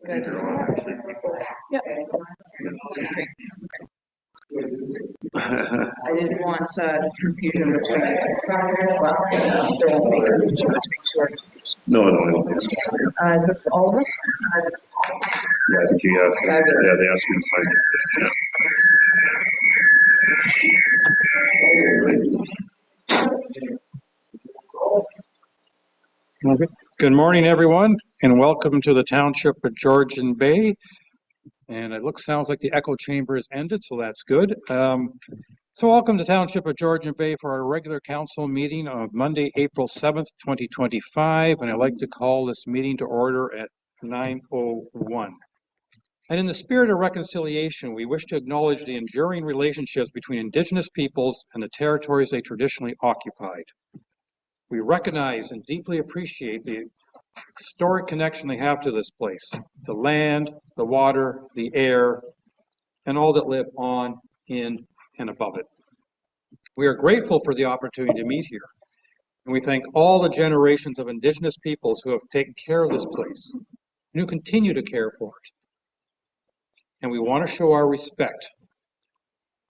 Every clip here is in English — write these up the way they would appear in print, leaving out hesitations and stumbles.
Good. Yep. That's great. I didn't want confusion between No, I don't think so. is this all of us? Yeah, I think you have. Yeah, they asked me to sign it. Okay. Good morning, everyone, and welcome to the Township of Georgian Bay. And it sounds like the echo chamber has ended, so that's good. So welcome to Township of Georgian Bay for our regular council meeting of Monday, April 7th, 2025. And I'd like to call this meeting to order at 9:01. And in the spirit of reconciliation, we wish to acknowledge the enduring relationships between Indigenous peoples and the territories they traditionally occupied. We recognize and deeply appreciate the historic connection they have to this place, the land, the water, the air, and all that live on, in, and above it. We are grateful for the opportunity to meet here, and we thank all the generations of Indigenous peoples who have taken care of this place and who continue to care for it. And we want to show our respect.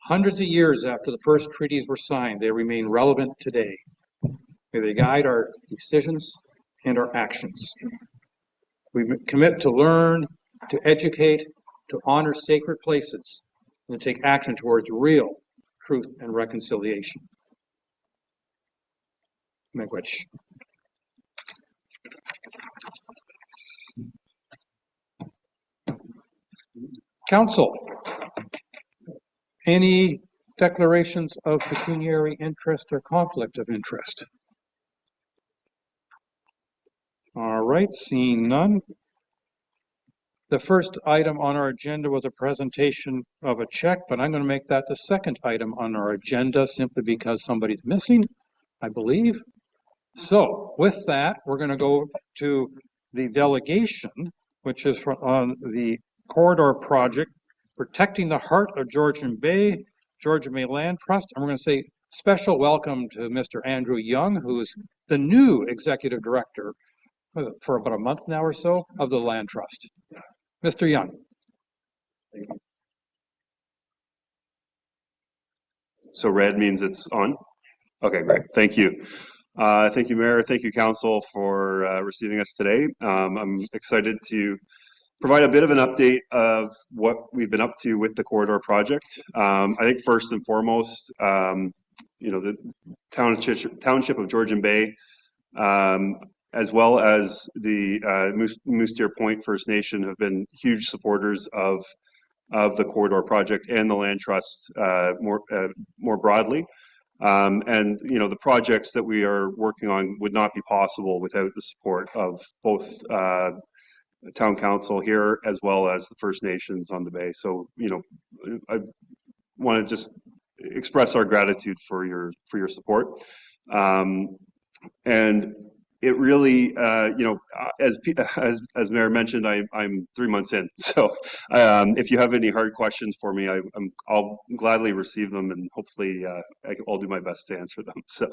Hundreds of years after the first treaties were signed, they remain relevant today. May they guide our decisions and our actions. We commit to learn, to educate, to honor sacred places, and to take action towards real truth and reconciliation. Miigwech. Council, any declarations of pecuniary interest or conflict of interest? All right, seeing none. The first item on our agenda was a presentation of a check, but I'm going to make that the second item on our agenda simply because somebody's missing, I believe. So with that, we're going to go to the delegation, which is on the corridor project, Protecting the Heart of Georgian Bay, Georgian Bay Land Trust. And we're going to say special welcome to Mr. Andrew Young, who is the new executive director for about a month now or so of the Land Trust. Mr. Young. So red means it's on? Okay, great. Thank you. Thank you, Mayor. Thank you, Council, for receiving us today. I'm excited to provide a bit of an update of what we've been up to with the corridor project. I think first and foremost, the Township of Georgian Bay, as well as the MacTier Point First Nation, have been huge supporters of the corridor project and the Land Trust more broadly. And the projects that we are working on would not be possible without the support of both Town Council here as well as the First Nations on the Bay. So I want to just express our gratitude for your support. And it really, as Mayor mentioned, I'm 3 months in. So if you have any hard questions for me, I'll gladly receive them, and hopefully I'll do my best to answer them. So,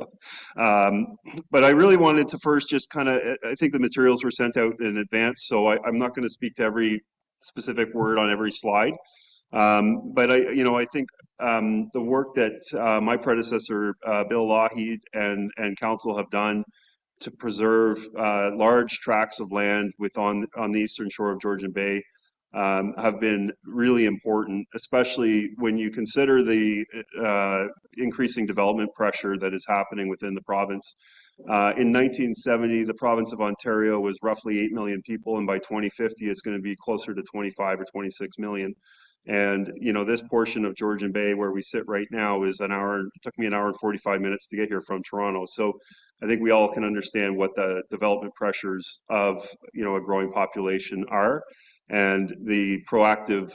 but I really wanted to first just I think the materials were sent out in advance, so I'm not going to speak to every specific word on every slide. But I think the work that my predecessor, Bill Lougheed, and Council have done to preserve large tracts of land on the eastern shore of Georgian Bay have been really important, especially when you consider the increasing development pressure that is happening within the province. In 1970, the province of Ontario was roughly 8 million people, and by 2050, it's going to be closer to 25 or 26 million. And this portion of Georgian Bay where we sit right now is an hour. It took me an hour and 45 minutes to get here from Toronto. So I think we all can understand what the development pressures of a growing population are, and the proactive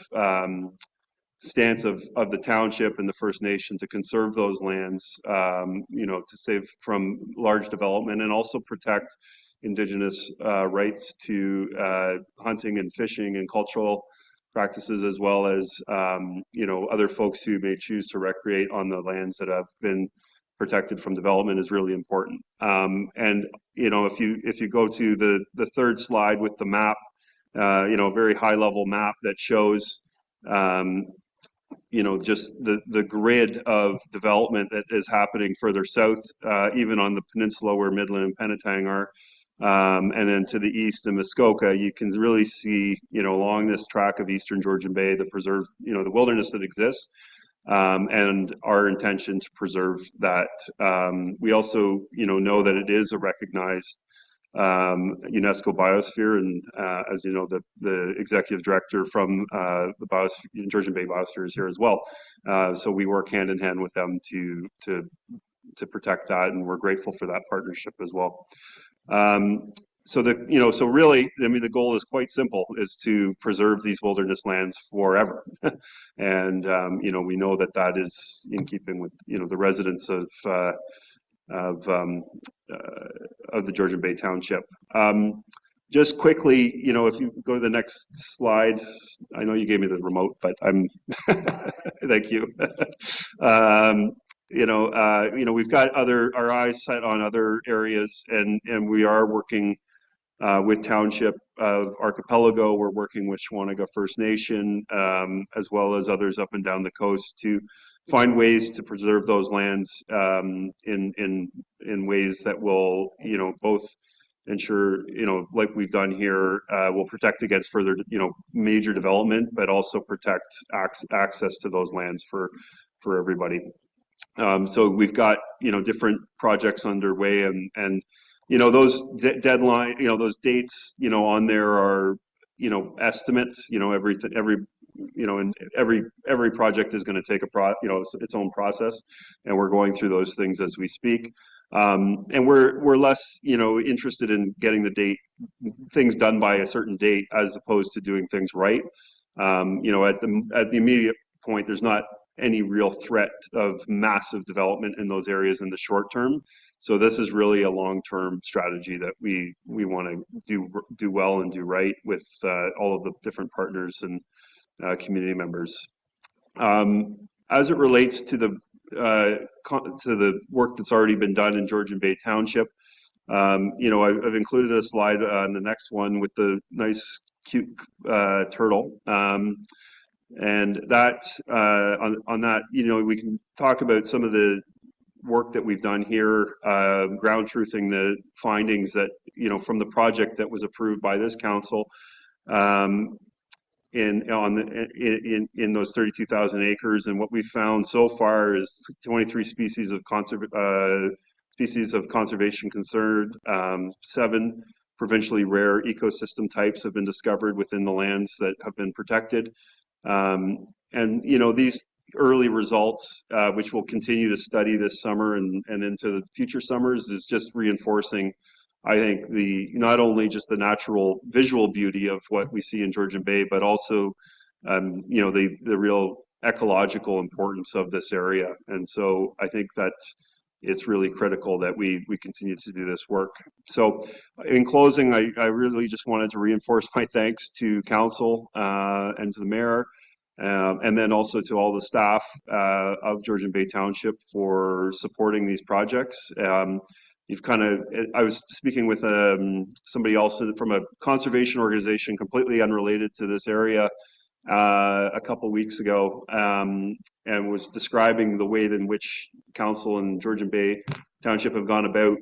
stance of the township and the First Nation to conserve those lands, to save from large development and also protect Indigenous rights to hunting and fishing and cultural practices, as well as other folks who may choose to recreate on the lands that have been protected from development, is really important. And if you go to the third slide with the map very high level map that shows, just the grid of development that is happening further south, even on the peninsula where Midland and Penetang are. And then to the east in Muskoka, you can really see, along this track of eastern Georgian Bay, the preserved, the wilderness that exists, and our intention to preserve that. We also, know that it is a recognized UNESCO Biosphere, and as you know, the executive director from the Biosphere, Georgian Bay Biosphere, is here as well. So we work hand in hand with them to protect that, and we're grateful for that partnership as well. So really, I mean, the goal is quite simple: is to preserve these wilderness lands forever. And we know that is in keeping with the residents of the Georgian Bay Township. Just quickly, if you go to the next slide, I know you gave me the remote, but thank you. We've got our eyes set on other areas, and we are working with Township of Archipelago. We're working with Shawanaga First Nation, as well as others up and down the coast, to find ways to preserve those lands in ways that will, both ensure, like we've done here, will protect against further, major development, but also protect access to those lands for everybody. So we've got, different projects underway, and those deadline, those dates, on there are, estimates. Every project is going to take its own process, and we're going through those things as we speak. And we're less, interested in getting things done by a certain date, as opposed to doing things right. At the immediate point, there's not any real threat of massive development in those areas in the short term. So this is really a long-term strategy that we want to do well and do right with all of the different partners and community members. As it relates to the work that's already been done in Georgian Bay Township, I've included a slide on the next one with the nice, cute turtle. And that on that, we can talk about some of the work that we've done here, ground truthing the findings that, from the project that was approved by this council, in those 32,000 acres. And what we found so far is 23 species of conservation concern, 7 provincially rare ecosystem types have been discovered within the lands that have been protected. And these early results, which we'll continue to study this summer and into the future summers, is just reinforcing, I think, not only just the natural visual beauty of what we see in Georgian Bay, but also the real ecological importance of this area. And so I think that it's really critical that we continue to do this work. So in closing, I really just wanted to reinforce my thanks to council and to the mayor, and then also to all the staff of Georgian Bay Township for supporting these projects. I was speaking with somebody else from a conservation organization completely unrelated to this area a couple weeks ago, and was describing the way in which council and Georgian Bay Township have gone about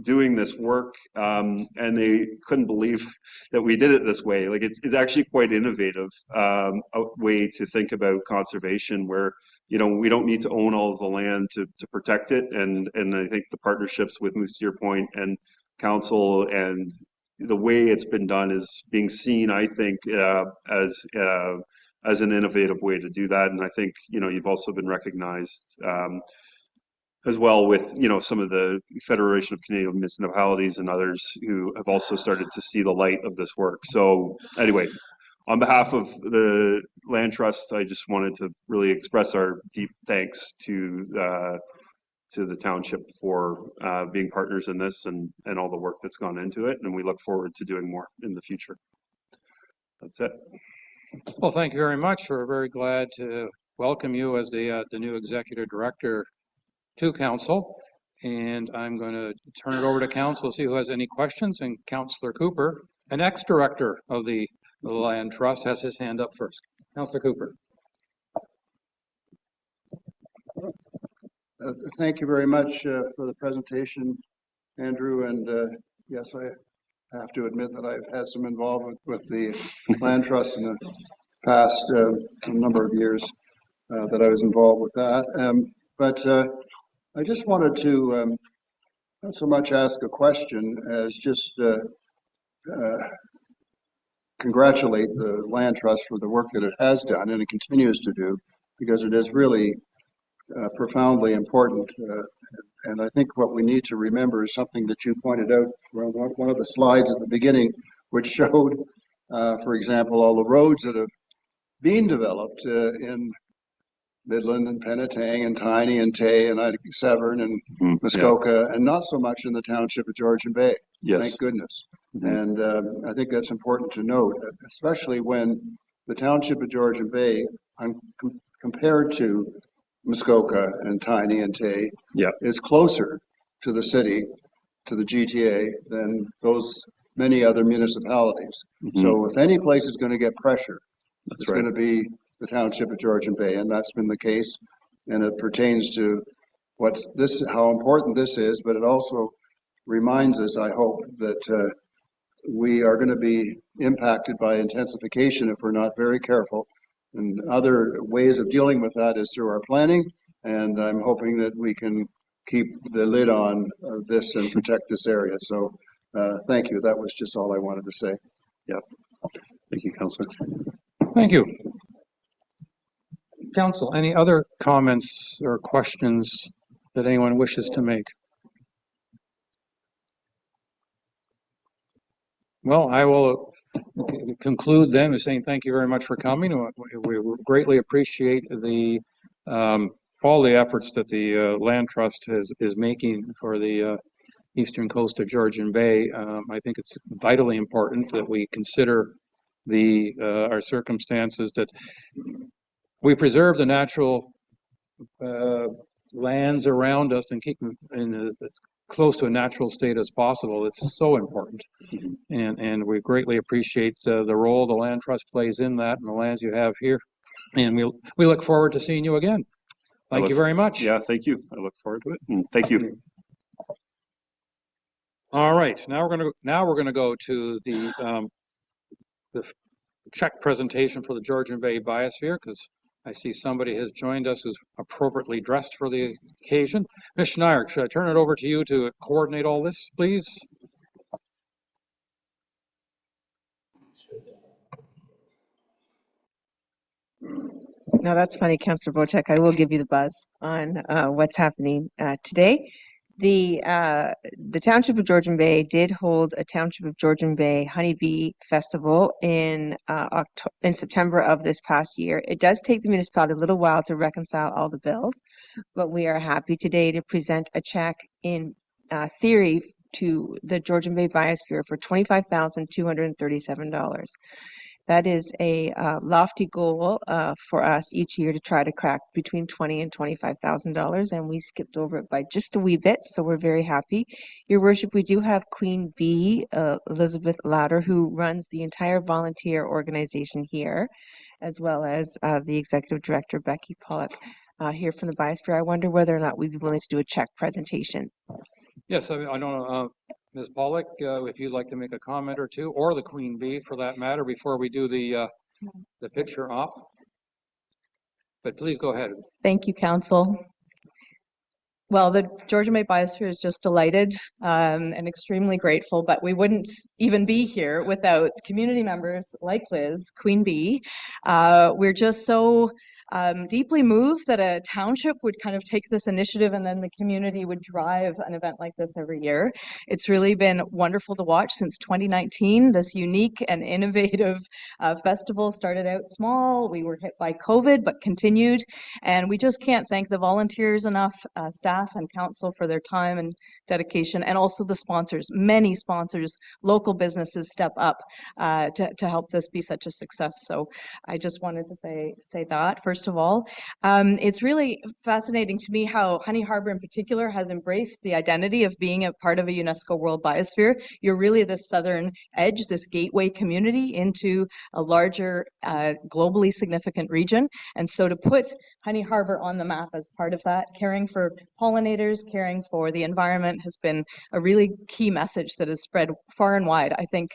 doing this work, and they couldn't believe that we did it this way. Like, it's actually quite innovative, a way to think about conservation, where we don't need to own all of the land to protect it. And I think the partnerships with MacTier Point and council and the way it's been done is being seen, I think, as an innovative way to do that. And I think you've also been recognized as well with some of the Federation of Canadian Municipalities and others who have also started to see the light of this work. So anyway, on behalf of the Land Trust, I just wanted to really express our deep thanks to the township for being partners in this and all the work that's gone into it. And we look forward to doing more in the future. That's it. Well, thank you very much. We're very glad to welcome you as the new executive director to council. And I'm going to turn it over to council, see who has any questions. And Councillor Cooper, an ex-director of the the Land Trust, has his hand up first. Councillor Cooper. Thank you very much for the presentation, Andrew. And yes, I have to admit that I've had some involvement with the Land Trust in the past number of years that I was involved with that. But I just wanted to not so much ask a question as just congratulate the Land Trust for the work that it has done and it continues to do, because it is really profoundly important. And I think what we need to remember is something that you pointed out on one of the slides at the beginning, which showed, for example, all the roads that have been developed in Midland and Penetang and Tiny and Tay and Severn and Muskoka, and not so much in the township of Georgian Bay. Yes. Thank goodness. And I think that's important to note, especially when the township of Georgian Bay, compared to Muskoka and Tiny and Tay, is closer to the city, to the GTA, than those many other municipalities. So if any place is going to get pressure, it's going to be the township of Georgian Bay, and that's been the case. And it pertains to how important this is, but it also reminds us, I hope, that we are going to be impacted by intensification if we're not very careful. And other ways of dealing with that is through our planning, and I'm hoping that we can keep the lid on this and protect this area. So thank you. That was just all I wanted to say. Yeah. Thank you, Councillor. Thank you. Council, any other comments or questions that anyone wishes to make? Well, I will conclude then with saying thank you very much for coming. We greatly appreciate the all the efforts that the Land Trust is making for the eastern coast of Georgian Bay. I think it's vitally important that we consider our circumstances, that we preserve the natural lands around us and keep them in as close to a natural state as possible. It's so important. And we greatly appreciate the role the Land Trust plays in that and the lands you have here. And we look forward to seeing you again. Thank you very much. Yeah, thank you. I look forward to it. And thank you. All right, now we're gonna go to the check presentation for the Georgian Bay Biosphere, because I see somebody has joined us who's appropriately dressed for the occasion. Ms. Schneier, should I turn it over to you to coordinate all this, please? No, that's funny, Councillor Wojcik. I will give you the buzz on what's happening today. The Township of Georgian Bay did hold a Township of Georgian Bay Honeybee Festival in September of this past year. It does take the municipality a little while to reconcile all the bills, but we are happy today to present a check in theory to the Georgian Bay Biosphere for $25,237. That is a lofty goal for us each year to try to crack between $20,000 and $25,000, and we skipped over it by just a wee bit, so we're very happy. Your Worship, we do have Queen Bee, Elizabeth Lauder, who runs the entire volunteer organization here, as well as the Executive Director, Becky Pollock, here from the Biosphere. I wonder whether or not we'd be willing to do a check presentation. Yes, I don't know. Ms. Pollock, if you'd like to make a comment or two, or the Queen Bee for that matter, before we do the picture op. But please go ahead. Thank you, Council. Well, the Georgian Bay Biosphere is just delighted and extremely grateful, but we wouldn't even be here without community members like Liz, Queen Bee. We're just so deeply moved that a township would kind of take this initiative and then the community would drive an event like this every year. It's really been wonderful to watch since 2019. This unique and innovative festival started out small. We were hit by COVID, but continued. And we just can't thank the volunteers enough, staff and council, for their time and dedication, and also the sponsors. Many sponsors, local businesses step up to help this be such a success. So I just wanted to say that first first of all. It's really fascinating to me how Honey Harbor in particular has embraced the identity of being a part of a UNESCO World Biosphere. You're really the southern edge, this gateway community into a larger, globally significant region. And so to put Honey Harbor on the map as part of that, caring for pollinators, caring for the environment has been a really key message that has spread far and wide. I think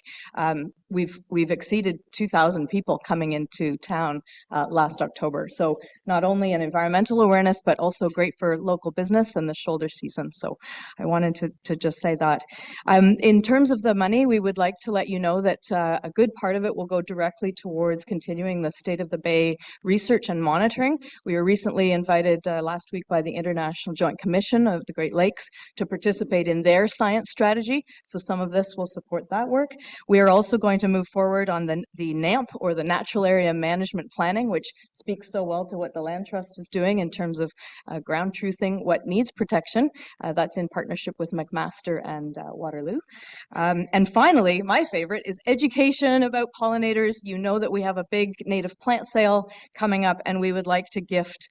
we've exceeded 2,000 people coming into town last October. So not only an environmental awareness, but also great for local business and the shoulder season. So I wanted to just say that. In terms of the money, we would like to let you know that a good part of it will go directly towards continuing the State of the Bay research and monitoring. We were recently invited last week by the International Joint Commission of the Great Lakes to participate in their science strategy. So some of this will support that work. We are also going to move forward on the NAMP, or the Natural Area Management Planning, which speaks so well to what the Land Trust is doing in terms of ground truthing what needs protection. That's in partnership with McMaster and Waterloo. And finally, my favorite is education about pollinators. You know that we have a big native plant sale coming up, and we would like to gift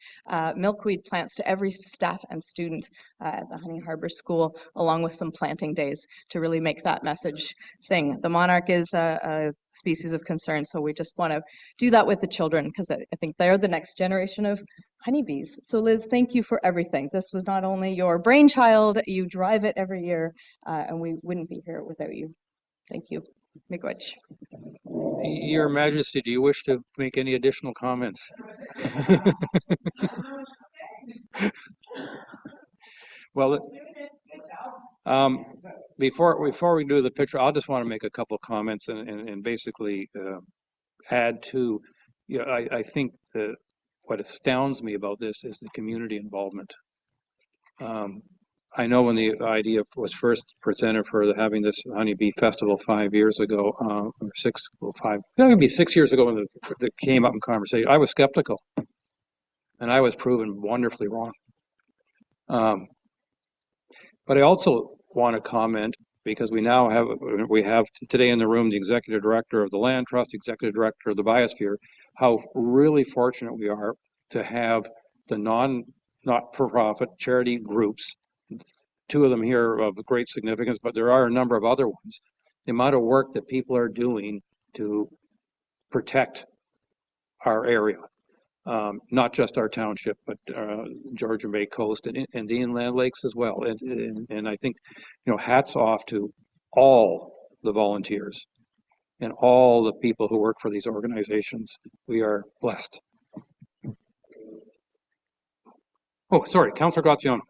milkweed plants to every staff and student at the Honey Harbor School, along with some planting days to really make that message sing. The monarch is a species of concern, so we just want to do that with the children, because I think they're the next generation of honeybees. So Liz, thank you for everything. This was not only your brainchild, you drive it every year, and we wouldn't be here without you. Thank you. Miigwech. Your Majesty, do you wish to make any additional comments? Well, before we do the picture, I'll just want to make a couple of comments and basically add to, I think that what astounds me about this is the community involvement. I know when the idea was first presented for having this honeybee festival 5 years ago, or maybe 6 years ago when it came up in conversation, I was skeptical, and I was proven wonderfully wrong. But I also want to comment, because we have today in the room the executive director of the Land Trust, executive director of the Biosphere, how really fortunate we are to have the not-for-profit charity groups, two of them here of great significance, but there are a number of other ones. The amount of work that people are doing to protect our area. Not just our township, but Georgian Bay Coast and the inland lakes as well. And I think, hats off to all the volunteers and all the people who work for these organizations. We are blessed. Oh, sorry, Councillor Graziano.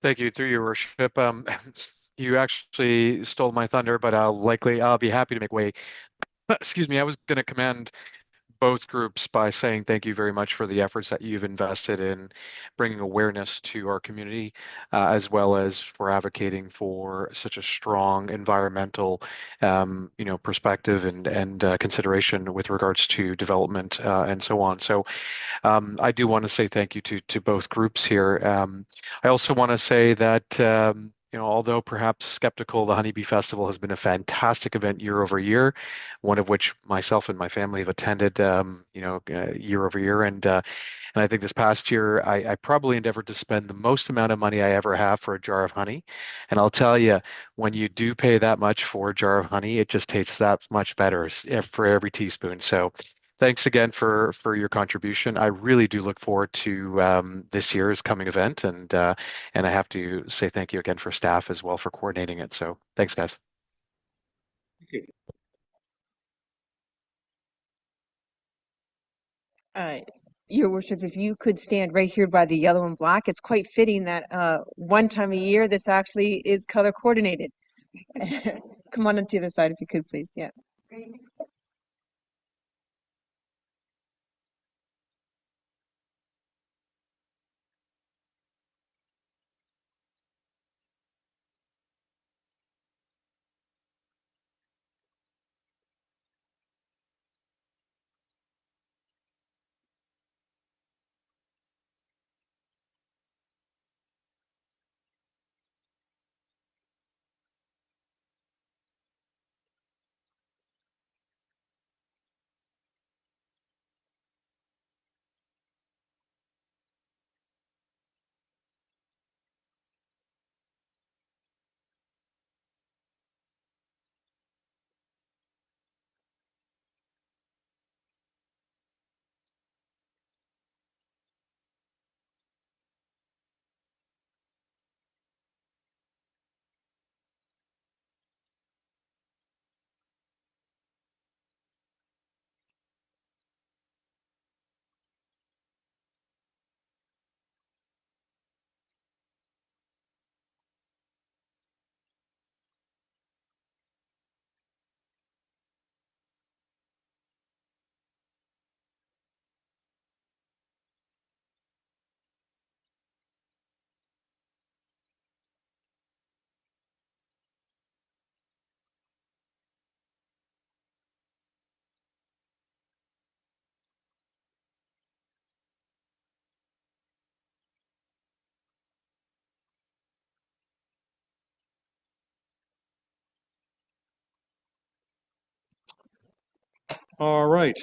Thank you, through your worship. You actually stole my thunder, but I'll be happy to make way. Excuse me, I was going to commend both groups by saying thank you very much for the efforts that you've invested in bringing awareness to our community, as well as for advocating for such a strong environmental, perspective and consideration with regards to development and so on. So I do want to say thank you to both groups here. I also want to say that although perhaps skeptical, the Honeybee Festival has been a fantastic event year over year, one of which myself and my family have attended, year over year. And I think this past year, I probably endeavored to spend the most amount of money I ever have for a jar of honey. And I'll tell you, when you do pay that much for a jar of honey, it just tastes that much better for every teaspoon. So thanks again for your contribution. I really do look forward to this year's coming event, and I have to say thank you again for staff as well for coordinating it. So thanks, guys. Your worship, if you could stand right here by the yellow and black, it's quite fitting that one time a year this actually is color coordinated. Come on up to the other side if you could, please. Yeah. All right.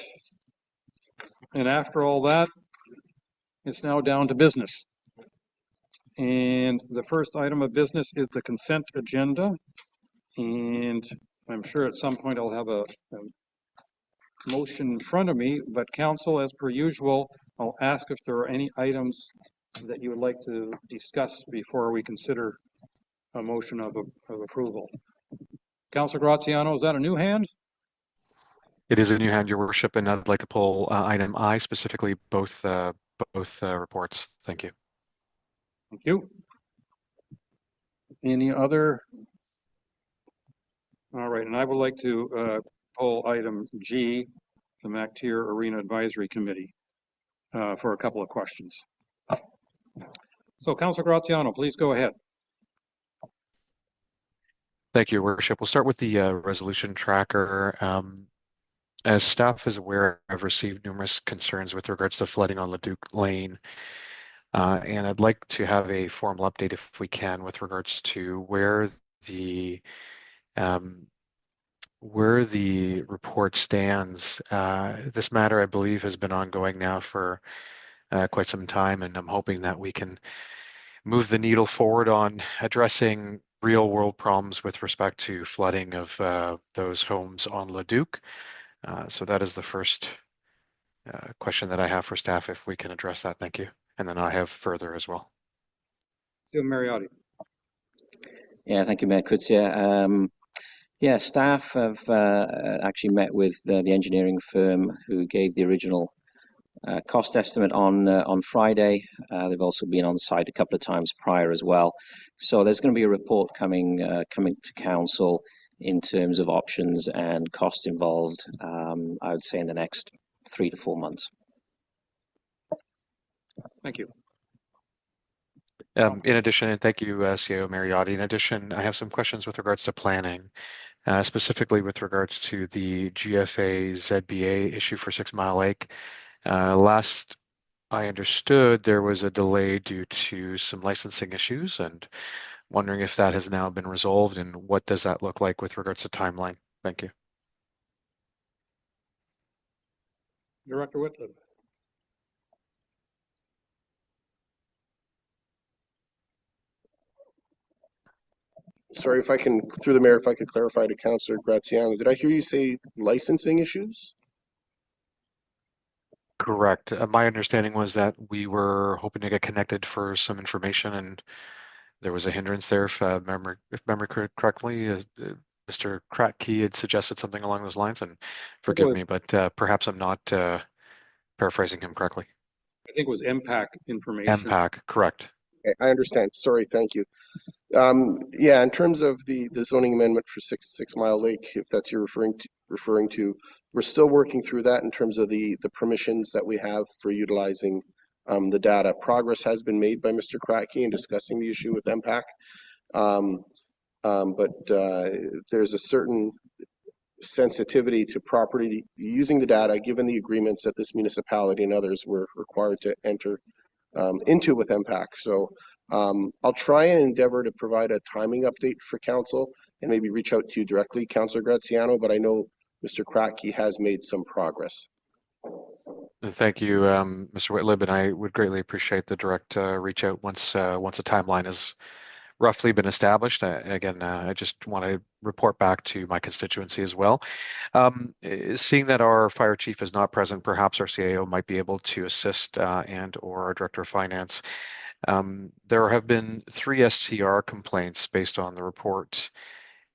And after all that, it's now down to business. And the first item of business is the consent agenda. And I'm sure at some point I'll have a motion in front of me, but council, as per usual, I'll ask if there are any items that you would like to discuss before we consider a motion of approval. Councilor Graziano, is that a new hand? It is a new hand, Your Worship, and I'd like to pull item I, specifically both reports. Thank you. Thank you. Any other? All right, and I would like to pull item G, the MacTier Arena Advisory Committee, for a couple of questions. So, Councilor Graziano, please go ahead. Thank you, Your Worship. We'll start with the resolution tracker. As staff is aware, I've received numerous concerns with regards to flooding on Leduc Lane. And I'd like to have a formal update, if we can, with regards to where the report stands. This matter, I believe, has been ongoing now for quite some time, and I'm hoping that we can move the needle forward on addressing real-world problems with respect to flooding of those homes on Leduc. So that is the first question that I have for staff, if we can address that. Thank you. And then I have further as well. Sue Mariotti. Yeah, thank you, Mayor Kutsia. Yeah, staff have actually met with the engineering firm who gave the original cost estimate on Friday. They've also been on site a couple of times prior as well. So there's going to be a report coming to council in terms of options and costs involved, I would say in the next 3 to 4 months. Thank you. In addition, and thank you, CIO Mariotti. In addition, I have some questions with regards to planning, specifically with regards to the GFA ZBA issue for 6 Mile Lake. Last I understood, there was a delay due to some licensing issues, and wondering if that has now been resolved, and what does that look like with regards to timeline? Thank you. Director Whitlam. Sorry, if I can, through the mayor, if I could clarify to Councillor Graziano, did I hear you say licensing issues? Correct. My understanding was that we were hoping to get connected for some information, and there was a hindrance there. If memory correctly, Mr. Kratky had suggested something along those lines, and forgive me, but perhaps I'm not paraphrasing him correctly. I think it was MPAC information. MPAC, correct. Okay, I understand. Sorry, thank you. Yeah, in terms of the zoning amendment for 6 Mile Lake, if that's you're referring to, we're still working through that in terms of the permissions that we have for utilizing the data. Progress has been made by Mr. Kratky in discussing the issue with MPAC, but there's a certain sensitivity to property using the data, given the agreements that this municipality and others were required to enter into with MPAC. So I'll try and endeavor to provide a timing update for council and maybe reach out to you directly, Councillor Graziano, but I know Mr. Kratky has made some progress. Thank you, Mr. Whitlib, and I would greatly appreciate the direct reach out once a timeline has roughly been established. Again, I just want to report back to my constituency as well. Seeing that our fire chief is not present, perhaps our CAO might be able to assist and or our director of finance. There have been 3 STR complaints based on the report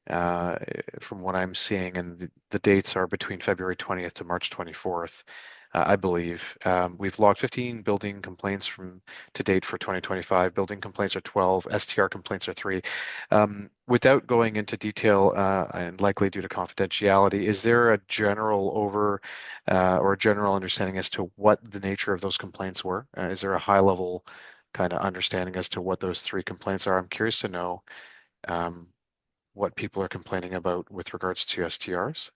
from what I'm seeing, and the dates are between February 20th to March 24th. I believe. We've logged 15 building complaints to date for 2025. Building complaints are 12, STR complaints are 3. Without going into detail, and likely due to confidentiality, is there a general or a general understanding as to what the nature of those complaints were? Is there a high level kind of understanding as to what those 3 complaints are? I'm curious to know what people are complaining about with regards to STRs.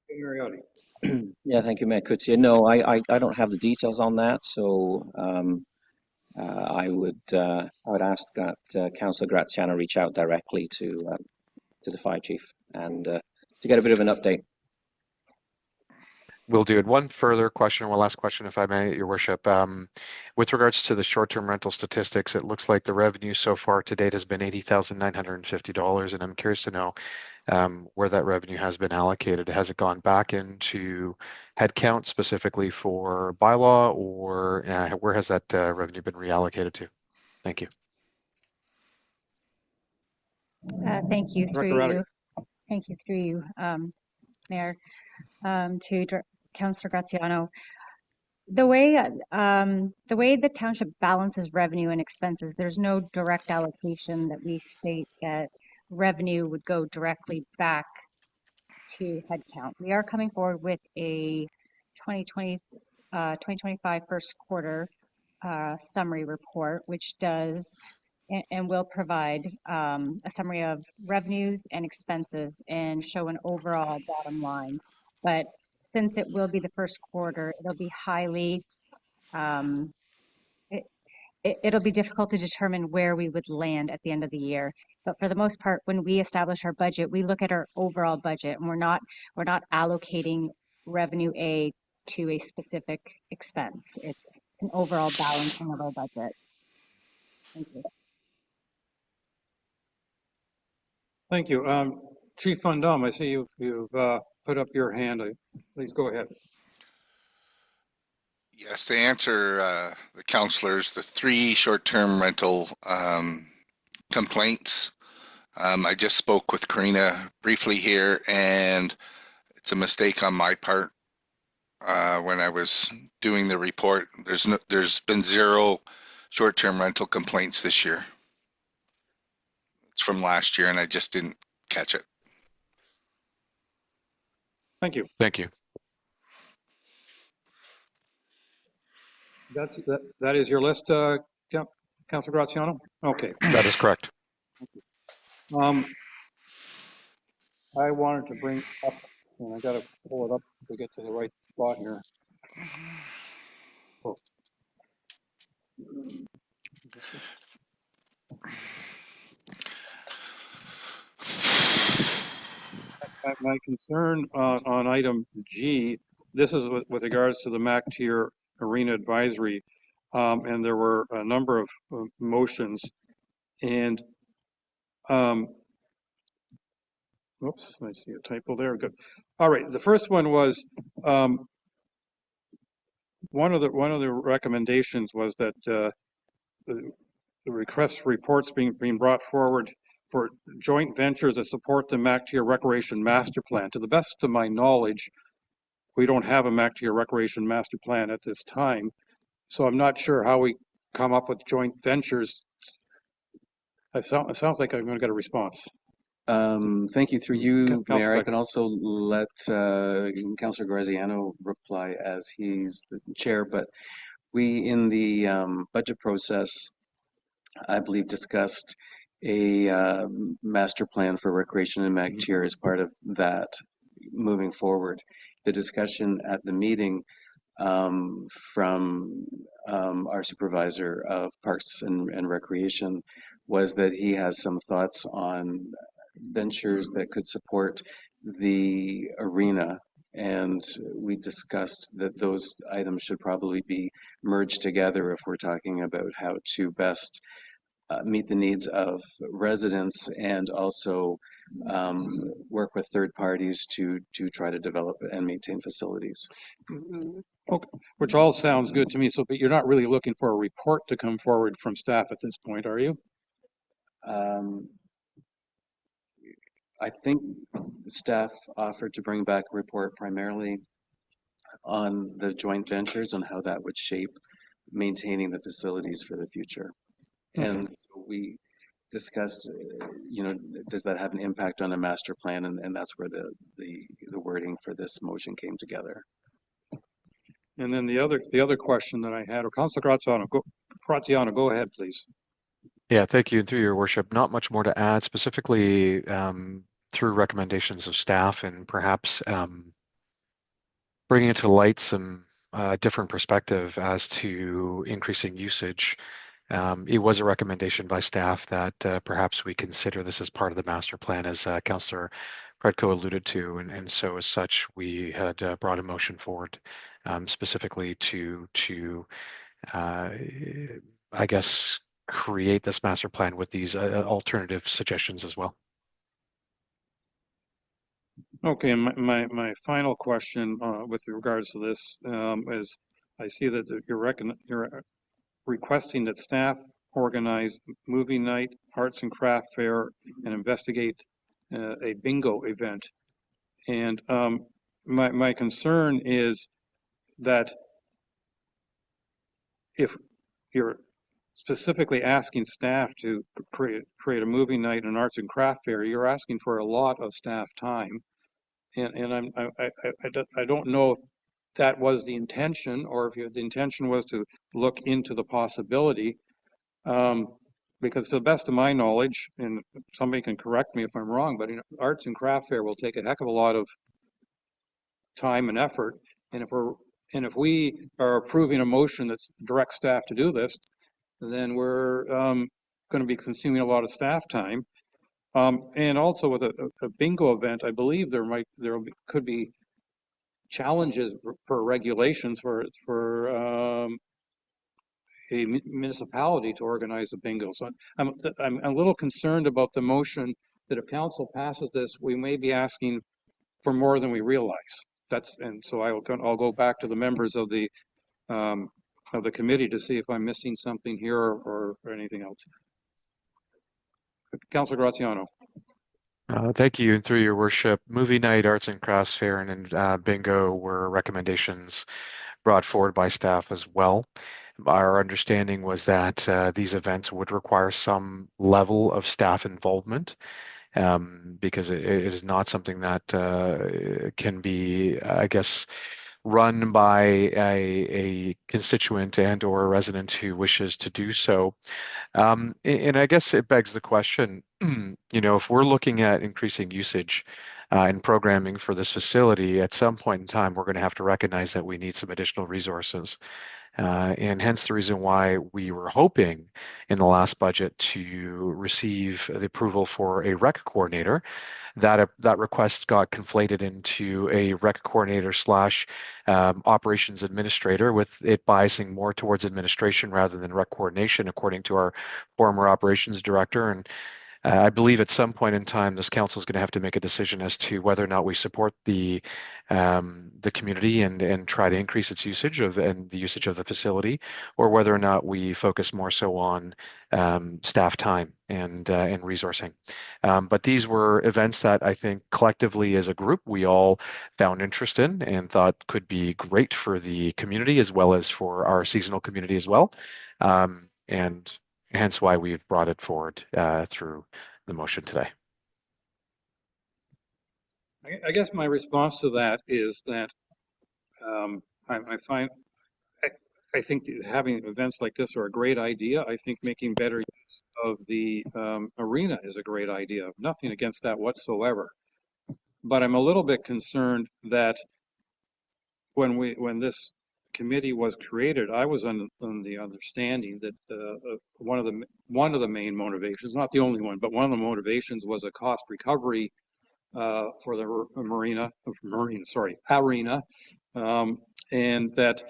Mariotti. Yeah, thank you, Mayor Kutsia. No, I don't have the details on that, so I would ask that Councillor Graziano reach out directly to the fire chief and to get a bit of an update. We'll do it. One further question, one last question, if I may, Your Worship. With regards to the short-term rental statistics, it looks like the revenue so far to date has been $80,950, and I'm curious to know where that revenue has been allocated. Has it gone back into headcount specifically for bylaw, or where has that revenue been reallocated to? Thank you. Thank you Director through Raddick. you. Thank you through you, Mayor, to Councillor Graziano. The way the township balances revenue and expenses, there's no direct allocation that we state that revenue would go directly back to headcount. We are coming forward with a 2025 first quarter summary report, which does and will provide a summary of revenues and expenses and show an overall bottom line. But since it will be the first quarter, it'll be highly, it'll be difficult to determine where we would land at the end of the year. But for the most part, when we establish our budget, we look at our overall budget, and we're not allocating revenue A to a specific expense. It's an overall balancing of our budget. Thank you. Thank you. Chief Van Dam, I see you've put up your hand. Please go ahead. Yes, to answer the councillors, the 3 short-term rental complaints. I just spoke with Karina briefly here, and it's a mistake on my part when I was doing the report. There's been 0 short-term rental complaints this year. It's from last year, and I just didn't catch it. Thank you. Thank you. That is your list, Councilor Graziano? Okay. That is correct. I wanted to bring up, and I got to pull it up to get to the right spot here. Oh. My concern on item G, this is with regards to the MacTier Arena Advisory, and there were a number of motions, and oops, I see a typo there. Good. All right. The first one was one of the recommendations was that the request reports being brought forward for joint ventures that support the MacTier Recreation Master Plan. To the best of my knowledge, we don't have a MacTier Recreation Master Plan at this time, so I'm not sure how we come up with joint ventures. It sounds like I'm going to get a response. Thank you. Through you, Mayor, I Becker. can also let Councillor Graziano reply as he's the chair, but we, in the budget process, I believe, discussed a master plan for recreation and MacTier as part of that moving forward. The discussion at the meeting from our supervisor of Parks and Recreation was that he has some thoughts on ventures that could support the arena, and we discussed that those items should probably be merged together if we're talking about how to best meet the needs of residents and also work with third parties to try to develop and maintain facilities. Okay, which all sounds good to me. So, but you're not really looking for a report to come forward from staff at this point, are you? I think staff offered to bring back a report primarily on the joint ventures and how that would shape maintaining the facilities for the future. Okay. And so we discussed, does that have an impact on a master plan? And that's where the wording for this motion came together. And then the other question that I had, or Councilor Graziano, go ahead, please. Yeah, thank you. Through your worship, not much more to add, specifically through recommendations of staff and perhaps bringing to light some different perspective as to increasing usage. It was a recommendation by staff that perhaps we consider this as part of the master plan, as Councillor Predco alluded to, and so as such, we had brought a motion forward specifically to I guess, create this master plan with these alternative suggestions as well. Okay, and my final question with regards to this is, I see that you're requesting that staff organize movie night, arts and craft fair, and investigate a bingo event. And my concern is that if you're specifically asking staff to create a movie night and arts and craft fair, you're asking for a lot of staff time. And I don't know if that was the intention, or if the intention was to look into the possibility. Because to the best of my knowledge, and somebody can correct me if I'm wrong, but arts and craft fair will take a heck of a lot of time and effort. And if we are approving a motion that directs staff to do this, then we're going to be consuming a lot of staff time. And also with a bingo event, I believe could be challenges for regulations for a municipality to organize a bingo. So I'm a little concerned about the motion that if council passes this, we may be asking for more than we realize. And so I'll go back to the members of the committee to see if I'm missing something here or anything else. Councilor Graziano. Thank you, and through your worship, movie night, arts and crafts fair, and bingo were recommendations brought forward by staff as well. Our understanding was that these events would require some level of staff involvement because it is not something that can be, I guess, run by a constituent and or a resident who wishes to do so. And I guess it begs the question, if we're looking at increasing usage and programming for this facility, at some point in time, we're going to have to recognize that we need some additional resources. And hence the reason why we were hoping in the last budget to receive the approval for a rec coordinator. That request got conflated into a rec coordinator / operations administrator, with it biasing more towards administration rather than rec coordination, according to our former operations director. And I believe at some point in time, this council is going to have to make a decision as to whether or not we support the community and try to increase its usage and the usage of the facility, or whether or not we focus more so on staff time and resourcing. But these were events that I think collectively as a group we all found interest in and thought could be great for the community as well as for our seasonal community as well. And hence why we've brought it forward through the motion today. I guess my response to that is that I think having events like this are a great idea. I think making better use of the arena is a great idea. Nothing against that whatsoever. But I'm a little bit concerned that when this committee was created, I was on the understanding that one of the main motivations, not the only one, but one of the motivations was a cost recovery for the arena, and that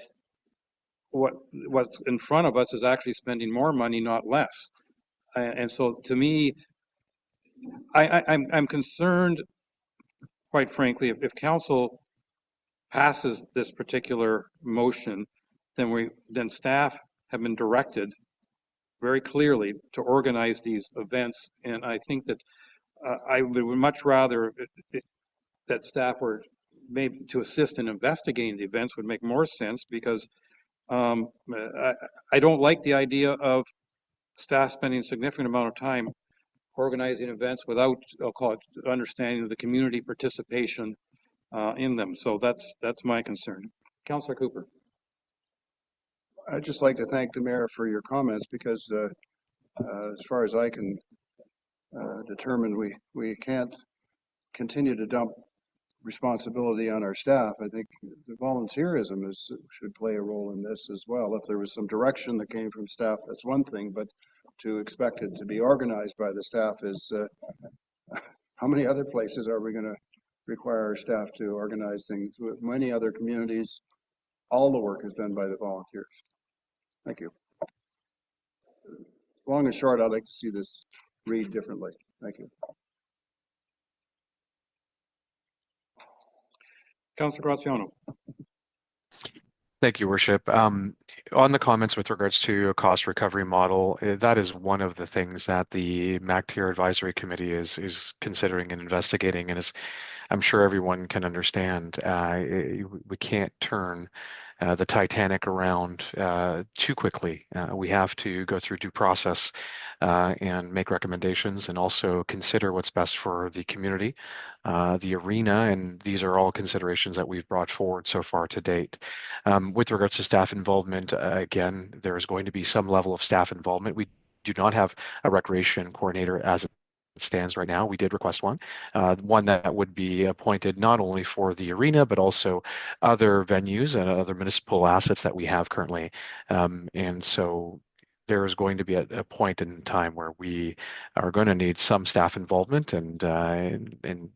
what's in front of us is actually spending more money, not less. And so, to me, I'm concerned, quite frankly, if council passes this particular motion, then staff have been directed very clearly to organize these events, and I think that I would much rather that staff were maybe to assist in investigating the events would make more sense, because I don't like the idea of staff spending a significant amount of time organizing events without, I'll call it, understanding of the community participation in them. So that's my concern. Councillor Cooper. I'd just like to thank the mayor for your comments, because as far as I can determine, we can't continue to dump responsibility on our staff. I think the volunteerism should play a role in this as well. If there was some direction that came from staff, that's one thing, but to expect it to be organized by the staff is how many other places are we going to require our staff to organize things? With many other communities, all the work is done by the volunteers. Thank you. Long and short, I'd like to see this read differently. Thank you. Councillor Graziano. Thank you, Worship. On the comments with regards to a cost recovery model, that is one of the things that the MacTier Advisory Committee is considering and investigating. And as I'm sure everyone can understand, we can't turn the Titanic around too quickly. We have to go through due process and make recommendations and also consider what's best for the community, the arena, and these are all considerations that we've brought forward so far to date. With regards to staff involvement, again, there is going to be some level of staff involvement. We do not have a recreation coordinator as it stands right now. We did request one that would be appointed not only for the arena, but also other venues and other municipal assets that we have currently. And so there is going to be a point in time where we are going to need some staff involvement, and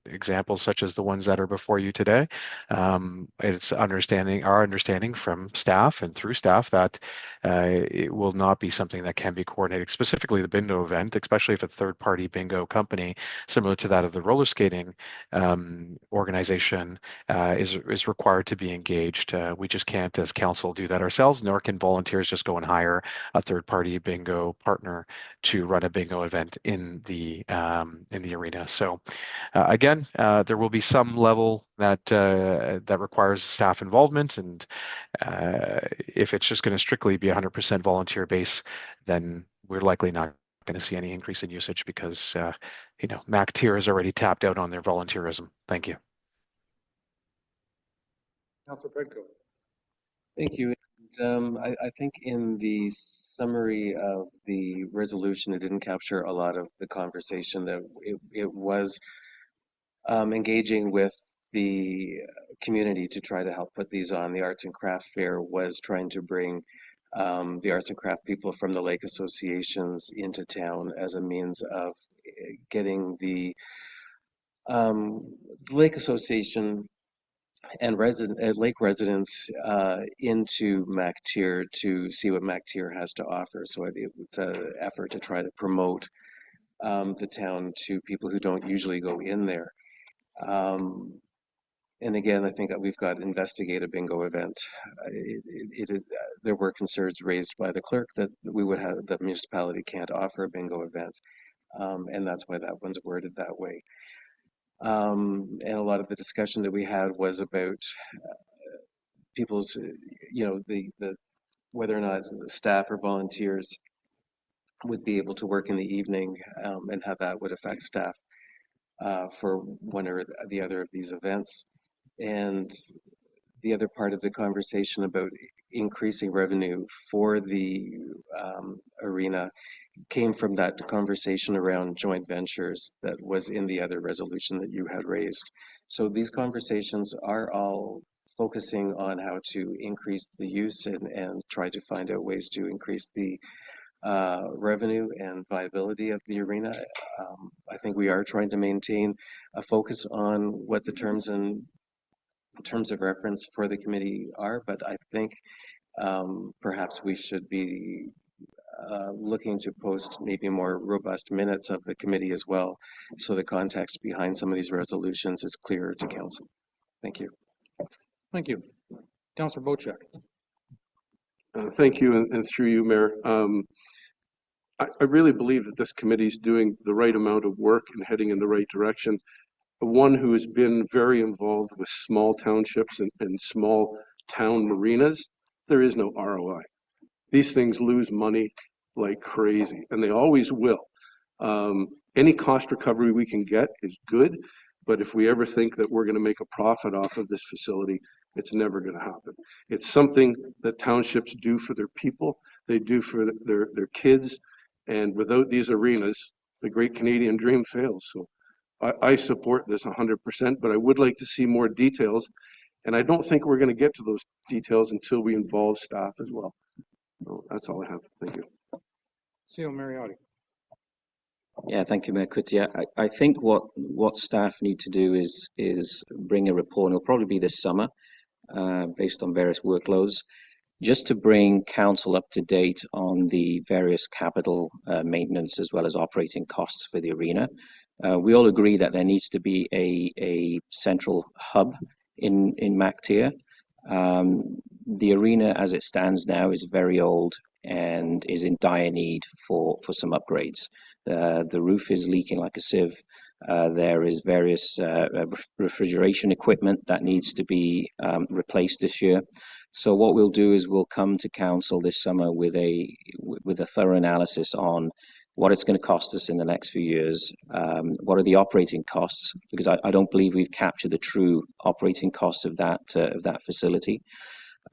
examples such as the ones that are before you today. It's our understanding from staff and through staff that it will not be something that can be coordinated, specifically the bingo event, especially if a third-party bingo company, similar to that of the roller skating organization, is required to be engaged. We just can't, as council, do that ourselves, nor can volunteers just go and hire a third-party bingo partner to run a bingo event in the arena. So again, there will be some level that requires staff involvement, and if it's just going to strictly be 100% volunteer base, then we're likely not going to see any increase in usage because MacTier is already tapped out on their volunteerism. Thank you. Councillor Pedko. Thank you. I think in the summary of the resolution, it didn't capture a lot of the conversation that it was engaging with the community to try to help put these on. The Arts and Craft Fair was trying to bring the arts and craft people from the lake associations into town as a means of getting the lake association and lake residents into MacTier to see what MacTier has to offer. So it's an effort to try to promote the town to people who don't usually go in there. And again, I think that we've got to investigate a bingo event. There were concerns raised by the clerk that the municipality can't offer a bingo event, and that's why that one's worded that way. And a lot of the discussion that we had was about people's, the whether or not the staff or volunteers would be able to work in the evening, and how that would affect staff for one or the other of these events. And the other part of the conversation about increasing revenue for the arena came from that conversation around joint ventures that was in the other resolution that you had raised. So these conversations are all focusing on how to increase the use and try to find out ways to increase the revenue and viability of the arena. I think we are trying to maintain a focus on what the terms of reference for the committee are, but I think perhaps we should be looking to post maybe more robust minutes of the committee as well, so the context behind some of these resolutions is clearer to council. Thank you. Thank you. Councillor Bocek. Thank you, and through you, Mayor. I really believe that this committee is doing the right amount of work and heading in the right direction. One who has been very involved with small townships and small town marinas, there is no ROI. These things lose money like crazy, and they always will. Any cost recovery we can get is good, but if we ever think that we're going to make a profit off of this facility, it's never going to happen. It's something that townships do for their people, they do for their kids, and without these arenas, the great Canadian dream fails. So I support this 100%, but I would like to see more details, and I don't think we're going to get to those details until we involve staff as well. So that's all I have. Thank you. CEO Mariotti. Yeah, thank you, Mayor Coetzee. I think what staff need to do is bring a report, and it'll probably be this summer, based on various workloads, just to bring council up to date on the various capital maintenance as well as operating costs for the arena. We all agree that there needs to be a central hub in MacTier. The arena as it stands now is very old and is in dire need for some upgrades. The roof is leaking like a sieve. There is various refrigeration equipment that needs to be replaced this year. So what we'll do is we'll come to council this summer with a thorough analysis on what it's going to cost us in the next few years. What are the operating costs? Because I don't believe we've captured the true operating costs of that facility.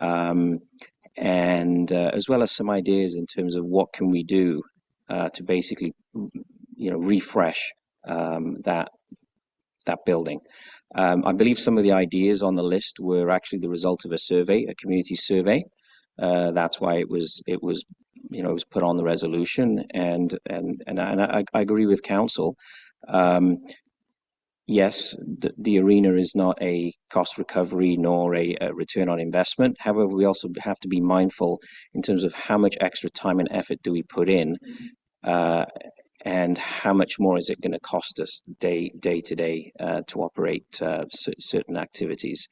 And as well as some ideas in terms of what can we do to basically, refresh that building. I believe some of the ideas on the list were actually the result of a survey, a community survey. That's why it was put on the resolution, and I agree with council. Yes, the arena is not a cost recovery nor a return on investment. However, we also have to be mindful in terms of how much extra time and effort do we put in, and how much more is it going to cost us day to day to operate certain activities.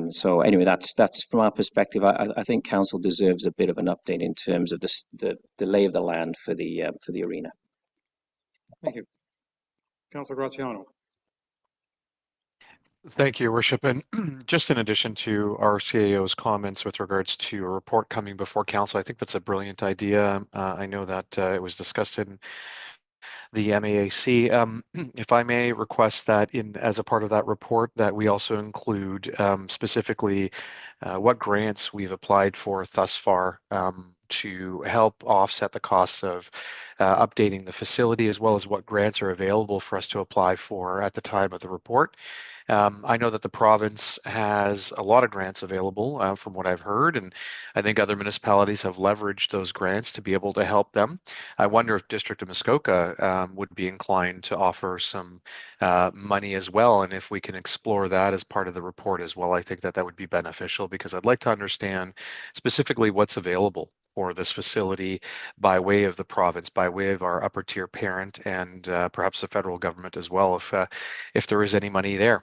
So anyway, that's from our perspective. I think council deserves a bit of an update in terms of the lay of the land for the arena. Thank you. Councillor Graziano. Thank you, Your Worship. And just in addition to our CAO's comments with regards to a report coming before council, I think that's a brilliant idea. I know that it was discussed in the MAAC. If I may request that as a part of that report, that we also include specifically what grants we've applied for thus far to help offset the costs of updating the facility, as well as what grants are available for us to apply for at the time of the report. I know that the province has a lot of grants available from what I've heard, and I think other municipalities have leveraged those grants to be able to help them. I wonder if District of Muskoka would be inclined to offer some money as well, and if we can explore that as part of the report as well. I think that would be beneficial, because I'd like to understand specifically what's available for this facility by way of the province, by way of our upper tier parent, and perhaps the federal government as well, if there is any money there.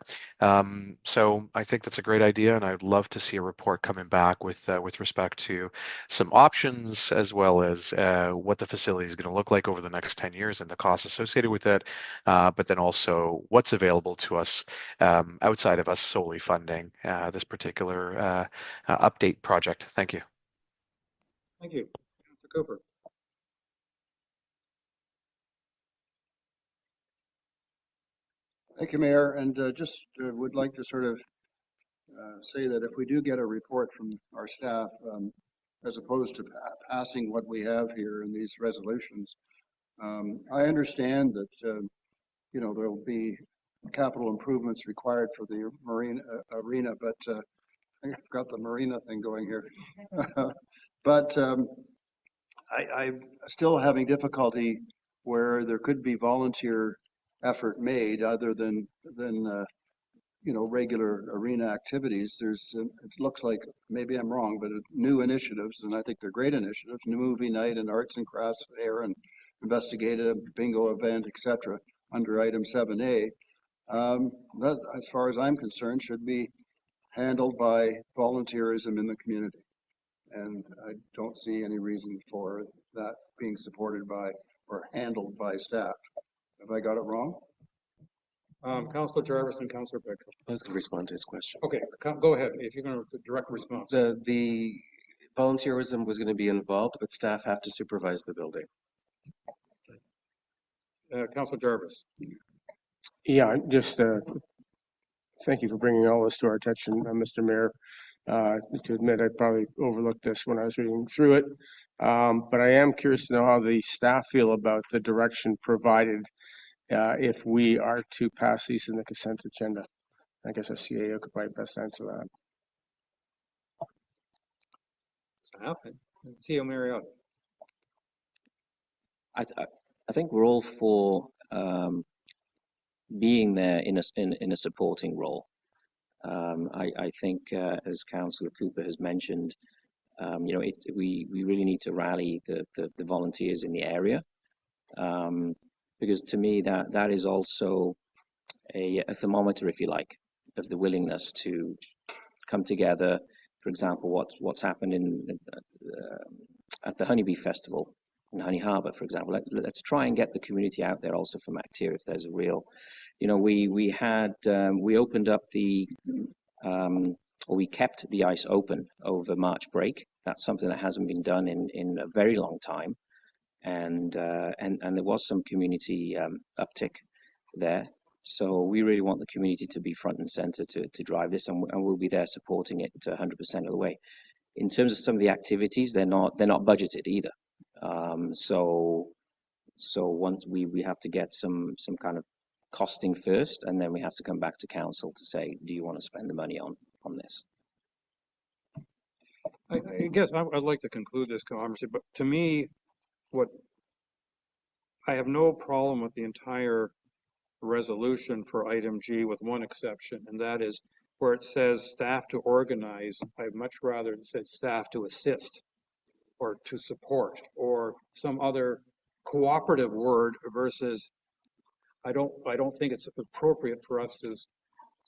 So I think that's a great idea, and I'd love to see a report coming back with respect to some options, as well as what the facility is going to look like over the next 10 years and the costs associated with it, but then also what's available to us outside of us solely funding this particular update project. Thank you. Thank you. Councillor Cooper. Thank you, Mayor, and just would like to sort of say that if we do get a report from our staff, as opposed to passing what we have here in these resolutions, I understand that there will be capital improvements required for the marine arena, but I've got the marina thing going here. But I'm still having difficulty where there could be volunteer effort made other than regular arena activities. There's it looks like, maybe I'm wrong, but new initiatives, and I think they're great initiatives, new movie night and arts and crafts fair and investigative bingo event, etc., under item 7A. That, as far as I'm concerned, should be handled by volunteerism in the community. And I don't see any reason for that being supported by or handled by staff. Have I got it wrong? Councillor Jarvis and Councillor Beck. I was going to respond to his question. Okay, go ahead if you're going to direct response. The volunteerism was going to be involved, but staff have to supervise the building. Councillor Jarvis. Yeah, just thank you for bringing all this to our attention, Mr. Mayor. To admit, I probably overlooked this when I was reading through it, but I am curious to know how the staff feel about the direction provided if we are to pass these in the consent agenda. I guess a CAO could probably best answer that. Staff and CAO Marriott. I think we're all for being there in a supporting role. I think, as Councillor Cooper has mentioned, you know, we really need to rally the volunteers in the area, because to me that is also a thermometer, if you like, of the willingness to come together. For example, what's happened at the Honeybee Festival in Honey Harbour, for example. Let's try and get the community out there also for MacTier if there's a real, you know, we opened up or we kept the ice open over March break. That's something that hasn't been done in a very long time, and there was some community uptick there. So we really want the community to be front and center to drive this, and we'll be there supporting it 100% of the way. In terms of some of the activities, they're not budgeted either. So once we have to get some kind of costing first, and then we have to come back to council to say, do you want to spend the money on this? I guess I'd like to conclude this conversation, but to me, I have no problem with the entire resolution for item G with one exception, and that is where it says staff to organize. I'd much rather it said staff to assist or to support or some other cooperative word versus I don't think it's appropriate for us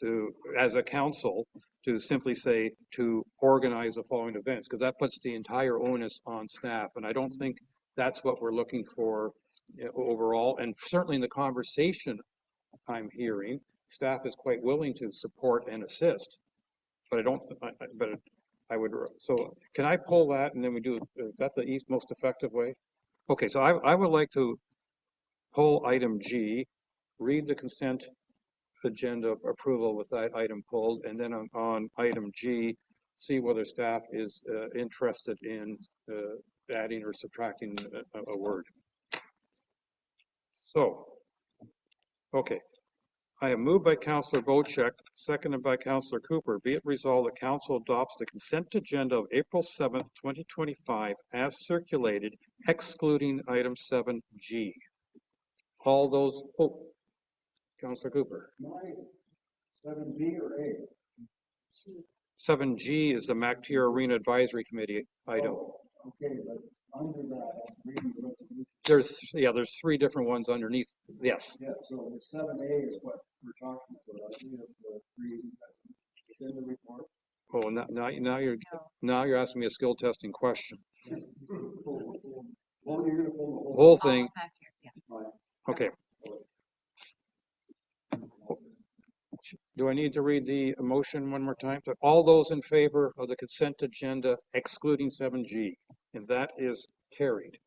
to as a council to simply say to organize the following events, because that puts the entire onus on staff, and I don't think that's what we're looking for overall. And certainly in the conversation I'm hearing, staff is quite willing to support and assist, but I would, so can I pull that and then we do, is that the most effective way? Okay, so I would like to pull item G, read the consent agenda approval with that item pulled, and then on item G, see whether staff is interested in adding or subtracting a word. So, okay. I have moved by Councillor Bocheck, seconded by Councillor Cooper. Be it resolved that Council adopts the consent agenda of April 7th, 2025 as circulated, excluding item 7G. All those, Councillor Cooper. 7B or A? 7G is the MacTier Arena Advisory Committee item. Okay, but under that, There's three different ones underneath. Yes. Yeah, so 7A is what we're talking about. I think it's the three that's in the report. Oh, now you're asking me a skill testing question. Well, you're gonna pull the Whole thing. Yeah. Okay. Do I need to read the motion one more time? So all those in favor of the consent agenda excluding 7G, and that is carried.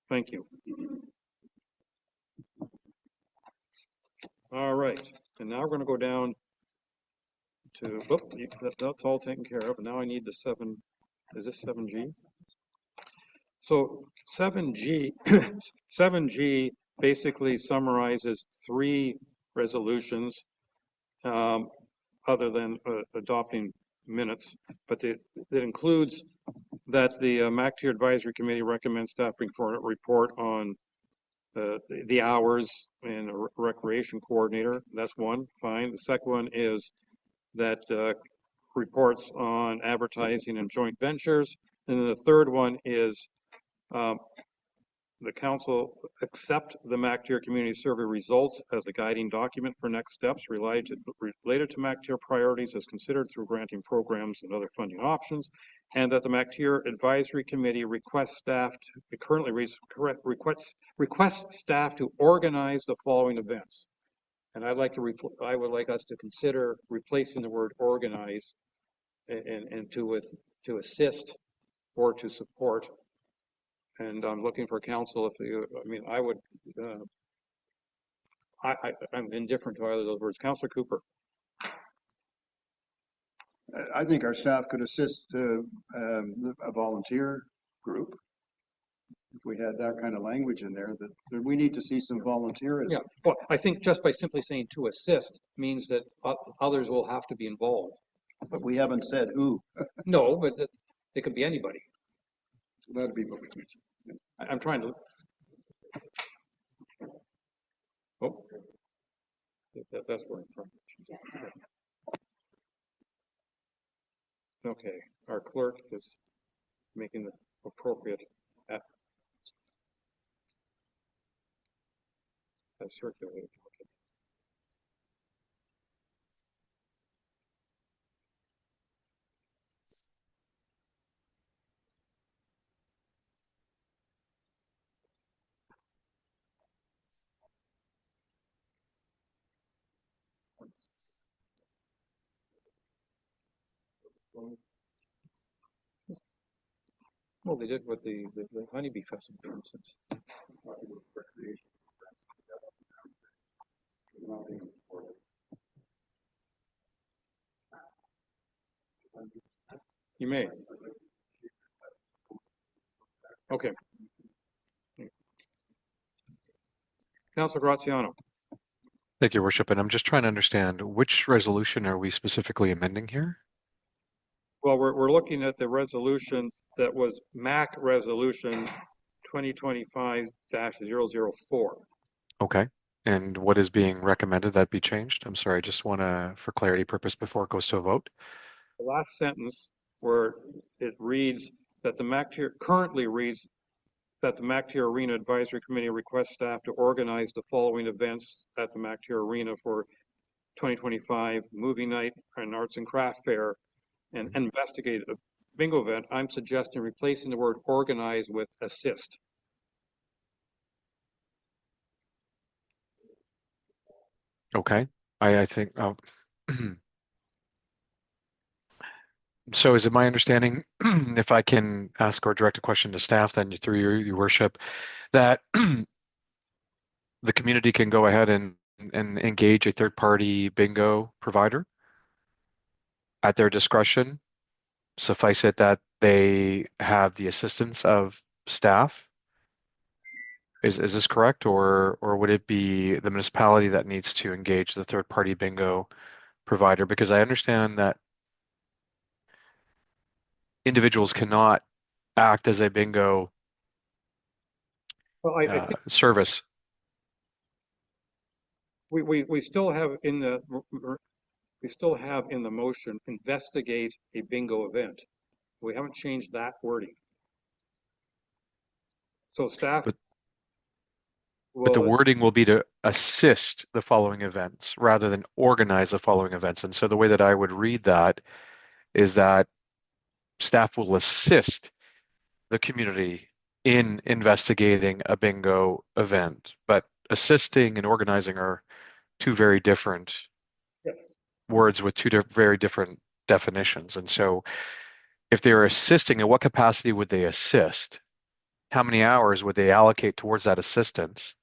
Thank you. All right, and now we're going to go down to, that's all taken care of. And now I need the 7, is this 7G? So 7G, 7G basically summarizes 3 resolutions other than adopting minutes, but it includes that the MacTier Advisory Committee recommends staff bring forward a report on the hours and a recreation coordinator. That's one, fine. The second one is that reports on advertising and joint ventures. And then the third one is the council accept the MacTier community survey results as a guiding document for next steps related to MacTier priorities as considered through granting programs and other funding options, and that the MacTier Advisory Committee requests staff staff to organize the following events. And I would like us to consider replacing the word organize and to assist or to support. And I'm looking for council if you, I mean, I would, I'm indifferent to either of those words. Councillor Cooper. I think our staff could assist a volunteer group. If we had that kind of language in there, that we need to see some volunteerism. Yeah, well, I think just by simply saying to assist means that others will have to be involved. But we haven't said who. No, but it could be anybody. So that'd be what we need. I'm trying to. That's where I'm from. Okay, our clerk is making the appropriate circulate. Well, they did with the honeybee festival, for instance. You may. Okay. Councilor Graziano. Thank you, Your Worship. And I'm just trying to understand which resolution are we specifically amending here? Well, we're looking at the resolution that was MAC resolution 2025-004. Okay. And what is being recommended that be changed? I'm sorry, I just want to, for clarity purpose, before it goes to a vote. The last sentence where it reads that the MacTier currently reads that the MacTier Arena Advisory Committee requests staff to organize the following events at the MacTier Arena for 2025 movie night and arts and craft fair and investigate a bingo event. I'm suggesting replacing the word organize with assist. Okay. I think, so is it my understanding, if I can ask or direct a question to staff then through your worship, that the community can go ahead and engage a third-party bingo provider at their discretion? Suffice it that they have the assistance of staff? Is this correct, or would it be the municipality that needs to engage the third-party bingo provider? Because I understand that individuals cannot act as a bingo Well, I think service. we still have in the motion investigate a bingo event. We haven't changed that wording. So staff. But the wording will be to assist the following events rather than organize the following events. And so the way that I would read that is that staff will assist the community in investigating a bingo event, but assisting and organizing are two very different words with two very different definitions. And so if they're assisting, in what capacity would they assist? How many hours would they allocate towards that assistance?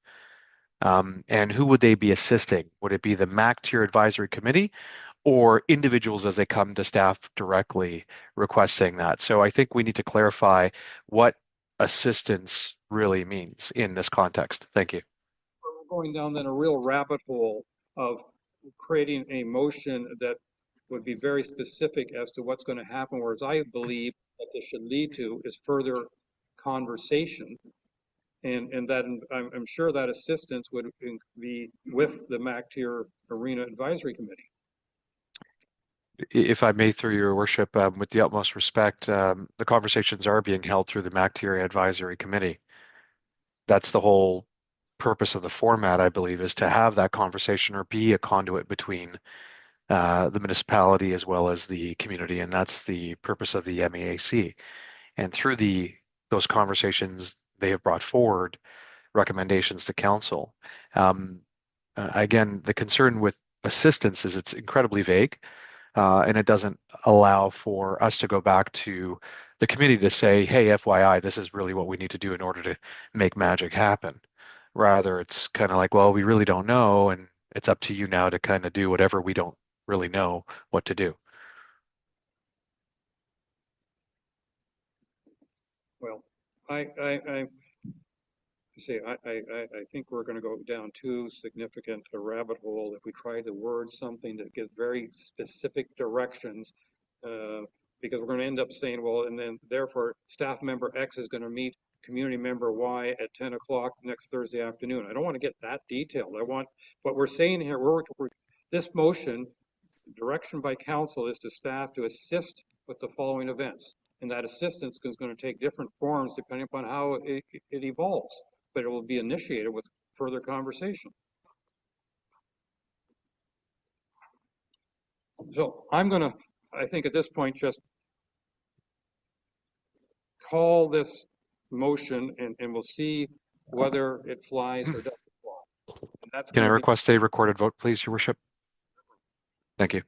And who would they be assisting? Would it be the MacTier Advisory Committee or individuals as they come to staff directly requesting that? So I think we need to clarify what assistance really means in this context. Thank you. We're going down then a real rabbit hole of creating a motion that would be very specific as to what's going to happen, whereas I believe that this should lead to is further conversation. And that I'm sure that assistance would be with the MacTier Arena Advisory Committee. If I may, through your worship, with the utmost respect, the conversations are being held through the MacTier Advisory Committee. That's the whole purpose of the format, I believe, is to have that conversation or be a conduit between the municipality as well as the community, and that's the purpose of the MEAC. And through those conversations, they have brought forward recommendations to council. Again, the concern with assistance is it's incredibly vague, and it doesn't allow for us to go back to the committee to say, hey, FYI, this is really what we need to do in order to make magic happen. Rather, it's kind of like, well, we really don't know, and it's up to you now to kind of do whatever we don't really know what to do. Well, I think we're going to go down too significant a rabbit hole if we try to word something that gives very specific directions, because we're going to end up saying, well, and then therefore staff member X is going to meet community member Y at 10 o'clock next Thursday afternoon. I don't want to get that detailed. I want, what we're saying here, this motion, direction by council is to staff to assist with the following events. And that assistance is going to take different forms depending upon how it evolves, but it will be initiated with further conversation. So I'm going to, I think at this point, just call this motion and we'll see whether it flies or doesn't fly. And that's Can I gonna be- request a recorded vote, please, Your Worship? Thank you.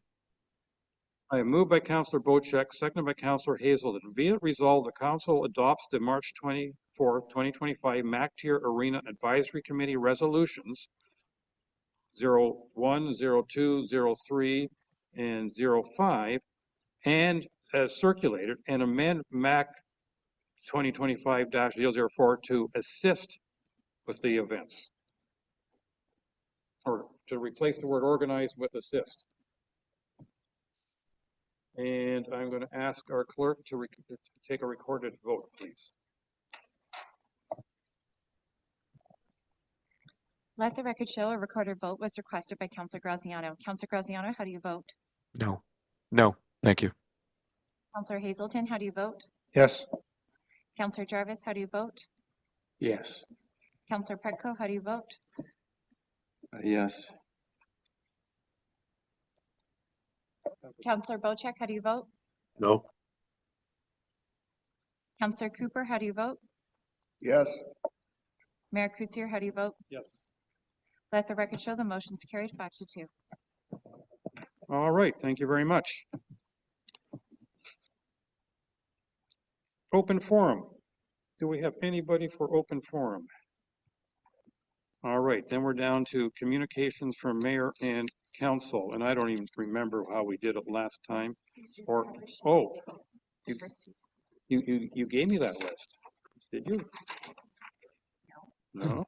I am moved by Councillor Bocheck, seconded by Councillor Hazelton. Be it resolved, the council adopts the March 24th, 2025 MacTier Arena Advisory Committee resolutions 01, 02, 03, and 05, and as circulated, and amend MAC 2025-004 to assist with the events. Or to replace the word organize with assist. And I'm going to ask our clerk to take a recorded vote, please. Let the record show a recorded vote was requested by Councillor Graziano. Councillor Graziano, how do you vote? No. No. Thank you. Councillor Hazelton, how do you vote? Yes. Councillor Jarvis, how do you vote? Yes. Councillor Petco, how do you vote? Yes. Councillor Bocheck, how do you vote? No. Councillor Cooper, how do you vote? Yes. Mayor Coetzee, how do you vote? Yes. Let the record show the motion's carried 5-2. All right, thank you very much. Open forum. Do we have anybody for open forum? All right, then we're down to communications from mayor and council, and I don't even remember how we did it last time. Or, oh, you gave me that list, did you? No.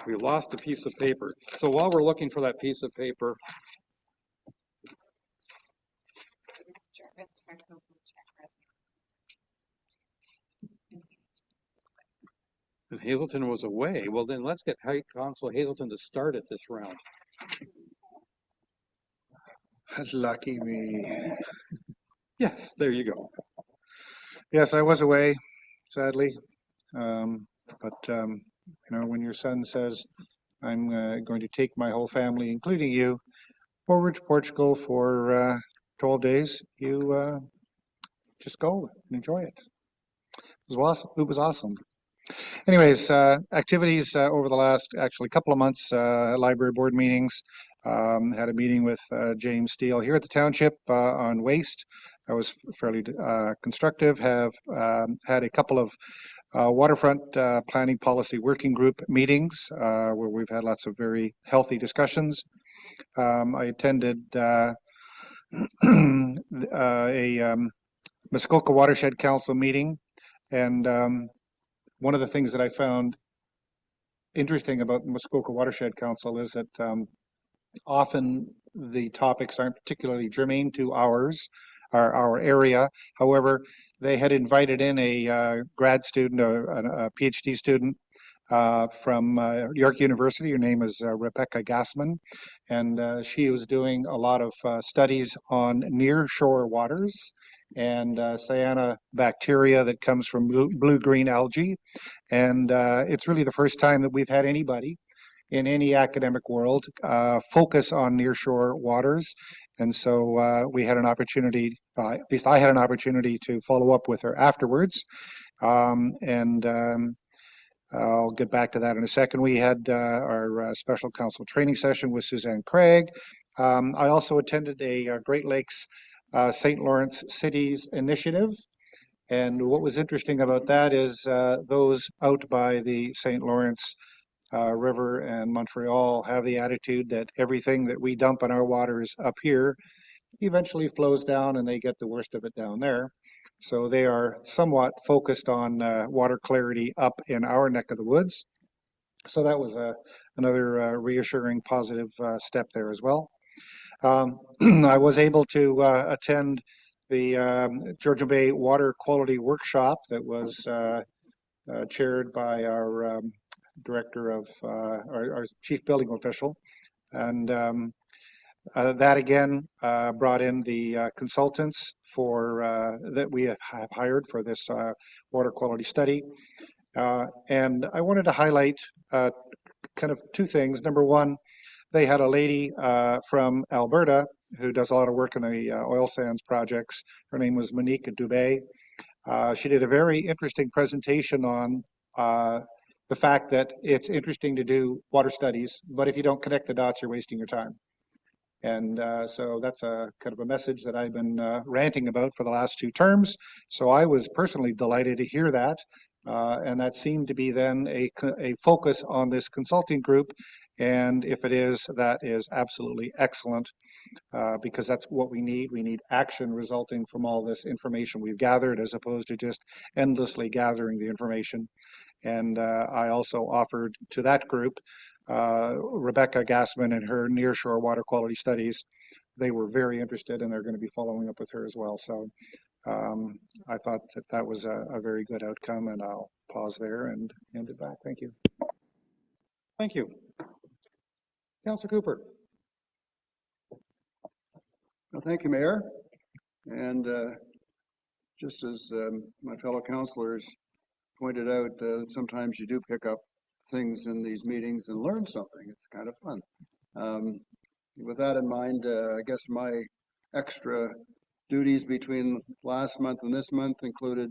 We lost a piece of paper. So while we're looking for that piece of paper, and Hazelton was away, well then let's get Council Hazelton to start it this round. Lucky me. Yes, there you go. Yes, I was away, sadly. You know, when your son says, I'm going to take my whole family, including you, forward to Portugal for 12 days, you just go and enjoy it. It was awesome. Anyways, activities over the last actually couple of months, library board meetings, had a meeting with James Steele here at the township on waste. That was fairly constructive. Have had a couple of waterfront planning policy working group meetings where we've had lots of very healthy discussions. I attended a Muskoka Watershed Council meeting, and one of the things that I found interesting about Muskoka Watershed Council is that often the topics aren't particularly germane to our area. However, they had invited in a grad student, a PhD student from York University. Her name is Rebecca Gassman, and she was doing a lot of studies on near-shore waters and cyanobacteria that comes from blue-green algae. And it's really the first time that we've had anybody in any academic world focus on nearshore waters. And so we had an opportunity, at least I had an opportunity to follow up with her afterwards. I'll get back to that in a second. We had our special counsel training session with Suzanne Craig. I also attended a Great Lakes St. Lawrence Cities initiative. And what was interesting about that is those out by the St. Lawrence River and Montreal have the attitude that everything that we dump in our waters up here eventually flows down and they get the worst of it down there. So they are somewhat focused on water clarity up in our neck of the woods. So that was another reassuring positive step there as well. I was able to attend the Georgian Bay Water Quality Workshop that was chaired by our director of our chief building official, and that again brought in the consultants for that we have hired for this water quality study, and I wanted to highlight kind of two things. Number one, they had a lady from Alberta who does a lot of work in the oil sands projects. Her name was Monique Dubé. She did a very interesting presentation on the fact that it's interesting to do water studies, but if you don't connect the dots, you're wasting your time. And so that's a kind of a message that I've been ranting about for the last 2 terms. So I was personally delighted to hear that. And that seemed to be then a focus on this consulting group. And if it is, that is absolutely excellent, because that's what we need. We need action resulting from all this information we've gathered, as opposed to just endlessly gathering the information. And I also offered to that group Rebecca Gassman and her nearshore water quality studies. They were very interested, and they're going to be following up with her as well. So I thought that that was a very good outcome, and I'll pause there and hand it back. Thank you. Thank you. Councillor Cooper. Well, thank you, Mayor. And just as my fellow councillors pointed out, sometimes you do pick up things in these meetings and learn something. It's kind of fun. With that in mind, I guess my extra duties between last month and this month included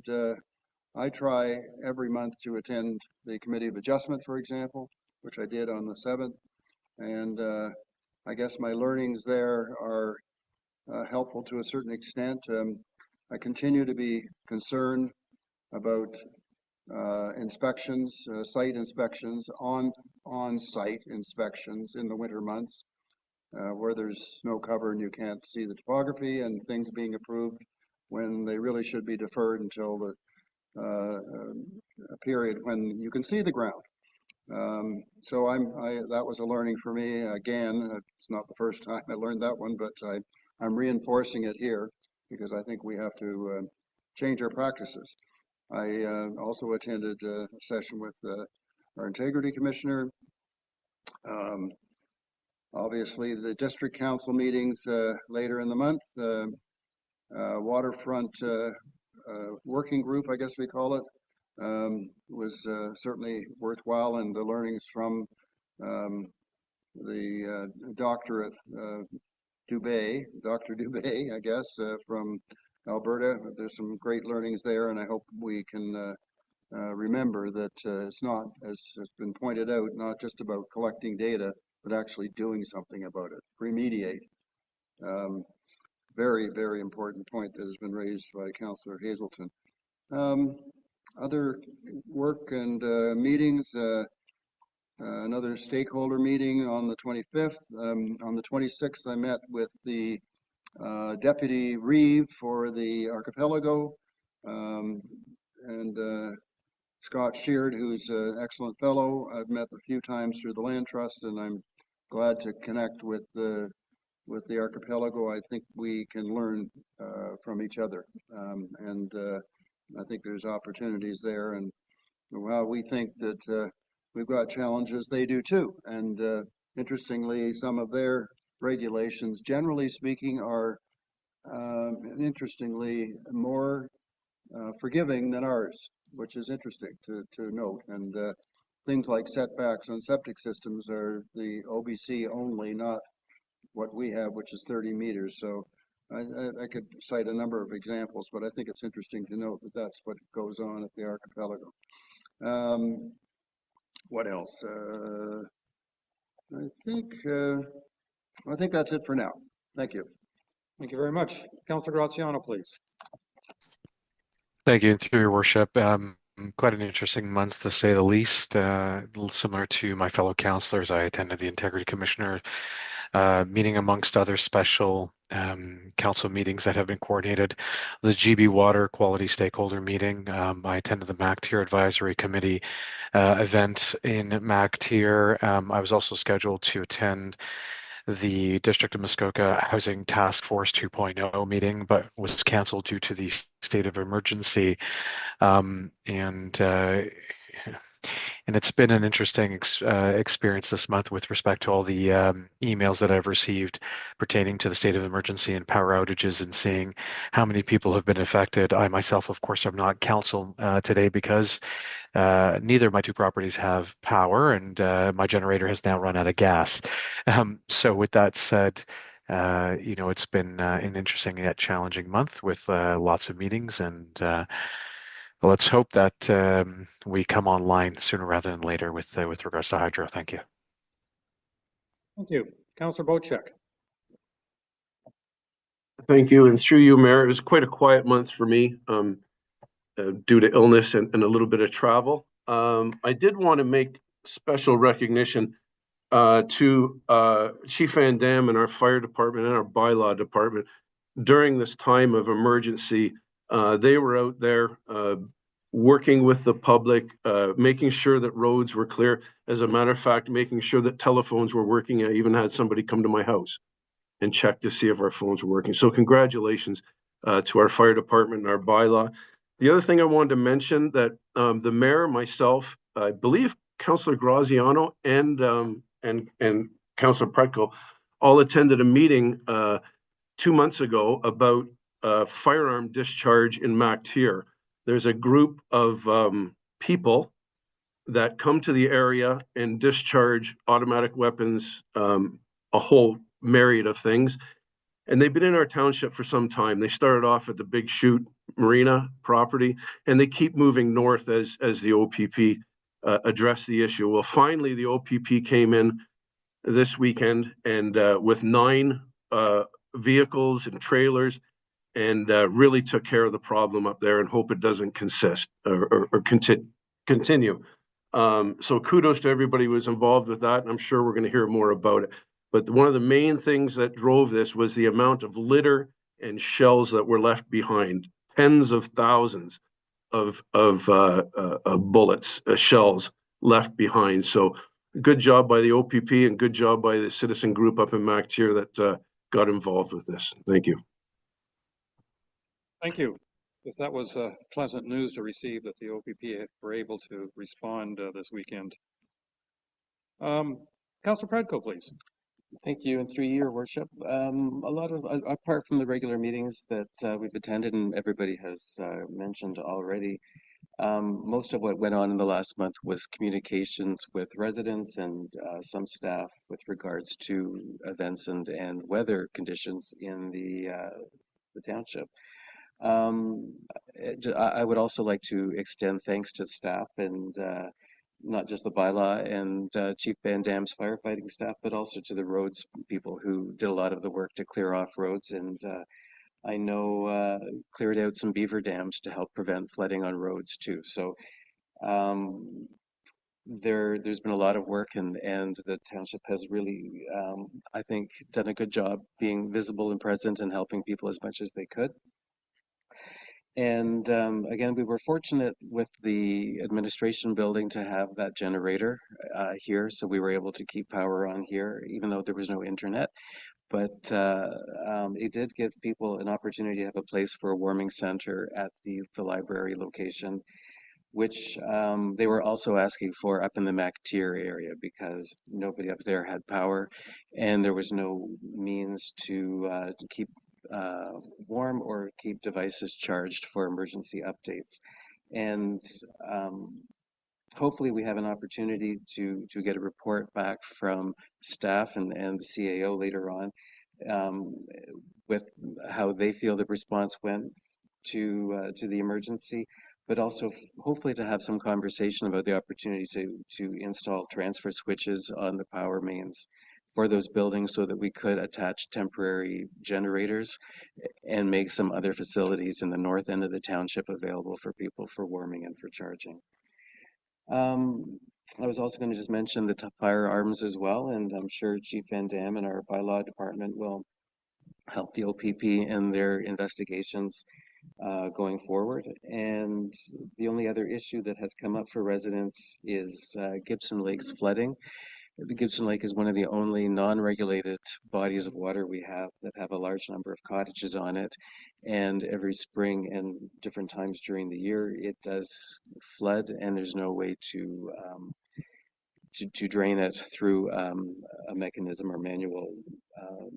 I try every month to attend the Committee of Adjustment, for example, which I did on the 7th. And I guess my learnings there are helpful to a certain extent. I continue to be concerned about inspections, site inspections, on-site inspections in the winter months, where there's snow cover and you can't see the topography, and things being approved when they really should be deferred until the period when you can see the ground. So that was a learning for me. Again, it's not the first time I learned that one, but I'm reinforcing it here because I think we have to change our practices. I also attended a session with our Integrity Commissioner. Obviously, the District Council meetings later in the month, Waterfront Working Group, I guess we call it, was certainly worthwhile, and the learnings from the doctorate Dr. Dubé, I guess, from Alberta. There's some great learnings there, and I hope we can remember that it's not, as has been pointed out, not just about collecting data, but actually doing something about it, remediate. Very, very important point that has been raised by Councillor Hazelton. Other work and meetings, another stakeholder meeting on the 25th. On the 26th, I met with the Deputy Reeve for the Archipelago, and Scott Sheard, who's an excellent fellow. I've met a few times through the Land Trust, and I'm glad to connect with the Archipelago. I think we can learn from each other, and I think there's opportunities there. And while we think that we've got challenges, they do too. And interestingly, some of their regulations, generally speaking, are interestingly more forgiving than ours, which is interesting to note. And things like setbacks on septic systems are the OBC only, not what we have, which is 30 meters. So I could cite a number of examples, but I think it's interesting to note that that's what goes on at the Archipelago. What else? I think that's it for now. Thank you. Thank you very much. Councillor Graziano, please. Thank you, through your worship. Quite an interesting month, to say the least. Similar to my fellow councillors, I attended the Integrity Commissioner meeting, amongst other special council meetings that have been coordinated. The GB Water Quality Stakeholder Meeting. I attended the MacTier Advisory Committee event in MacTier. I was also scheduled to attend the District of Muskoka Housing Task Force 2.0 meeting, but was canceled due to the state of emergency. And it's been an interesting experience this month with respect to all the emails that I've received pertaining to the state of emergency and power outages, and seeing how many people have been affected. I myself, of course, am not counsel today because neither of my two properties have power, and my generator has now run out of gas. So with that said, it's been an interesting yet challenging month with lots of meetings, and let's hope that we come online sooner rather than later with regards to hydro. Thank you. Thank you. Councillor Bocek. Thank you, and through you, Mayor, it was quite a quiet month for me due to illness and a little bit of travel. I did want to make special recognition to Chief Van Dam and our fire department and our bylaw department. During this time of emergency, they were out there working with the public, making sure that roads were clear. As a matter of fact, making sure that telephones were working. I even had somebody come to my house and check to see if our phones were working. So congratulations to our fire department and our bylaw. The other thing I wanted to mention that the mayor, myself, I believe Councillor Graziano and Councillor Pretko all attended a meeting 2 months ago about firearm discharge in MacTier. There's a group of people that come to the area and discharge automatic weapons, a whole myriad of things. And they've been in our township for some time. They started off at the Big Shoot Marina property, and they keep moving north as the OPP address the issue. Well, finally, the OPP came in this weekend and with 9 vehicles and trailers, and really took care of the problem up there, and hope it doesn't continue. So kudos to everybody who was involved with that, and I'm sure we're going to hear more about it. But one of the main things that drove this was the amount of litter and shells that were left behind. Tens of thousands of bullets, shells left behind. So good job by the OPP and good job by the citizen group up in MacTier that got involved with this. Thank you. Thank you. Yes, that was pleasant news to receive that the OPP were able to respond this weekend. Councillor Predko, please. Thank you, and through your worship, a lot of, apart from the regular meetings that we've attended and everybody has mentioned already, most of what went on in the last month was communications with residents and some staff with regards to events and weather conditions in the township. I would also like to extend thanks to staff and not just the bylaw and Chief Van Dam's firefighting staff, but also to the roads people who did a lot of the work to clear off roads, and I know cleared out some beaver dams to help prevent flooding on roads too. So there's been a lot of work, and the township has really, I think, done a good job being visible and present and helping people as much as they could. And again, we were fortunate with the administration building to have that generator here, so we were able to keep power on here, even though there was no internet. But it did give people an opportunity to have a place for a warming center at the library location, which they were also asking for up in the MacTier area because nobody up there had power, and there was no means to keep warm or keep devices charged for emergency updates. And hopefully we have an opportunity to get a report back from staff and the CAO later on with how they feel the response went to the emergency, but also hopefully to have some conversation about the opportunity to install transfer switches on the power mains for those buildings so that we could attach temporary generators and make some other facilities in the north end of the township available for people for warming and for charging. I was also going to just mention the firearms as well, and I'm sure Chief Van Dam and our bylaw department will help the OPP in their investigations going forward. And the only other issue that has come up for residents is Gibson Lake's flooding. The Gibson Lake is one of the only non-regulated bodies of water we have that have a large number of cottages on it. And every spring and different times during the year, it does flood, and there's no way to drain it through a mechanism or manual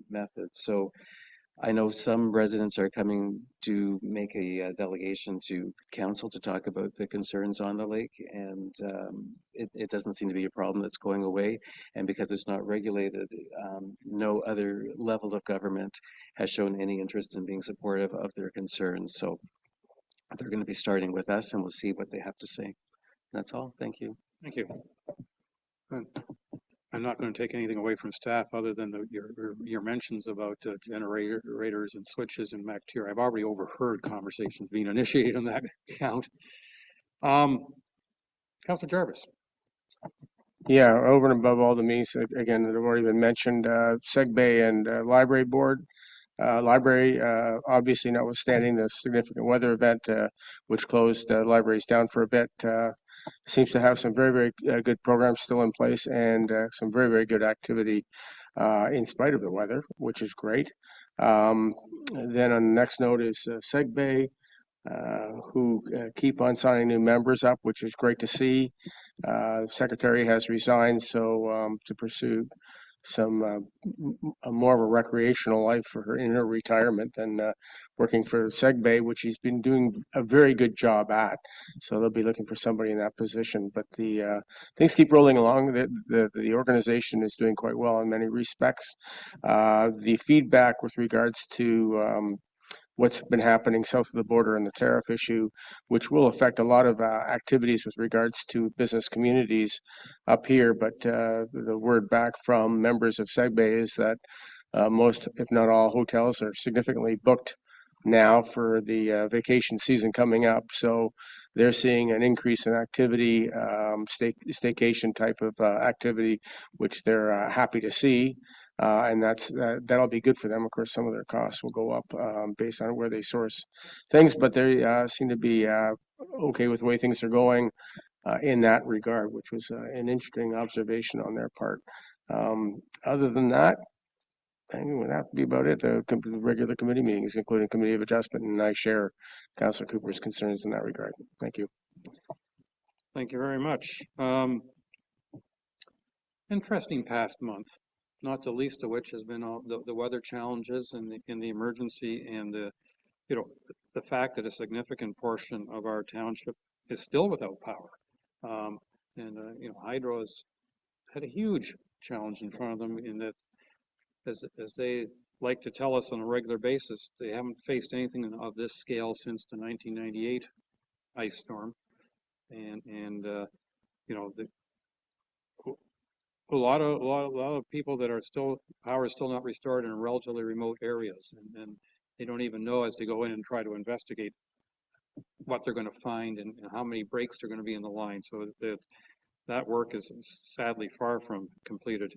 method. So I know some residents are coming to make a delegation to council to talk about the concerns on the lake, and it doesn't seem to be a problem that's going away. And because it's not regulated, no other level of government has shown any interest in being supportive of their concerns. So they're going to be starting with us, and we'll see what they have to say. That's all. Thank you. Thank you. I'm not going to take anything away from staff other than your mentions about generators and switches in MacTier. I've already overheard conversations being initiated on that account. Councillor Jarvis. Yeah, over and above all the means, again, that have already been mentioned, SegBay and Library Board. Library, obviously notwithstanding the significant weather event, which closed libraries down for a bit, seems to have some very, very good programs still in place, and some very, very good activity in spite of the weather, which is great. Then on the next note is SegBay, who keep on signing new members up, which is great to see. Secretary has resigned, so to pursue some more of a recreational life for her in her retirement than working for SegBay, which she's been doing a very good job at. So they'll be looking for somebody in that position. But the things keep rolling along. The organization is doing quite well in many respects. The feedback with regards to what's been happening south of the border and the tariff issue, which will affect a lot of activities with regards to business communities up here. But the word back from members of SegBay is that most, if not all, hotels are significantly booked now for the vacation season coming up. So they're seeing an increase in activity, staycation type of activity, which they're happy to see. And that'll be good for them. Of course, some of their costs will go up based on where they source things, but they seem to be okay with the way things are going in that regard, which was an interesting observation on their part. Other than that, I think it would have to be about it. The regular committee meetings, including Committee of Adjustment, and I share Councillor Cooper's concerns in that regard. Thank you. Thank you very much. Interesting past month, not the least of which has been all the weather challenges and the emergency, and the fact that a significant portion of our township is still without power. Hydro has had a huge challenge in front of them in that, as they like to tell us on a regular basis, they haven't faced anything of this scale since the 1998 ice storm, a lot of people that are power is still not restored in relatively remote areas, and they don't even know as they go in and try to investigate what they're going to find and how many breaks are going to be in the line. So that work is sadly far from completed.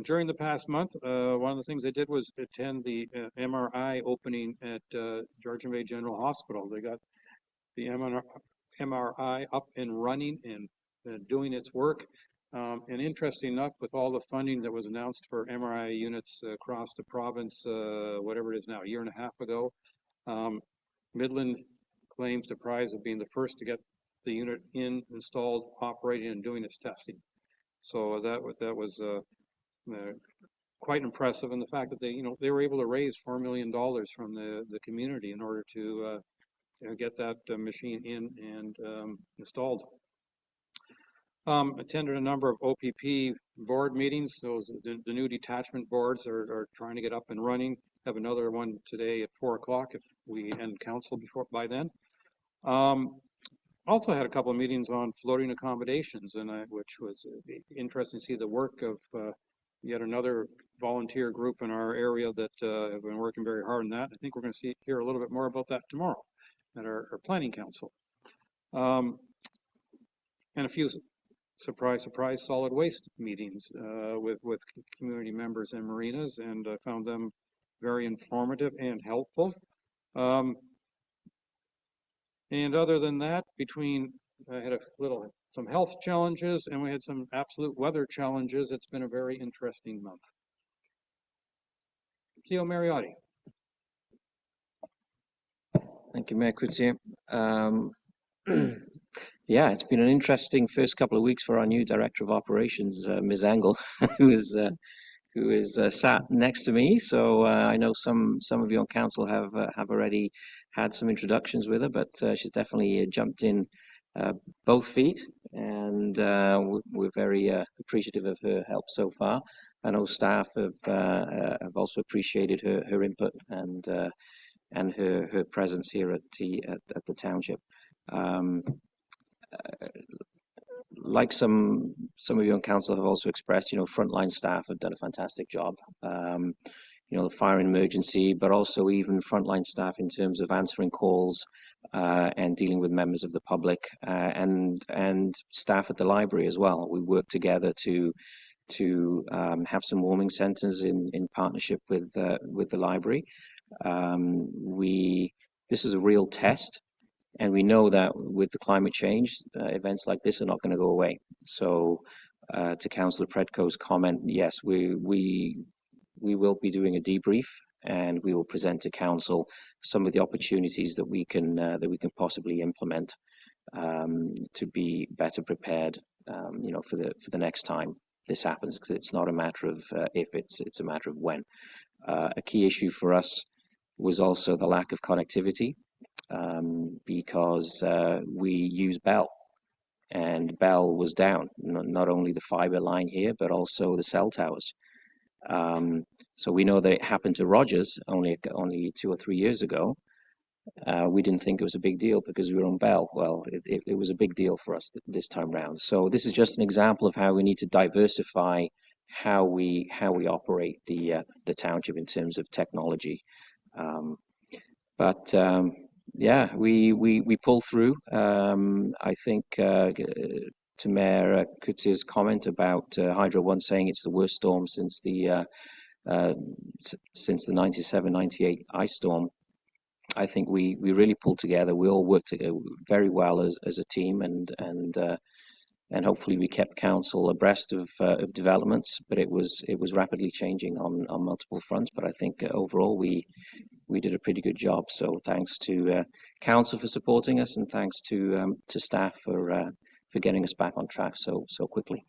During the past month, one of the things they did was attend the MRI opening at Georgian Bay General Hospital. They got the MRI up and running and doing its work. And interesting enough, with all the funding that was announced for MRI units across the province, whatever it is now, a year and a half ago, Midland claims the prize of being the first to get the unit installed, operating, and doing its testing. So that was quite impressive, and the fact that they were able to raise $4 million from the community in order to get that machine in and installed. Attended a number of OPP board meetings. Those the new detachment boards are trying to get up and running. Have another one today at 4 o'clock if we end council by then. Also had a couple of meetings on floating accommodations, which was interesting to see the work of yet another volunteer group in our area that have been working very hard on that. I think we're going to hear a little bit more about that tomorrow at our planning council. And a few surprise, surprise, solid waste meetings with community members and marinas, and I found them very informative and helpful. And other than that, I had some health challenges and we had some absolute weather challenges. It's been a very interesting month. Theo Mariotti. Thank you, Mayor Coutier. Yeah, it's been an interesting first couple of weeks for our new Director of Operations, Ms. Engel, who is sat next to me. So I know some of you on council have already had some introductions with her, but she's definitely jumped in both feet, and we're very appreciative of her help so far. I know staff have also appreciated her input and her presence here at the township. Like some of you on council have also expressed, frontline staff have done a fantastic job. The fire and emergency, but also even frontline staff in terms of answering calls and dealing with members of the public and staff at the library as well. We work together to have some warming centers in partnership with the library. This is a real test. And we know that with the climate change, events like this are not going to go away. So to Councillor Predko's comment, yes, we will be doing a debrief and we will present to council some of the opportunities that we can possibly implement to be better prepared, for the next time this happens, because it's not a matter of if, it's a matter of when. A key issue for us was also the lack of connectivity. Because we use Bell, and Bell was down, not only the fiber line here, but also the cell towers. So we know that it happened to Rogers only 2 or 3 years ago. We didn't think it was a big deal because we were on Bell. Well, it was a big deal for us this time round. So this is just an example of how we need to diversify how we operate the township in terms of technology. Yeah, we pull through. I think to Mayor Coutier's comment about Hydro One saying it's the worst storm since the 97-98 ice storm. I think we really pulled together. We all worked together very well as a team, and hopefully we kept council abreast of developments. But it was rapidly changing on multiple fronts. But I think overall we did a pretty good job. So thanks to council for supporting us, and thanks to staff for getting us back on track so quickly.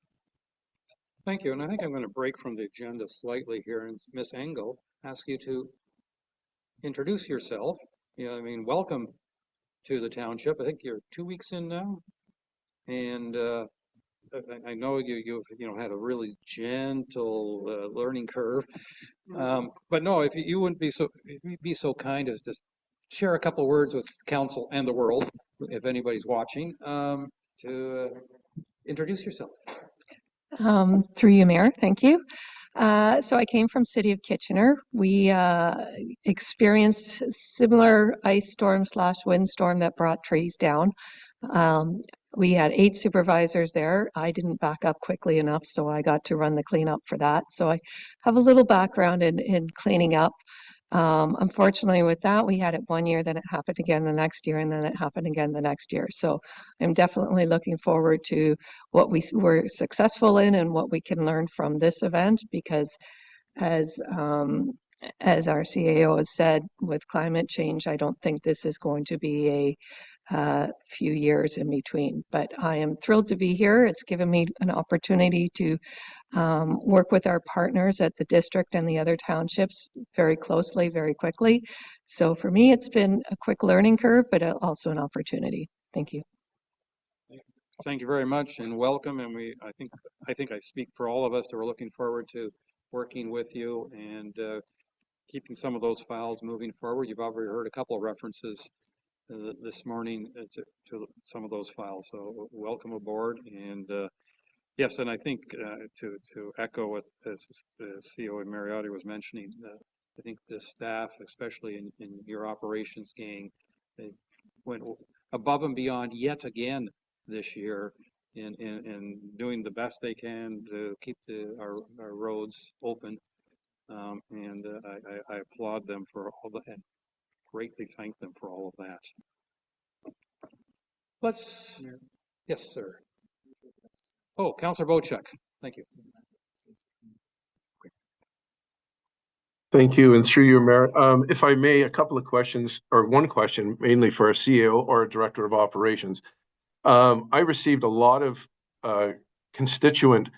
Thank you. And I think I'm going to break from the agenda slightly here, and Ms. Engel, ask you to introduce yourself. Welcome to the township. I think you're 2 weeks in now, and I know you've had a really gentle learning curve, but no, if you wouldn't be so kind as to share a couple words with council and the world, if anybody's watching, to introduce yourself. Through you, Mayor, thank you. So I came from City of Kitchener. We experienced similar ice storm / windstorm that brought trees down. We had 8 supervisors there. I didn't back up quickly enough, so I got to run the cleanup for that. So I have a little background in cleaning up. Unfortunately with that, we had it 1 year, then it happened again the next year, and then it happened again the next year. So I'm definitely looking forward to what we were successful in and what we can learn from this event, because as our CAO has said, with climate change, I don't think this is going to be a few years in between. But I am thrilled to be here. It's given me an opportunity to work with our partners at the district and the other townships very closely, very quickly. So for me, it's been a quick learning curve, but also an opportunity. Thank you. Thank you very much, and welcome. And I think I speak for all of us that we're looking forward to working with you and keeping some of those files moving forward. You've already heard a couple of references this morning to some of those files, so welcome aboard. And yes, and I think to echo what the CEO of Mariotti was mentioning, I think the staff, especially in your operations gang, they went above and beyond yet again this year in doing the best they can to keep our roads open. And I applaud them for all that and greatly thank them for all of that. Yes, sir. Oh, Councillor Bochek, thank you. Thank you, and through you, Mayor. If I may, a couple of questions, or one question, mainly for a CEO or a Director of Operations. I received a lot of constituent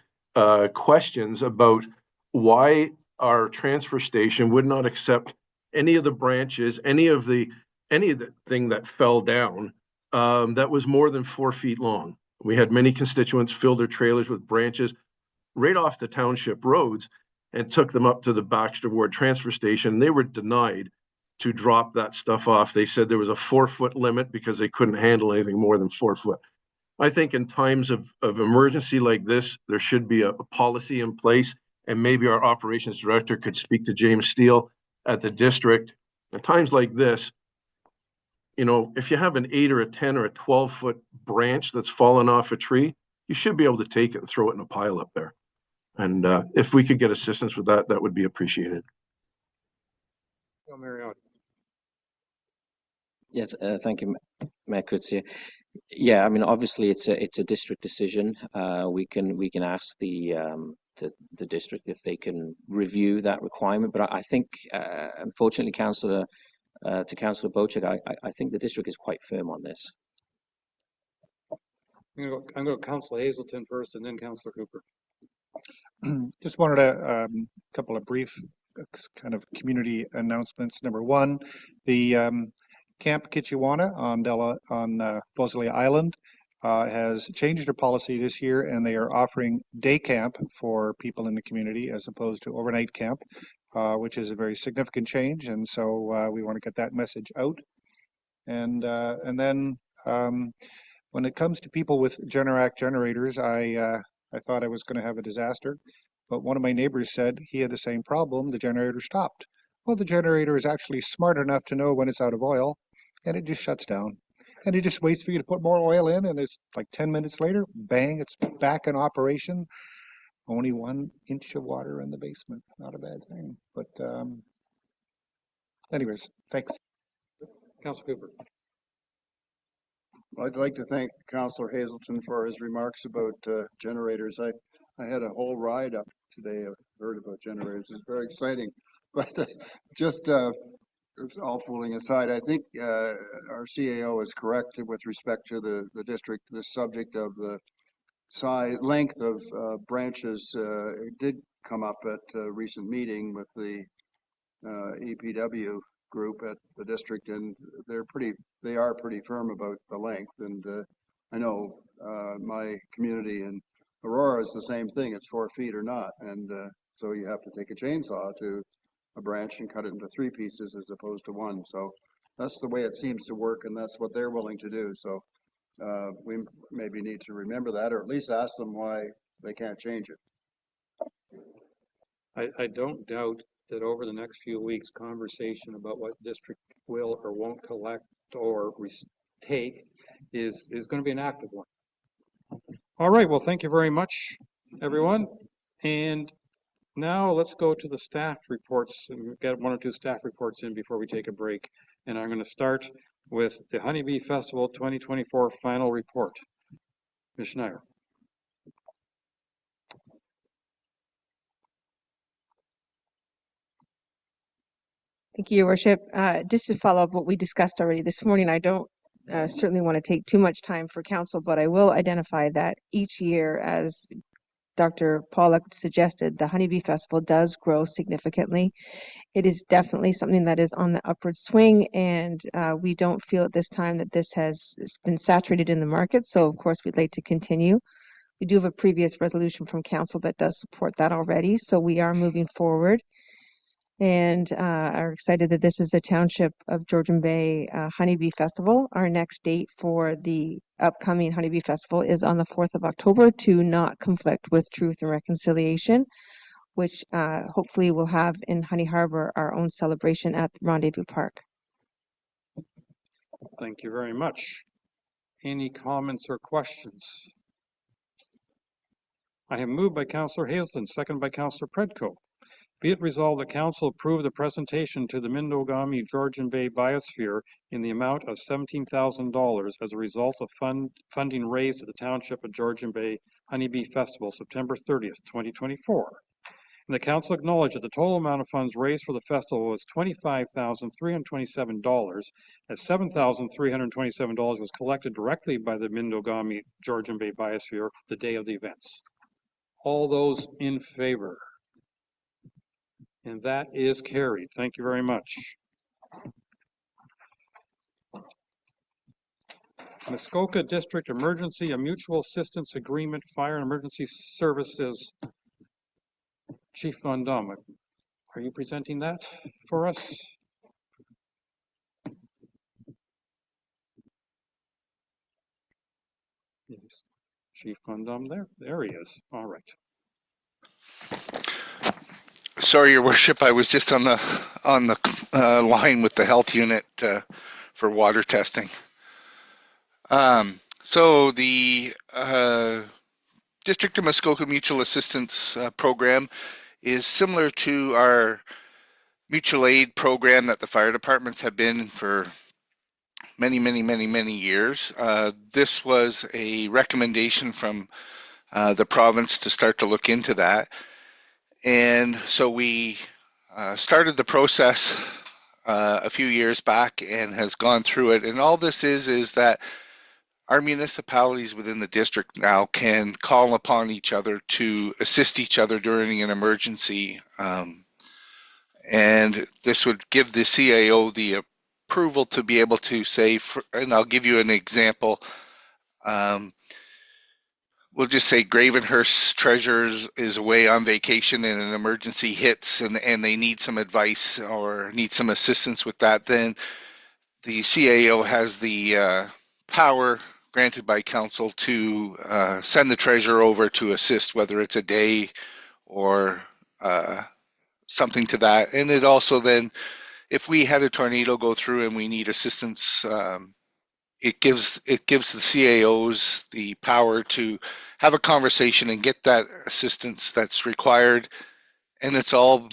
questions about why our transfer station would not accept any of the branches, any of the thing that fell down that was more than 4 feet long. We had many constituents fill their trailers with branches right off the township roads and took them up to the Baxter Ward transfer station. They were denied to drop that stuff off. They said there was a 4-foot limit because they couldn't handle anything more than 4 foot. I think in times of emergency like this, there should be a policy in place, and maybe our operations director could speak to James Steele at the district. At times like this, you know, if you have an 8 or a 10 or a 12-foot branch that's fallen off a tree, you should be able to take it and throw it in a pile up there. And if we could get assistance with that, that would be appreciated. Yes, thank you, Mayor Coetzee. Yeah, I mean, obviously, it's a district decision. We can ask the district if they can review that requirement. But I think, unfortunately, Councillor Bochek, I think the district is quite firm on this. I'm going to go Councillor Hazelton first, and then Councillor Cooper. Just wanted a couple of brief kind of community announcements. Number one, the Camp Kitchewana on Bosley Island has changed their policy this year, and they are offering day camp for people in the community as opposed to overnight camp, which is a very significant change. And so we want to get that message out. And then when it comes to people with Generac generators, I thought I was going to have a disaster, but one of my neighbors said he had the same problem. The generator stopped. Well, the generator is actually smart enough to know when it's out of oil, and it just shuts down. And it just waits for you to put more oil in, and it's like 10 minutes later, bang, it's back in operation. Only 1 inch of water in the basement. Not a bad thing. But anyways, thanks. Councillor Cooper. I'd like to thank Councillor Hazelton for his remarks about generators. I had a whole ride up today. I've heard about generators. It's very exciting. But just all fooling aside, I think our CAO is correct with respect to the district. The subject of the length of branches did come up at a recent meeting with the EPW group at the district, and they are pretty firm about the length. And I know my community in Aurora is the same thing. It's 4 feet or not, and so you have to take a chainsaw to a branch and cut it into 3 pieces as opposed to 1. So that's the way it seems to work, and that's what they're willing to do. So we maybe need to remember that, or at least ask them why they can't change it. I don't doubt that over the next few weeks, conversation about what district will or won't collect or take is going to be an active one. All right, well, thank you very much, everyone. And now let's go to the staff reports. And we've got 1 or 2 staff reports in before we take a break. And I'm going to start with the Honeybee Festival 2024 final report. Ms. Schneider. Thank you, Your Worship. Just to follow up what we discussed already this morning, I don't certainly want to take too much time for council, but I will identify that each year, as Dr. Pollack suggested, the Honeybee Festival does grow significantly. It is definitely something that is on the upward swing, and we don't feel at this time that this has been saturated in the market. So, of course, we'd like to continue. We do have a previous resolution from council that does support that already, so we are moving forward. And are excited that this is a Township of Georgian Bay Honeybee Festival. Our next date for the upcoming Honeybee Festival is on the 4th of October to not conflict with Truth and Reconciliation, which hopefully we'll have in Honey Harbor our own celebration at Rendezvous Park. Thank you very much. Any comments or questions? I have moved by Councillor Hazelton, second by Councillor Predko. Be it resolved that Council approve the presentation to the Mindogami Georgian Bay Biosphere in the amount of $17,000 as a result of funding raised to the Township of Georgian Bay Honeybee Festival, September 30th, 2024. And the Council acknowledge that the total amount of funds raised for the festival was $25,327, as $7,327 was collected directly by the Mindogami Georgian Bay Biosphere the day of the events. All those in favor? And that is carried. Thank you very much. Muskoka District Emergency and Mutual Assistance Agreement, Fire and Emergency Services. Chief Van Dam, are you presenting that for us? Yes. Chief Van Dam there he is. All right. Sorry, Your Worship, I was just on the line with the health unit for water testing. So the District of Muskoka Mutual Assistance Program is similar to our mutual aid program that the fire departments have been for many years. This was a recommendation from the province to start to look into that. And so we started the process a few years back and has gone through it. And all this is that our municipalities within the district now can call upon each other to assist each other during an emergency. And this would give the CAO the approval to be able to say, and I'll give you an example. We'll just say Gravenhurst Treasures is away on vacation and an emergency hits and they need some advice or need some assistance with that, then the CAO has the power granted by council to send the treasurer over to assist, whether it's a day or something to that. And it also then, if we had a tornado go through and we need assistance, it gives the CAOs the power to have a conversation and get that assistance that's required. And it's all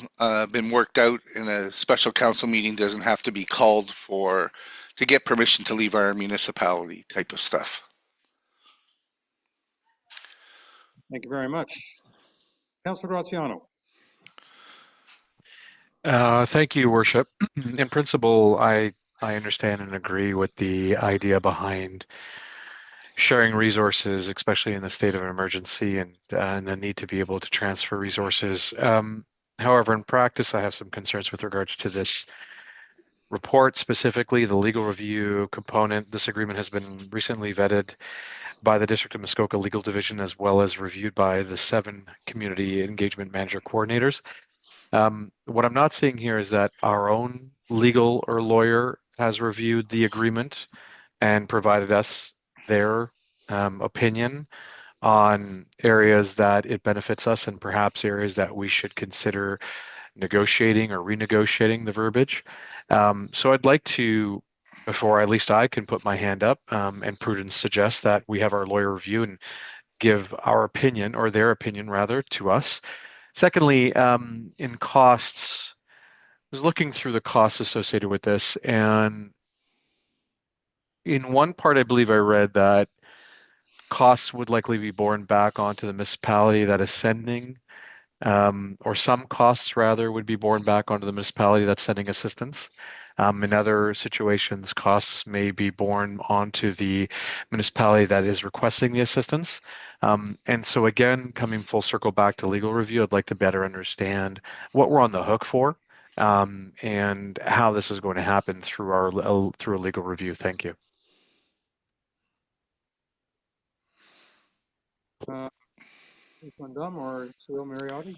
been worked out in a special council meeting. Doesn't have to be called to get permission to leave our municipality type of stuff. Thank you very much. Councillor Graziano. Thank you, Worship. In principle, I understand and agree with the idea behind sharing resources, especially in the state of an emergency and the need to be able to transfer resources. However, in practice, I have some concerns with regards to this report, specifically the legal review component. This agreement has been recently vetted by the District of Muskoka Legal Division, as well as reviewed by the 7 Community Engagement Manager Coordinators. What I'm not seeing here is that our own legal or lawyer has reviewed the agreement and provided us their opinion on areas that it benefits us and perhaps areas that we should consider negotiating or renegotiating the verbiage. So I'd like to, before at least I can put my hand up, and prudence suggests that we have our lawyer review and give our opinion, or their opinion rather, to us. Secondly, in costs, I was looking through the costs associated with this, and in one part, I believe I read that costs would likely be borne back onto the municipality that is sending, or some costs rather would be borne back onto the municipality that's sending assistance. In other situations, costs may be borne onto the municipality that is requesting the assistance. And so again, coming full circle back to legal review, I'd like to better understand what we're on the hook for, and how this is going to happen through a legal review. Thank you. Or Cyril Mariotti?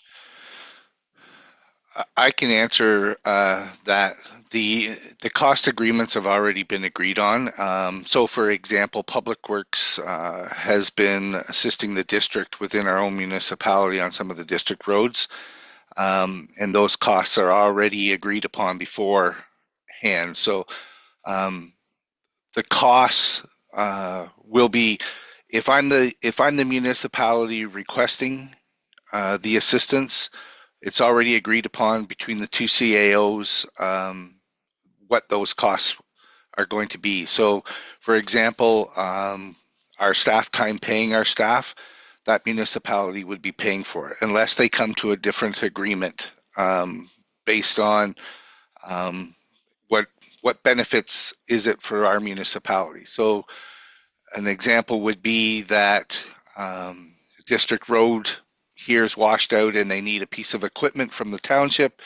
I can answer that. The cost agreements have already been agreed on. So for example, Public Works has been assisting the district within our own municipality on some of the district roads. And those costs are already agreed upon beforehand. So the costs will be, If I'm the municipality requesting the assistance, it's already agreed upon between the two CAOs what those costs are going to be. So, for example, our staff time paying our staff, that municipality would be paying for it unless they come to a different agreement based on what benefits is it for our municipality. So an example would be that district road here is washed out and they need a piece of equipment from the township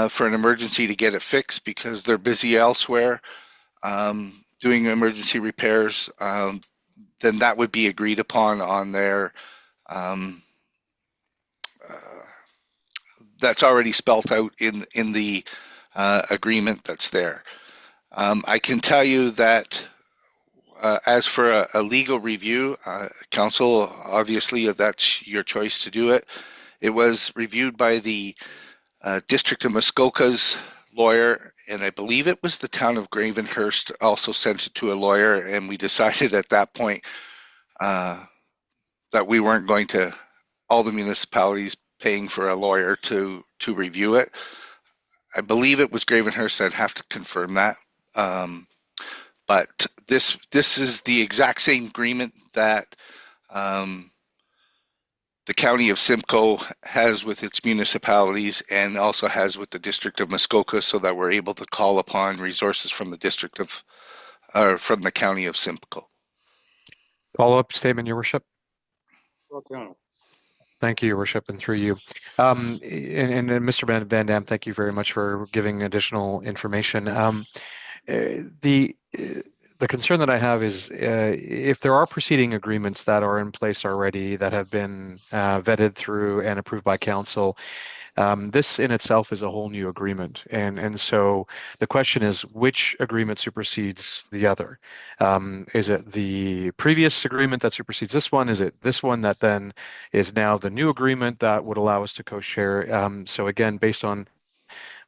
for an emergency to get it fixed because they're busy elsewhere doing emergency repairs, then that would be agreed upon on their that's already spelt out in the agreement that's there. I can tell you that as for a legal review, council, obviously that's your choice to do it. It was reviewed by the District of Muskoka's lawyer, and I believe it was the town of Gravenhurst also sent it to a lawyer, and we decided at that point that we weren't going to, all the municipalities paying for a lawyer to review it. I believe it was Gravenhurst. I'd have to confirm that. But this is the exact same agreement that the county of Simcoe has with its municipalities and also has with the District of Muskoka, so that we're able to call upon resources from the district of, from the county of Simcoe. Follow-up statement, Your Worship. Okay. Thank you, Your Worship, and through you. And Mr. Van Dam, thank you very much for giving additional information. The concern that I have is if there are proceeding agreements that are in place already that have been vetted through and approved by council, this in itself is a whole new agreement. And so the question is, which agreement supersedes the other? Is it the previous agreement that supersedes this one? Is it this one that then is now the new agreement that would allow us to co-share? So again, based on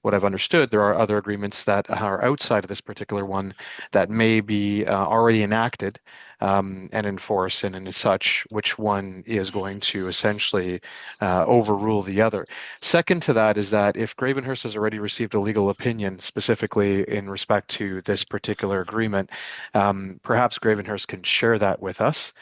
what I've understood, there are other agreements that are outside of this particular one that may be already enacted and enforced, and as such, which one is going to essentially overrule the other. Second to that is that if Gravenhurst has already received a legal opinion specifically in respect to this particular agreement, perhaps Gravenhurst can share that with us.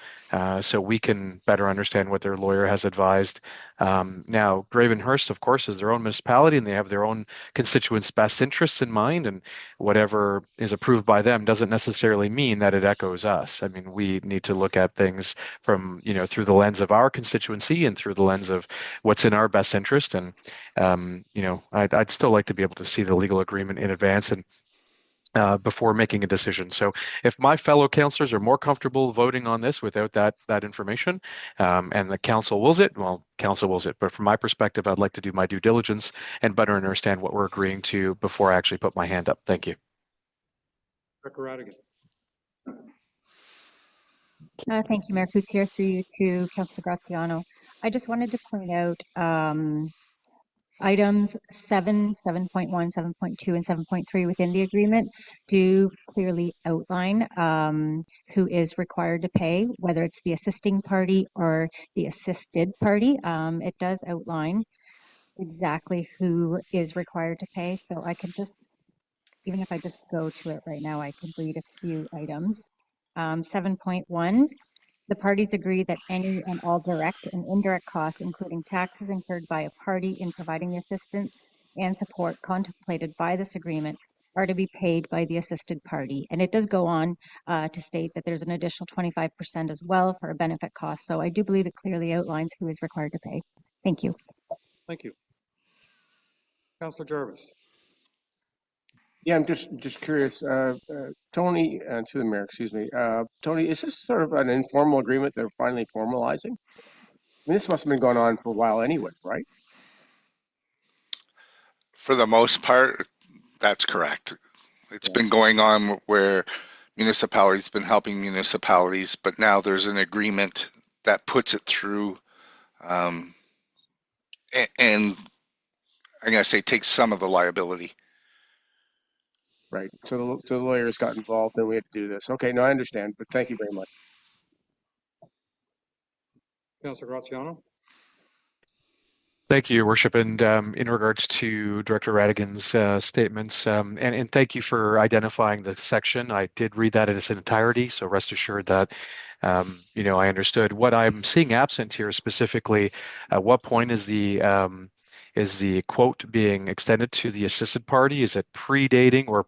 So we can better understand what their lawyer has advised. Now, Gravenhurst, of course, is their own municipality and they have their own constituents' best interests in mind, and whatever is approved by them doesn't necessarily mean that it echoes us. I mean, we need to look at things from, through the lens of our constituency and through the lens of what's in our best interest. And, I'd still like to be able to see the legal agreement in advance and before making a decision. So if my fellow councillors are more comfortable voting on this without that information and the council wills it, well, council wills it. But from my perspective, I'd like to do my due diligence and better understand what we're agreeing to before I actually put my hand up. Thank you. Thank you, Mayor Coutier, through you to Councillor Graziano. I just wanted to point out items 7, 7.1, 7.2, and 7.3 within the agreement do clearly outline who is required to pay, whether it's the assisting party or the assisted party. It does outline exactly who is required to pay. So I can just, even if I just go to it right now, I can read a few items. 7.1. The parties agree that any and all direct and indirect costs, including taxes incurred by a party in providing the assistance and support contemplated by this agreement, are to be paid by the assisted party. And it does go on to state that there's an additional 25% as well for a benefit cost. So I do believe it clearly outlines who is required to pay. Thank you. Thank you. Councillor Jarvis. Yeah, I'm just curious, Tony, to the mayor, excuse me. Tony, is this sort of an informal agreement they're finally formalizing? I mean, this must have been going on for a while anyway, right? For the most part, that's correct. It's been going on where municipalities been helping municipalities, but now there's an agreement that puts it through and I'm going to say takes some of the liability. Right. So the lawyers got involved and we had to do this. Okay, no, I understand, but thank you very much. Councillor Graziano. Thank you, Your Worship. And in regards to Director Radigan's statements, and thank you for identifying the section. I did read that in its entirety, so rest assured that I understood. What I'm seeing absent here specifically, at what point is the quote being extended to the assisted party? Is it predating or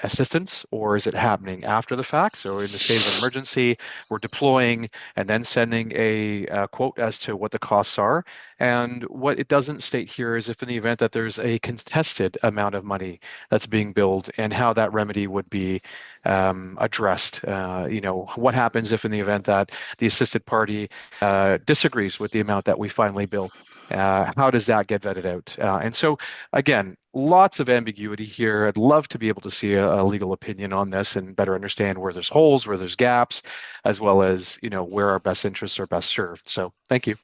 assistance, or is it happening after the fact? So in the state of emergency, we're deploying and then sending a quote as to what the costs are. And what it doesn't state here is if in the event that there's a contested amount of money that's being billed and how that remedy would be addressed. What happens if in the event that the assisted party disagrees with the amount that we finally bill? How does that get vetted out? And so, again, lots of ambiguity here. I'd love to be able to see a legal opinion on this and better understand where there's holes, where there's gaps, as well as where our best interests are best served. So, thank you.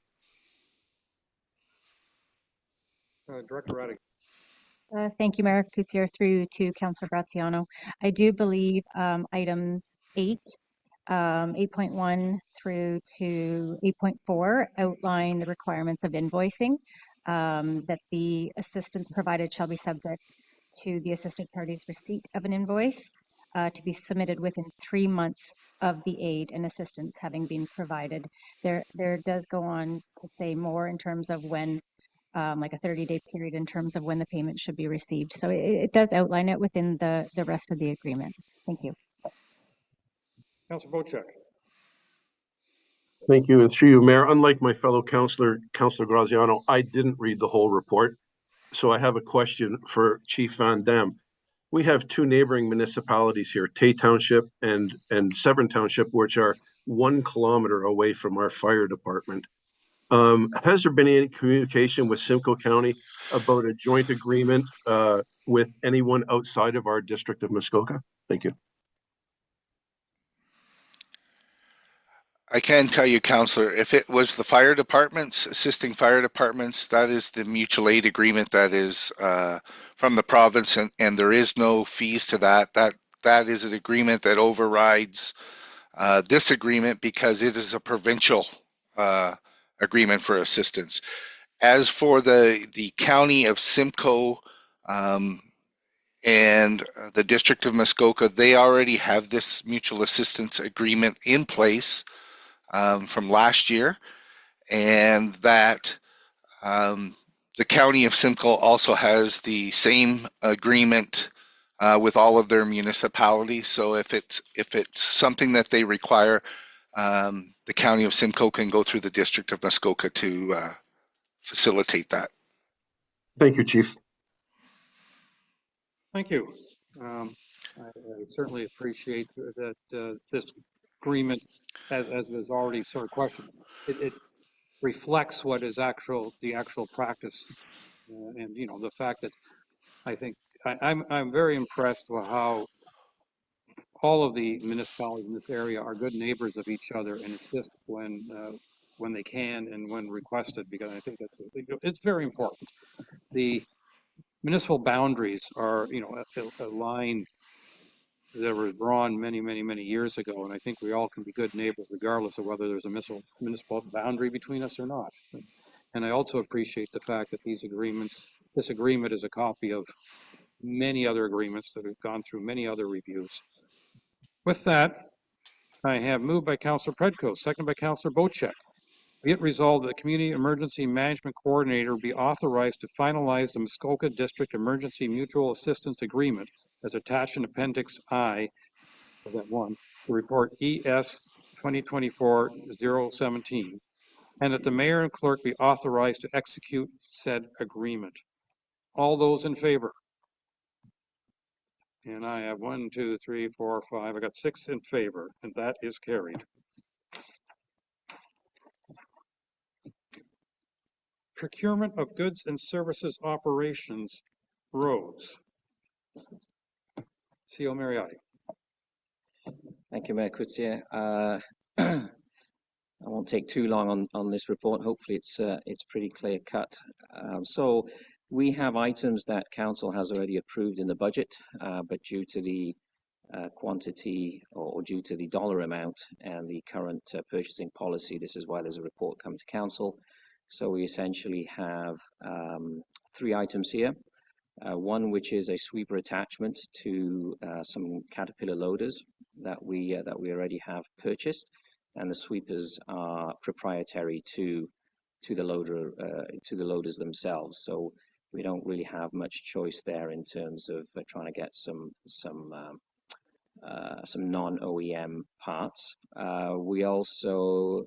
Director Radigan. Thank you, Mayor Pecuniary, through to Councillor Graziano. I do believe items 8.1 through to 8.4 outline the requirements of invoicing, that the assistance provided shall be subject to the assisted party's receipt of an invoice to be submitted within 3 months of the aid and assistance having been provided. There does go on to say more in terms of when, like a 30-day period in terms of when the payment should be received. So it does outline it within the rest of the agreement. Thank you. Councillor Bochek. Thank you, and through you, Mayor. Unlike my fellow councillor, Councillor Graziano, I didn't read the whole report. So I have a question for Chief Van Dam. We have two neighboring municipalities here, Tay Township and Severn Township, which are 1 kilometer away from our fire department. Has there been any communication with Simcoe County about a joint agreement with anyone outside of our district of Muskoka? Thank you. I can tell you, Councillor, if it was the fire departments, assisting fire departments, that is the mutual aid agreement that is from the province, and there is no fees to that. That is an agreement that overrides this agreement because it is a provincial agreement for assistance. As for the county of Simcoe and the district of Muskoka, they already have this mutual assistance agreement in place from last year, and that the county of Simcoe also has the same agreement with all of their municipalities. So if it's something that they require, the county of Simcoe can go through the district of Muskoka to facilitate that. Thank you, Chief. Thank you. I certainly appreciate that this agreement, as was already sort of questioned, it reflects what is the actual practice, and the fact that I think I'm very impressed with how all of the municipalities in this area are good neighbors of each other and assist when they can and when requested, because I think it's very important. The municipal boundaries are, a line that was drawn many, many, many years ago, and I think we all can be good neighbors regardless of whether there's a municipal boundary between us or not. And I also appreciate the fact that this agreement is a copy of many other agreements that have gone through many other reviews. With that, I have moved by Councillor Predko, second by Councillor Bochek. Be it resolved that the Community Emergency Management Coordinator be authorized to finalize the Muskoka District Emergency Mutual Assistance Agreement as attached in Appendix I, that one, the report ES 2024-017, and that the Mayor and Clerk be authorized to execute said agreement. All those in favor? And I have 1, 2, 3, 4, 5. I got 6 in favor, and that is carried. Procurement of goods and services operations, roads. C.O. Mariotti. Thank you, Mayor Pecuniary. I won't take too long on this report. Hopefully it's pretty clear cut. So we have items that council has already approved in the budget, but due to the quantity or due to the dollar amount and the current purchasing policy. This is why there's a report come to council. So we essentially have 3 items here. One which is a sweeper attachment to some Caterpillar loaders that we already have purchased, and the sweepers are proprietary to the loaders themselves. So we don't really have much choice there in terms of trying to get some non-OEM parts. We also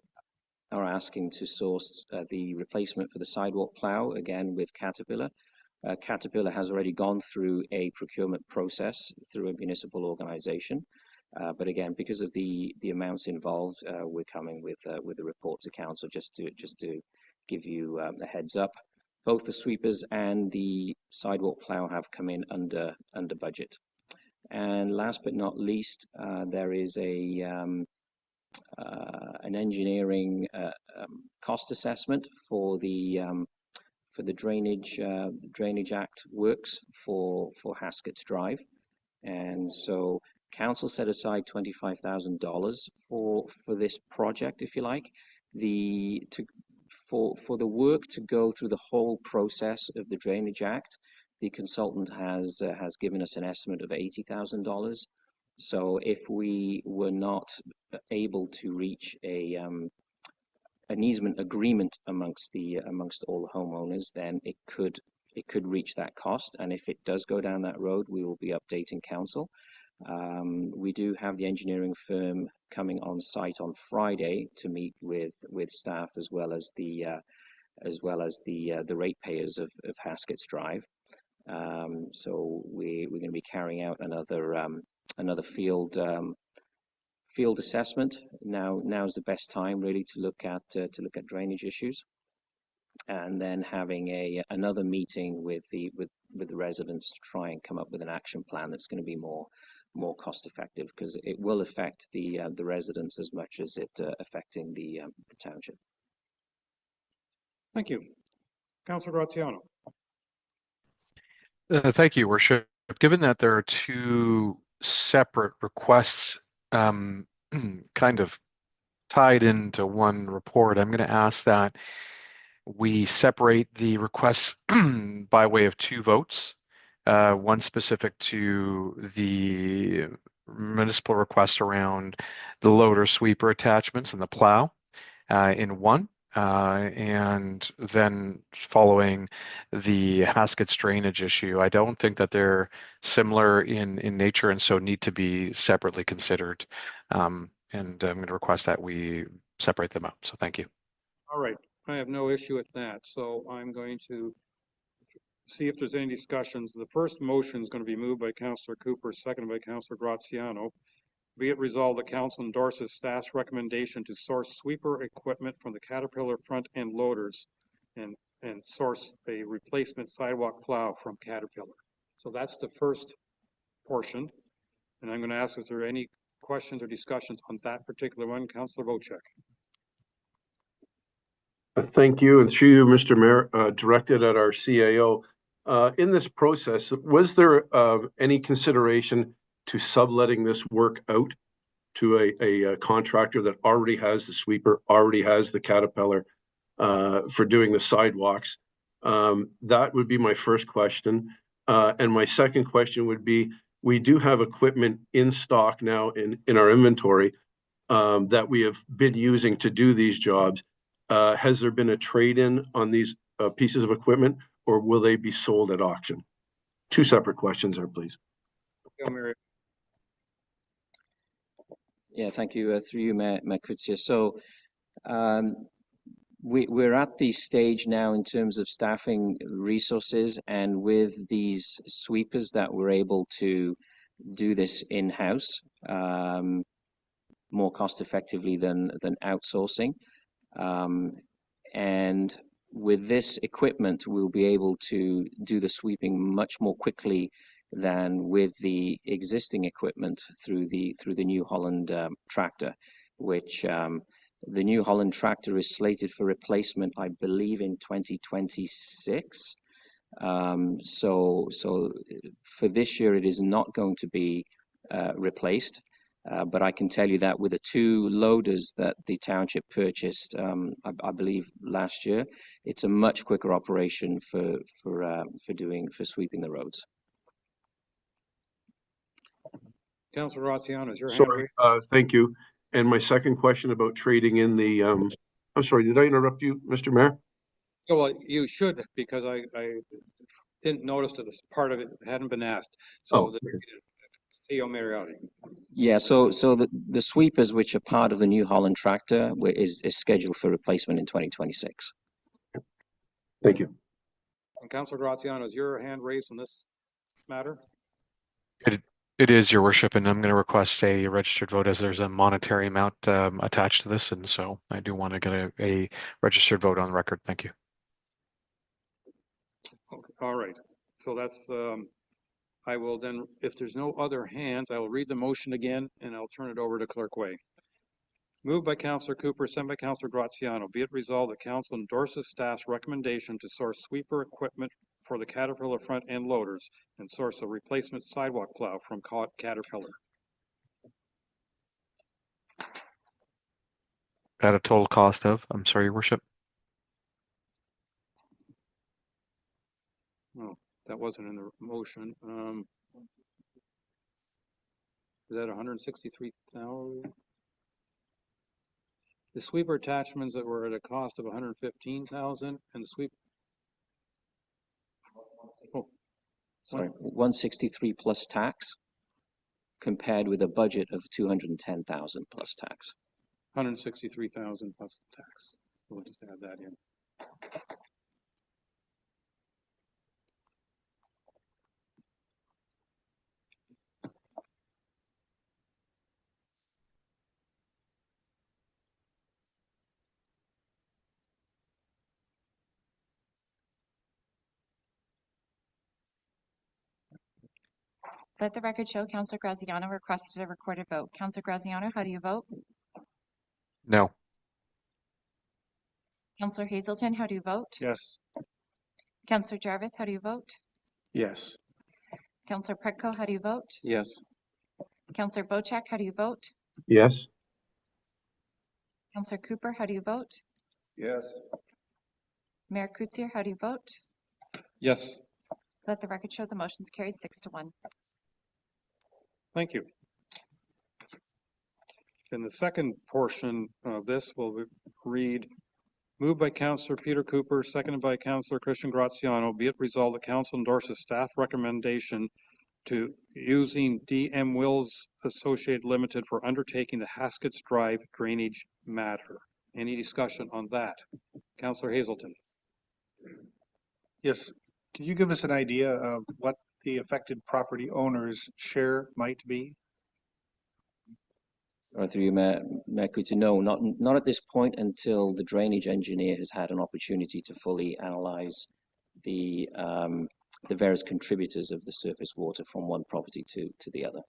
are asking to source the replacement for the sidewalk plow, again with Caterpillar. Caterpillar has already gone through a procurement process through a municipal organization. But again, because of the amounts involved, we're coming with a report to council just to give you a heads up. Both the sweepers and the sidewalk plow have come in under budget. And last but not least, there is an engineering cost assessment for the Drainage Act works for Haskett's Drive, and so council set aside $25,000 for this project, if you like, for the work to go through the whole process of the Drainage Act. The consultant has given us an estimate of $80,000. So if we were not able to reach an easement agreement amongst all the homeowners, then it could reach that cost. And if it does go down that road, we will be updating council. We do have the engineering firm coming on site on Friday to meet with staff as well as the ratepayers of Haskett's Drive. So we're going to be carrying out another field assessment. Now's the best time really to look at drainage issues, and then having another meeting with the residents to try and come up with an action plan that's going to be more cost effective, because it will affect the residents as much as it affecting the township. Thank you. Councillor Graziano. Thank you, Worship. Given that there are 2 separate requests kind of tied into one report, I'm going to ask that we separate the requests by way of 2 votes, one specific to the municipal request around the loader sweeper attachments and the plow in one, and then following the Haskett's drainage issue. I don't think that they're similar in nature and so need to be separately considered. And I'm going to request that we separate them out. So thank you. All right. I have no issue with that. So I'm going to see if there's any discussions. The first motion is going to be moved by Councillor Cooper, seconded by Councillor Graziano. Be it resolved, the council endorses staff's recommendation to source sweeper equipment from the Caterpillar front end loaders and source a replacement sidewalk plow from Caterpillar. So that's the first portion. And I'm going to ask if there are any questions or discussions on that particular one. Councillor Wojcik. Thank you, and through you, Mr. Mayor, directed at our CAO. In this process, was there any consideration to subletting this work out to a contractor that already has the sweeper, already has the Caterpillar for doing the sidewalks? That would be my first question. And my second question would be, we do have equipment in stock now in our inventory that we have been using to do these jobs. Has there been a trade-in on these pieces of equipment, or will they be sold at auction? 2 separate questions there, please. Yeah, thank you. Through you, MacTier. So we're at the stage now in terms of staffing resources, and with these sweepers that we're able to do this in-house more cost effectively than outsourcing. And with this equipment, we'll be able to do the sweeping much more quickly than with the existing equipment through the New Holland tractor, which the New Holland tractor is slated for replacement, I believe, in 2026. So for this year, it is not going to be replaced. But I can tell you that with the 2 loaders that the township purchased, I believe last year, it's a much quicker operation for sweeping the roads. Councillor Graziano, is your hand Sorry, raised? thank you. And my second question about trading in the, I'm sorry, did I interrupt you, Mr. Mayor? Oh, well, you should, because I didn't notice that this part of it hadn't been asked. So, CEO Mariotti. Yeah, so the sweepers, which are part of the New Holland tractor, is scheduled for replacement in 2026. Thank you. And Councillor Graziano, is your hand raised on this matter? It is, Your Worship, and I'm going to request a registered vote as there's a monetary amount attached to this, and so I do want to get a registered vote on the record. Thank you. Okay, all right. So that's, I will then, if there's no other hands, I will read the motion again, and I'll turn it over to Clerk Way. Moved by Councillor Cooper, sent by Councillor Graziano. Be it resolved that Council endorses staff's recommendation to source sweeper equipment for the Caterpillar front end loaders and source a replacement sidewalk plow from Caterpillar. At a total cost of, I'm sorry, Your Worship. No, that wasn't in the motion. Is that 163,000? The sweeper attachments that were at a cost of 115,000 and the sweep. Oh, sorry, 163 plus tax, compared with a budget of 210,000 plus tax. 163,000 plus tax. We'll just add that in. Let the record show Councillor Graziano requested a recorded vote. Councillor Graziano, how do you vote? No. Councillor Hazelton, how do you vote? Yes. Councillor Jarvis, how do you vote? Yes. Councillor Pretko, how do you vote? Yes. Councillor Bocek, how do you vote? Yes. Councillor Cooper, how do you vote? Yes. Mayor Kutsier, how do you vote? Yes. Let the record show the motion's carried 6-1. Thank you. In the second portion of this will read, moved by Councillor Peter Cooper, seconded by Councillor Christian Graziano, be it resolved the council endorses staff recommendation to using DM Wills Associated Limited for undertaking the Haskets Drive drainage matter. Any discussion on that? Councillor Hazelton. Yes. Can you give us an idea of what the affected property owner's share might be? Through you, Mayor Kutu, no, not at this point until the drainage engineer has had an opportunity to fully analyze the various contributors of the surface water from one property to the other.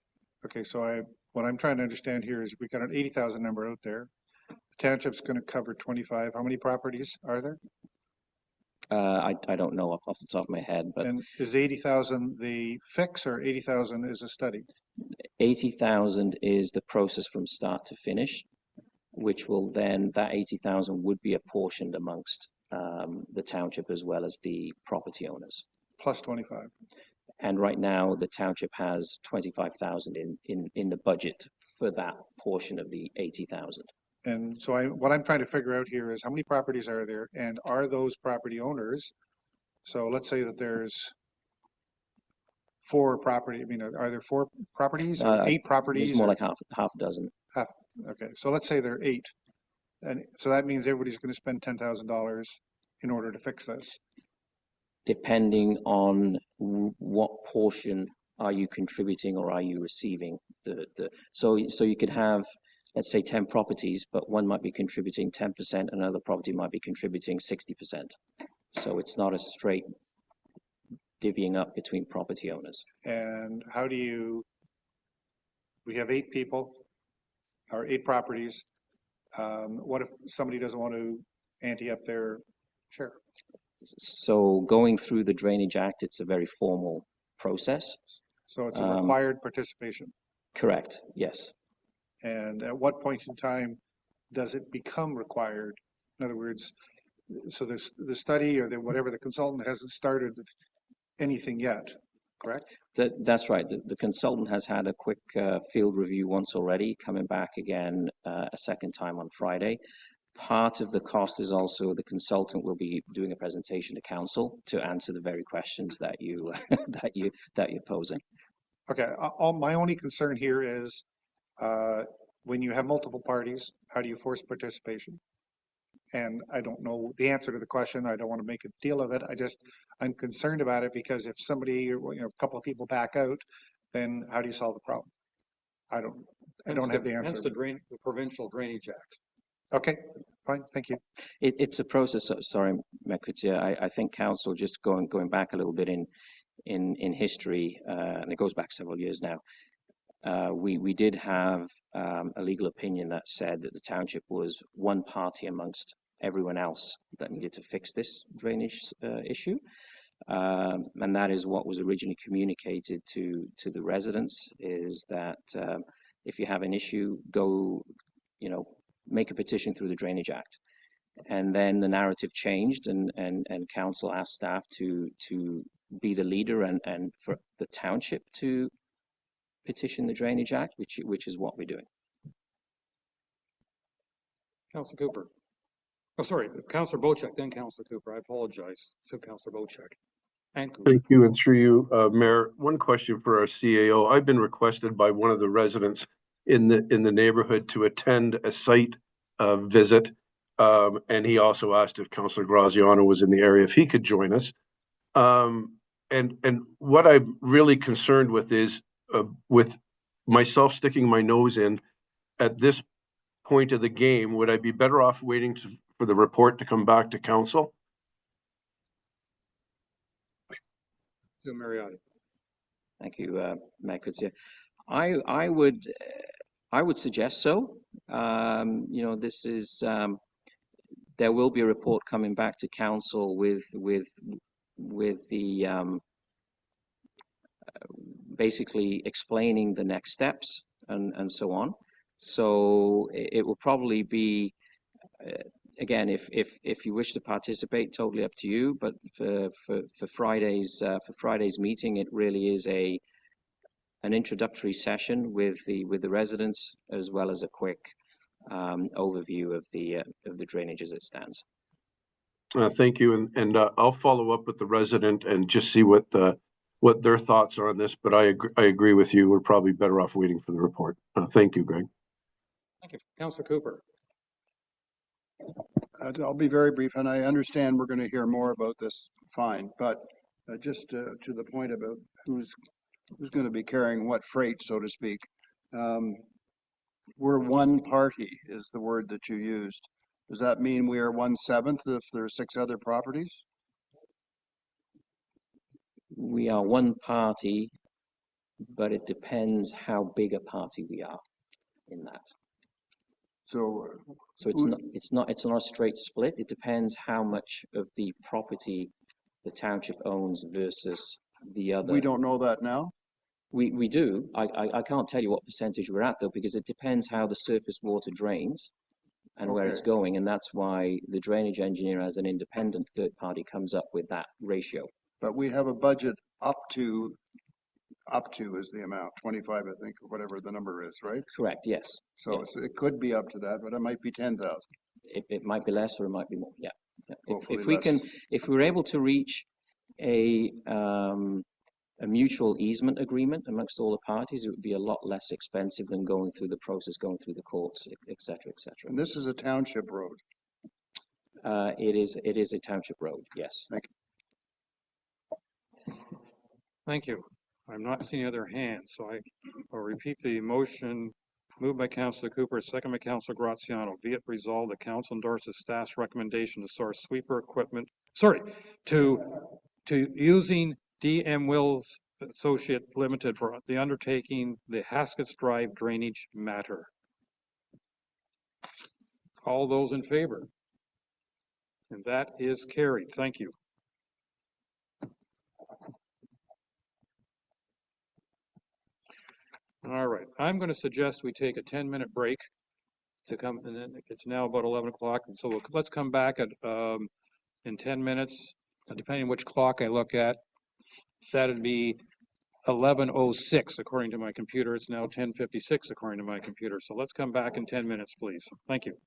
Okay, so what I'm trying to understand here is we got an 80,000 number out there. The township's going to cover 25. How many properties are there? I don't know off the top of my head, but. And is 80,000 the fix or 80,000 is a study? 80,000 is the process from start to finish, which will then, that 80,000 would be apportioned amongst the township as well as the property owners. Plus 25. And right now the township has 25,000 in the budget for that portion of the 80,000. And so what I'm trying to figure out here is how many properties are there, and are those property owners? So let's say that there's 4 property. I mean, are there 4 properties or 8 properties? There's more like half a dozen. Okay, so let's say there are 8, and so that means everybody's going to spend $10,000 in order to fix this. Depending on what portion are you contributing or are you receiving so you could have, let's say 10 properties, but one might be contributing 10%, another property might be contributing 60%. So it's not a straight divvying up between property owners. And how do we have 8 people or 8 properties. What if somebody doesn't want to ante up their share? So going through the Drainage Act, it's a very formal process. So it's a required participation. Correct, yes. And at what point in time does it become required? In other words, so there's the study or whatever, the consultant hasn't started anything yet, correct? That's right. The consultant has had a quick field review once already, coming back again a second time on Friday. Part of the cost is also the consultant will be doing a presentation to council to answer the very questions that you that you're posing. Okay, my only concern here is when you have multiple parties, how do you force participation? And I don't know the answer to the question. I don't want to make a deal of it. I'm concerned about it because if somebody, a couple of people back out, then how do you solve the problem? I don't have the answer. Hence the Provincial Drainage Act. Okay, fine, thank you. It's a process. Sorry, MacTier. I think council, just going back a little bit in history, and it goes back several years now. We did have a legal opinion that said that the township was one party amongst everyone else that needed to fix this drainage issue. And that is what was originally communicated to the residents, is that if you have an issue, go, make a petition through the Drainage Act. And then the narrative changed, and council asked staff to be the leader and for the township to petition the Drainage Act, which is what we're doing. Councillor Cooper. Oh, sorry, Councillor Bocek, then Councillor Cooper. I apologize to Councillor Bocek. And Cooper. Thank you, and through you, Mayor. One question for our CAO. I've been requested by one of the residents in the neighborhood to attend a site visit, and he also asked if Councillor Graziano was in the area, if he could join us. And what I'm really concerned with is with myself sticking my nose in at this point of the game, would I be better off waiting for the report to come back to council? So Mariotti. Thank you, MacTier. I would suggest so. This is there will be a report coming back to council with the basically explaining the next steps and so on. So it will probably be again, if you wish to participate, totally up to you. But for Friday's meeting, it really is an introductory session with the residents, as well as a quick overview of the drainage as it stands. Thank you, and I'll follow up with the resident and just see what their thoughts are on this. But I agree with you. We're probably better off waiting for the report. Thank you, Greg. Thank you, Councillor Cooper. I'll be very brief, and I understand we're going to hear more about this. Fine, but just to the point about who's going to be carrying what freight, so to speak. We're one party, is the word that you used. Does that mean we are 1/7 if there are 6 other properties? We are one party, but it depends how big a party we are in that. So it's not a straight split. It depends how much of the property the township owns versus the other. We don't know that now? We do. I can't tell you what percentage we're at, though, because it depends how the surface water drains and where it's going. And that's why the drainage engineer, as an independent third party, comes up with that ratio. But we have a budget up to is the amount, 25, I think, or whatever the number is, right? Correct, yes. So it could be up to that, but it might be 10,000. It might be less or it might be more, yeah. Hopefully If we're able to reach a mutual easement agreement amongst all the parties, it would be a lot less expensive than going through the process, going through the courts, et cetera, et cetera. And this is a township road? It is a township road, yes. Thank you. Thank you. I'm not seeing other hands, so I'll repeat the motion moved by Councillor Cooper, second by Councillor Graziano. Be it resolved, the council endorses staff's recommendation to source sweeper equipment, to using DM Wills Associate Limited for the undertaking the Haskets Drive drainage matter. All those in favor? And that is carried. Thank you. All right. I'm going to suggest we take a 10-minute break to come, and then it's now about 11 o'clock, and so let's come back at in 10 minutes, depending on which clock I look at. That'd be 11:06 according to my computer. It's now 10:56 according to my computer. So let's come back in 10 minutes, please. Thank you.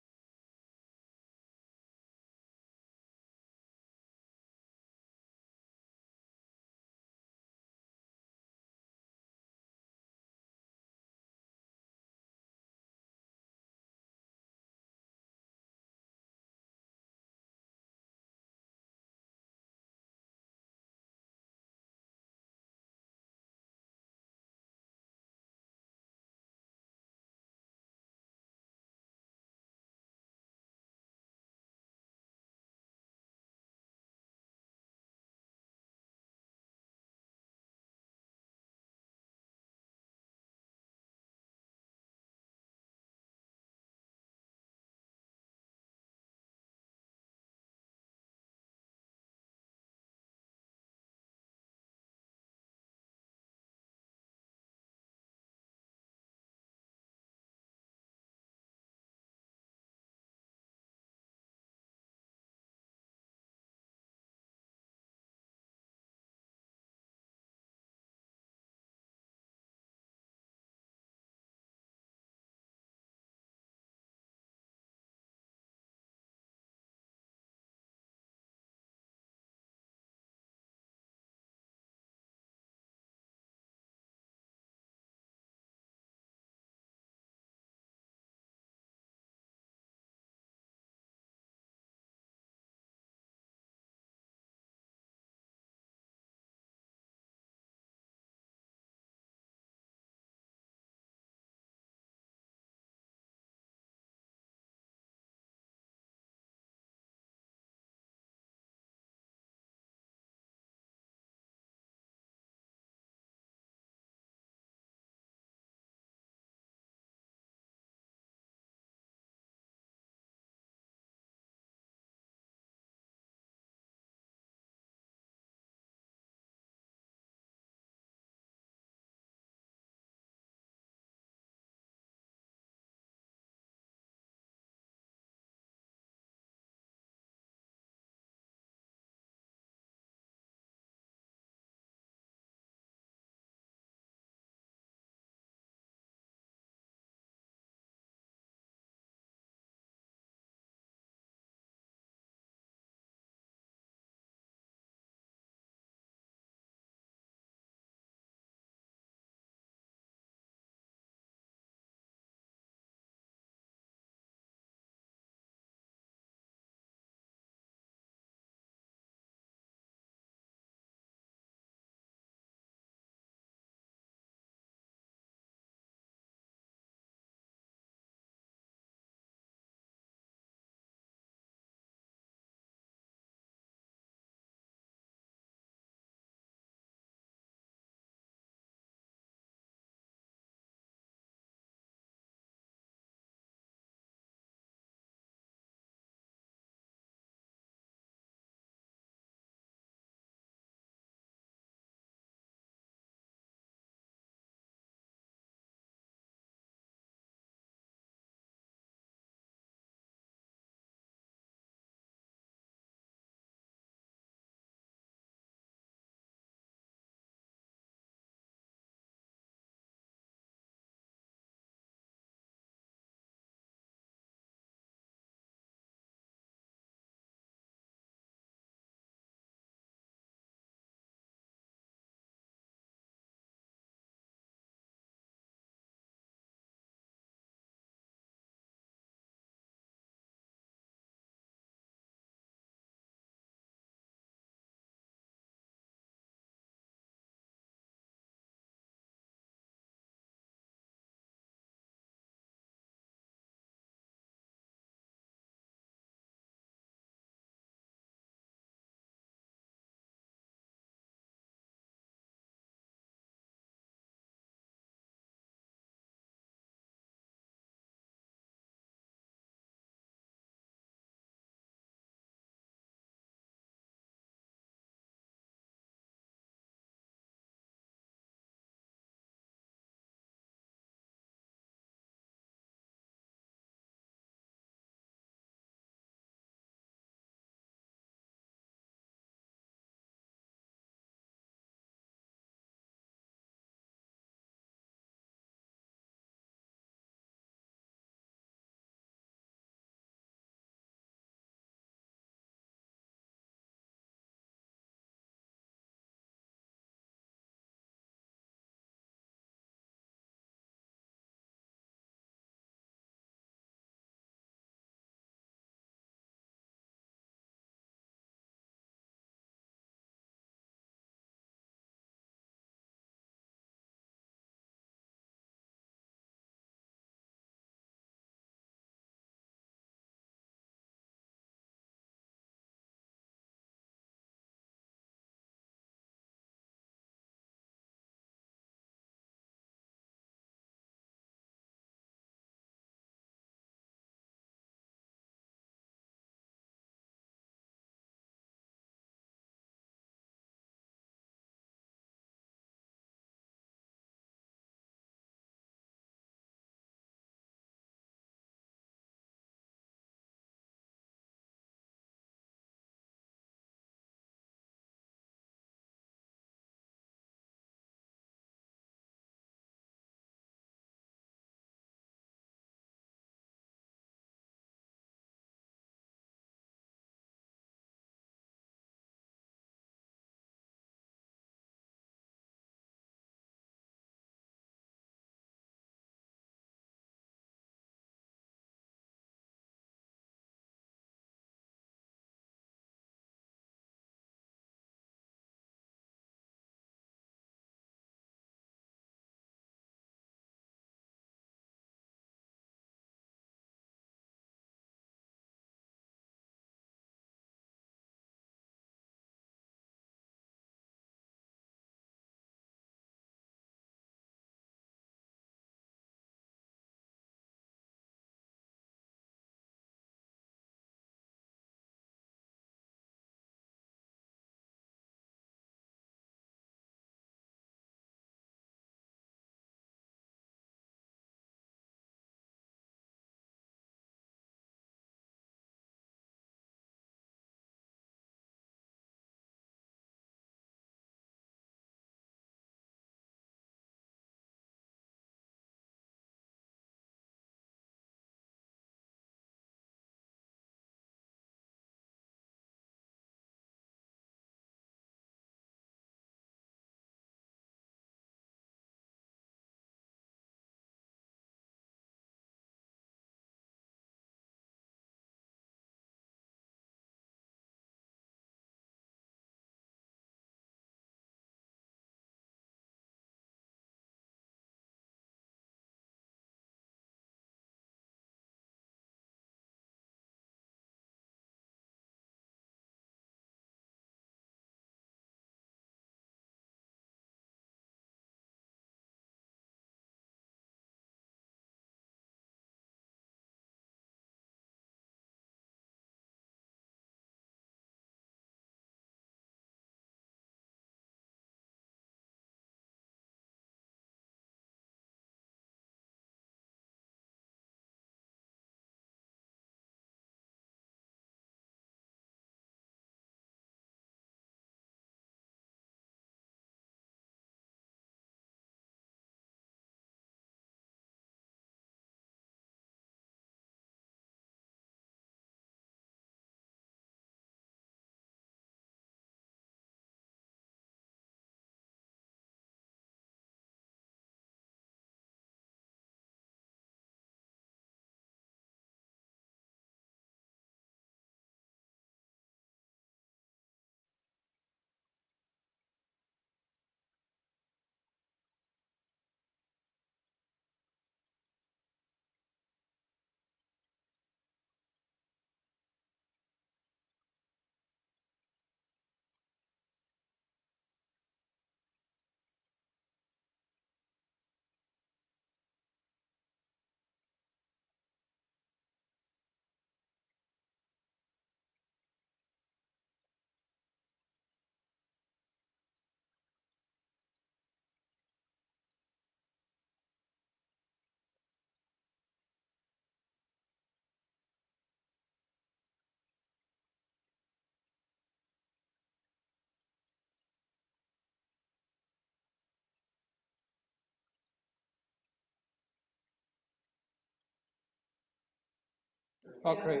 Okay,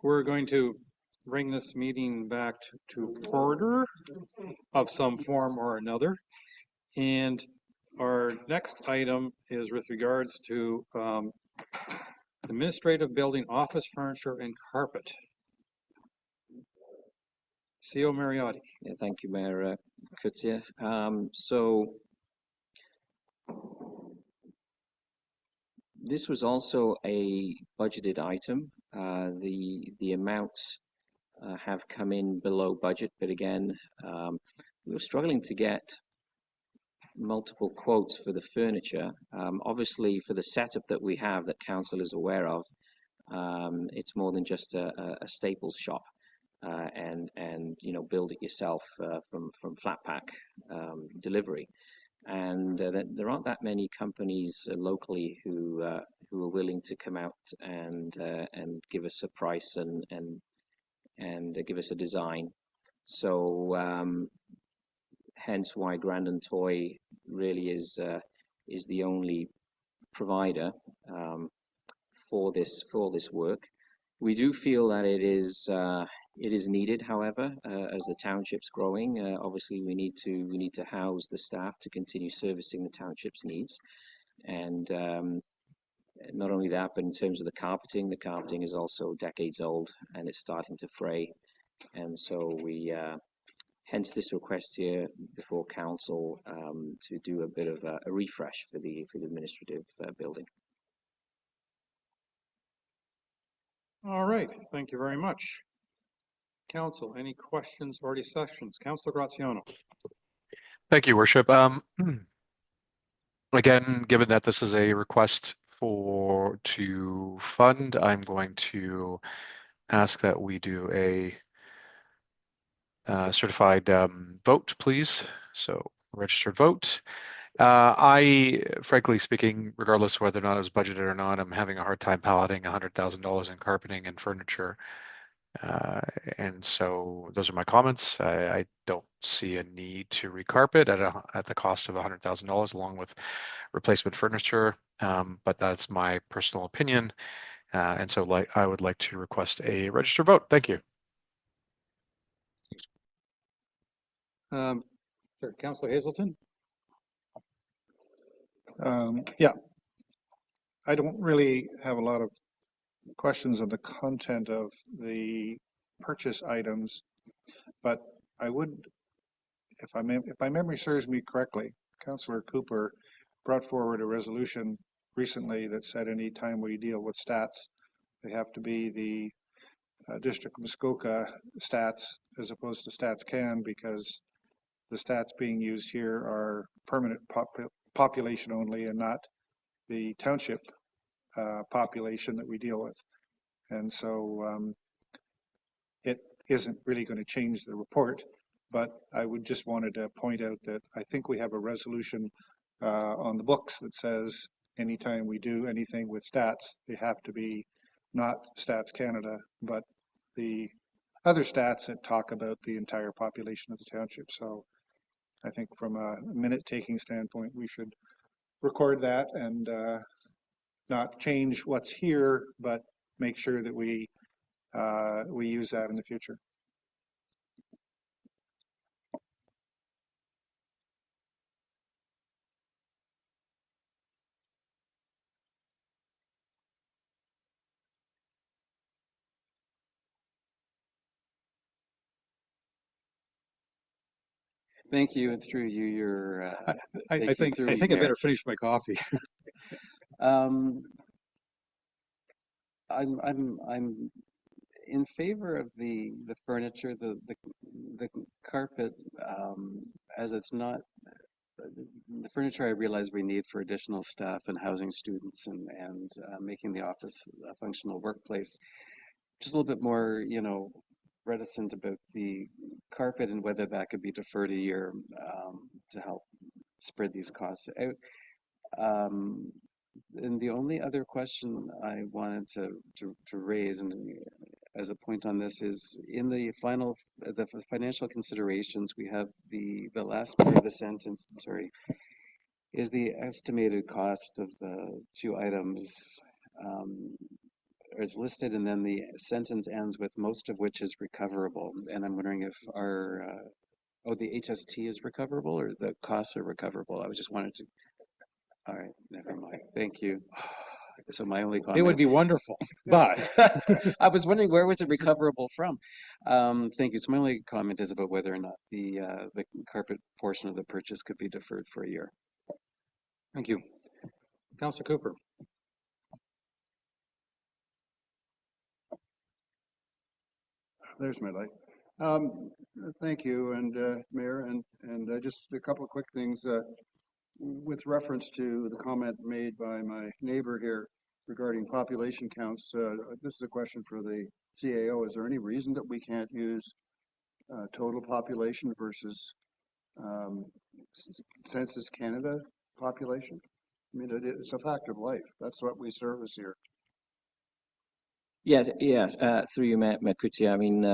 we're going to bring this meeting back to order of some form or another. And our next item is with regards to administrative building, office furniture, and carpet. C.O. Mariotti. Yeah, thank you, Mayor Coetzee. So this was also a budgeted item. The amounts have come in below budget, but again, we were struggling to get multiple quotes for the furniture. Obviously, for the setup that we have that council is aware of, it's more than just a Staples shop. And you know, build it yourself from flat pack delivery, and there aren't that many companies locally who are willing to come out and give us a price and give us a design. So hence why Grandin Toy really is the only provider for this work. We do feel that it is needed, however, as the township's growing. Obviously, we need to house the staff to continue servicing the township's needs, and not only that, but in terms of the carpeting is also decades old and it's starting to fray, and so we hence this request here before council to do a bit of a refresh for the administrative building. All right, thank you very much. Council, any questions or discussions? Councilor Graziano. Thank you, Worship. Again, given that this is a request to fund, I'm going to ask that we do a certified vote, please. So registered vote. I, frankly speaking, regardless of whether or not it was budgeted or not, I'm having a hard time piloting $100,000 in carpeting and furniture. And so those are my comments. I don't see a need to recarpet at the cost of $100,000 along with replacement furniture, but that's my personal opinion. And so I would like to request a registered vote. Thank you. Sure, Councilor Hazelton. Yeah, I don't really have a lot of questions on the content of the purchase items, but I would, if my memory serves me correctly, Councillor Cooper brought forward a resolution recently that said any time we deal with stats, they have to be the District of Muskoka stats as opposed to stats can, because the stats being used here are permanent population only and not the township population that we deal with. And so it isn't really going to change the report, but I would just wanted to point out that I think we have a resolution on the books that says anytime we do anything with stats, they have to be not Stats Canada, but the other stats that talk about the entire population of the township. So I think from a minute-taking standpoint, we should record that and not change what's here, but make sure that we use that in the future. Thank you, and through you, your. I think I better finish my coffee. I'm in favor of the furniture, the carpet, as it's not the furniture. I realize we need for additional staff and housing students and making the office a functional workplace. Just a little bit more, you know, reticent about the carpet and whether that could be deferred a year to help spread these costs out. And the only other question I wanted to raise, and as a point on this, is in the financial considerations, we have the last part of the sentence, I'm sorry, is the estimated cost of the two items is listed, and then the sentence ends with most of which is recoverable. And I'm wondering if our, oh, the HST is recoverable or the costs are recoverable? I was just wanted to, all right, never mind. Thank you. So my only comment. It would be wonderful, but I was wondering where was it recoverable from? Thank you. So my only comment is about whether or not the carpet portion of the purchase could be deferred for a year. thank you. Councillor Cooper. There's my light. Thank you, and Mayor, and just a couple of quick things with reference to the comment made by my neighbor here regarding population counts. This is a question for the CAO. Is there any reason that we can't use total population versus Census Canada population? I mean, it's a fact of life. That's what we service here. Yeah, through you, MacTier. I mean,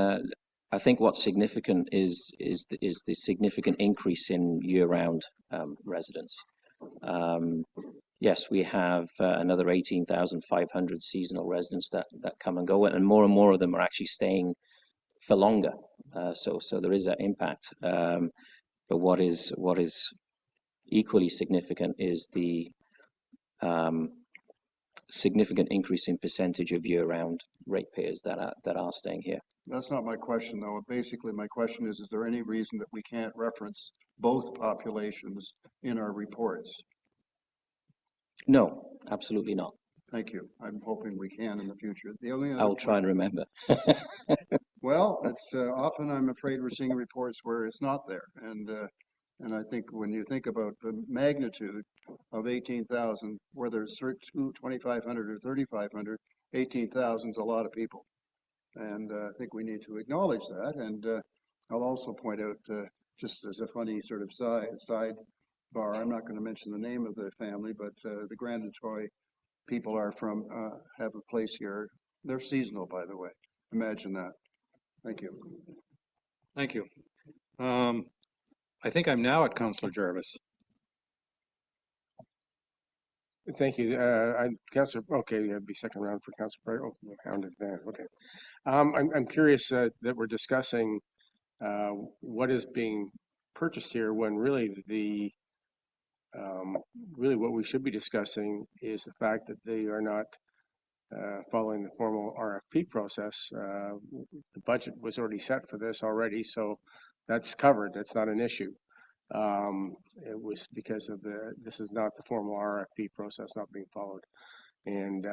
I think what's significant is the significant increase in year-round residents. Yes, we have another 18,500 seasonal residents that come and go, and more of them are actually staying for longer. So there is that impact. But what is equally significant is the significant increase in percentage of year-round ratepayers that are staying here. That's not my question, though. Basically, my question is there any reason that we can't reference both populations in our reports? No, absolutely not. Thank you. I'm hoping we can in the future. The only I will try and remember. Well, it's often I'm afraid we're seeing reports where it's not there, and I think when you think about the magnitude of 18,000, whether it's 2,500 or 3,500, 18,000 is a lot of people. And I think we need to acknowledge that. And I'll also point out, just as a funny sort of sidebar, I'm not going to mention the name of the family, but the Grand and Toy people are from, have a place here. They're seasonal, by the way. Imagine that. Thank you. Thank you. I think I'm now at Councillor Jarvis. Thank you. Councillor, okay, it'd be second round for Councillor. Oh, round advance. Okay. I'm curious that we're discussing what is being purchased here when really really what we should be discussing is the fact that they are not following the formal RFP process. The budget was already set for this already, so that's covered. That's not an issue. It was because of this is not the formal RFP process not being followed. And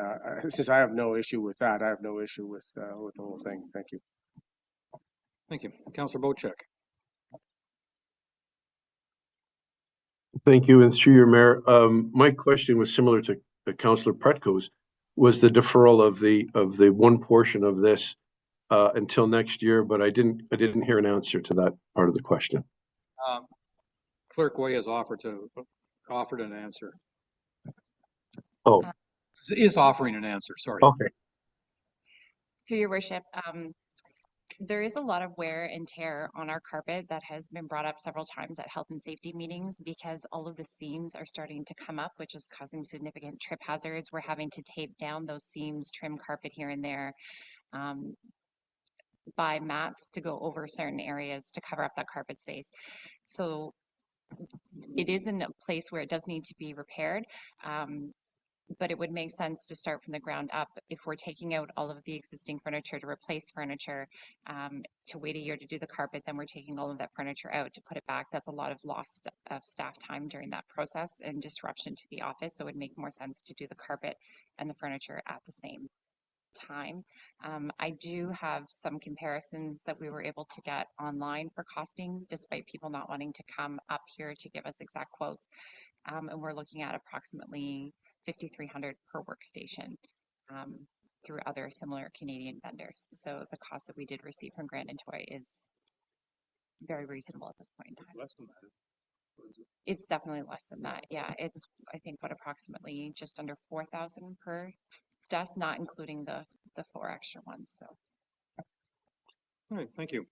since I have no issue with that, I have no issue with the whole thing. Thank you. Thank you. Councillor Bochek. Thank you, and through your mayor, my question was similar to Councillor Pretko's. Was the deferral of the one portion of this until next year? But I didn't hear an answer to that part of the question. Clerk Way has offered an answer. Oh, is offering an answer. Sorry. Okay. Through your worship, there is a lot of wear and tear on our carpet that has been brought up several times at health and safety meetings because all of the seams are starting to come up, which is causing significant trip hazards. We're having to tape down those seams, trim carpet here and there, buy mats to go over certain areas to cover up that carpet space. So it is in a place where it does need to be repaired. But it would make sense to start from the ground up. If we're taking out all of the existing furniture to replace furniture, to wait a year to do the carpet, then we're taking all of that furniture out to put it back. That's a lot of loss of staff time during that process and disruption to the office. So it would make more sense to do the carpet and the furniture at the same time. I do have some comparisons that we were able to get online for costing, despite people not wanting to come up here to give us exact quotes. And we're looking at approximately $5,300 per workstation through other similar Canadian vendors. So the cost that we did receive from Grand and Toy is very reasonable at this point in time. Less than that. It's definitely less than that. Yeah, it's I think approximately just under 4,000 per desk, not including the 4 extra ones. So. All right, thank you.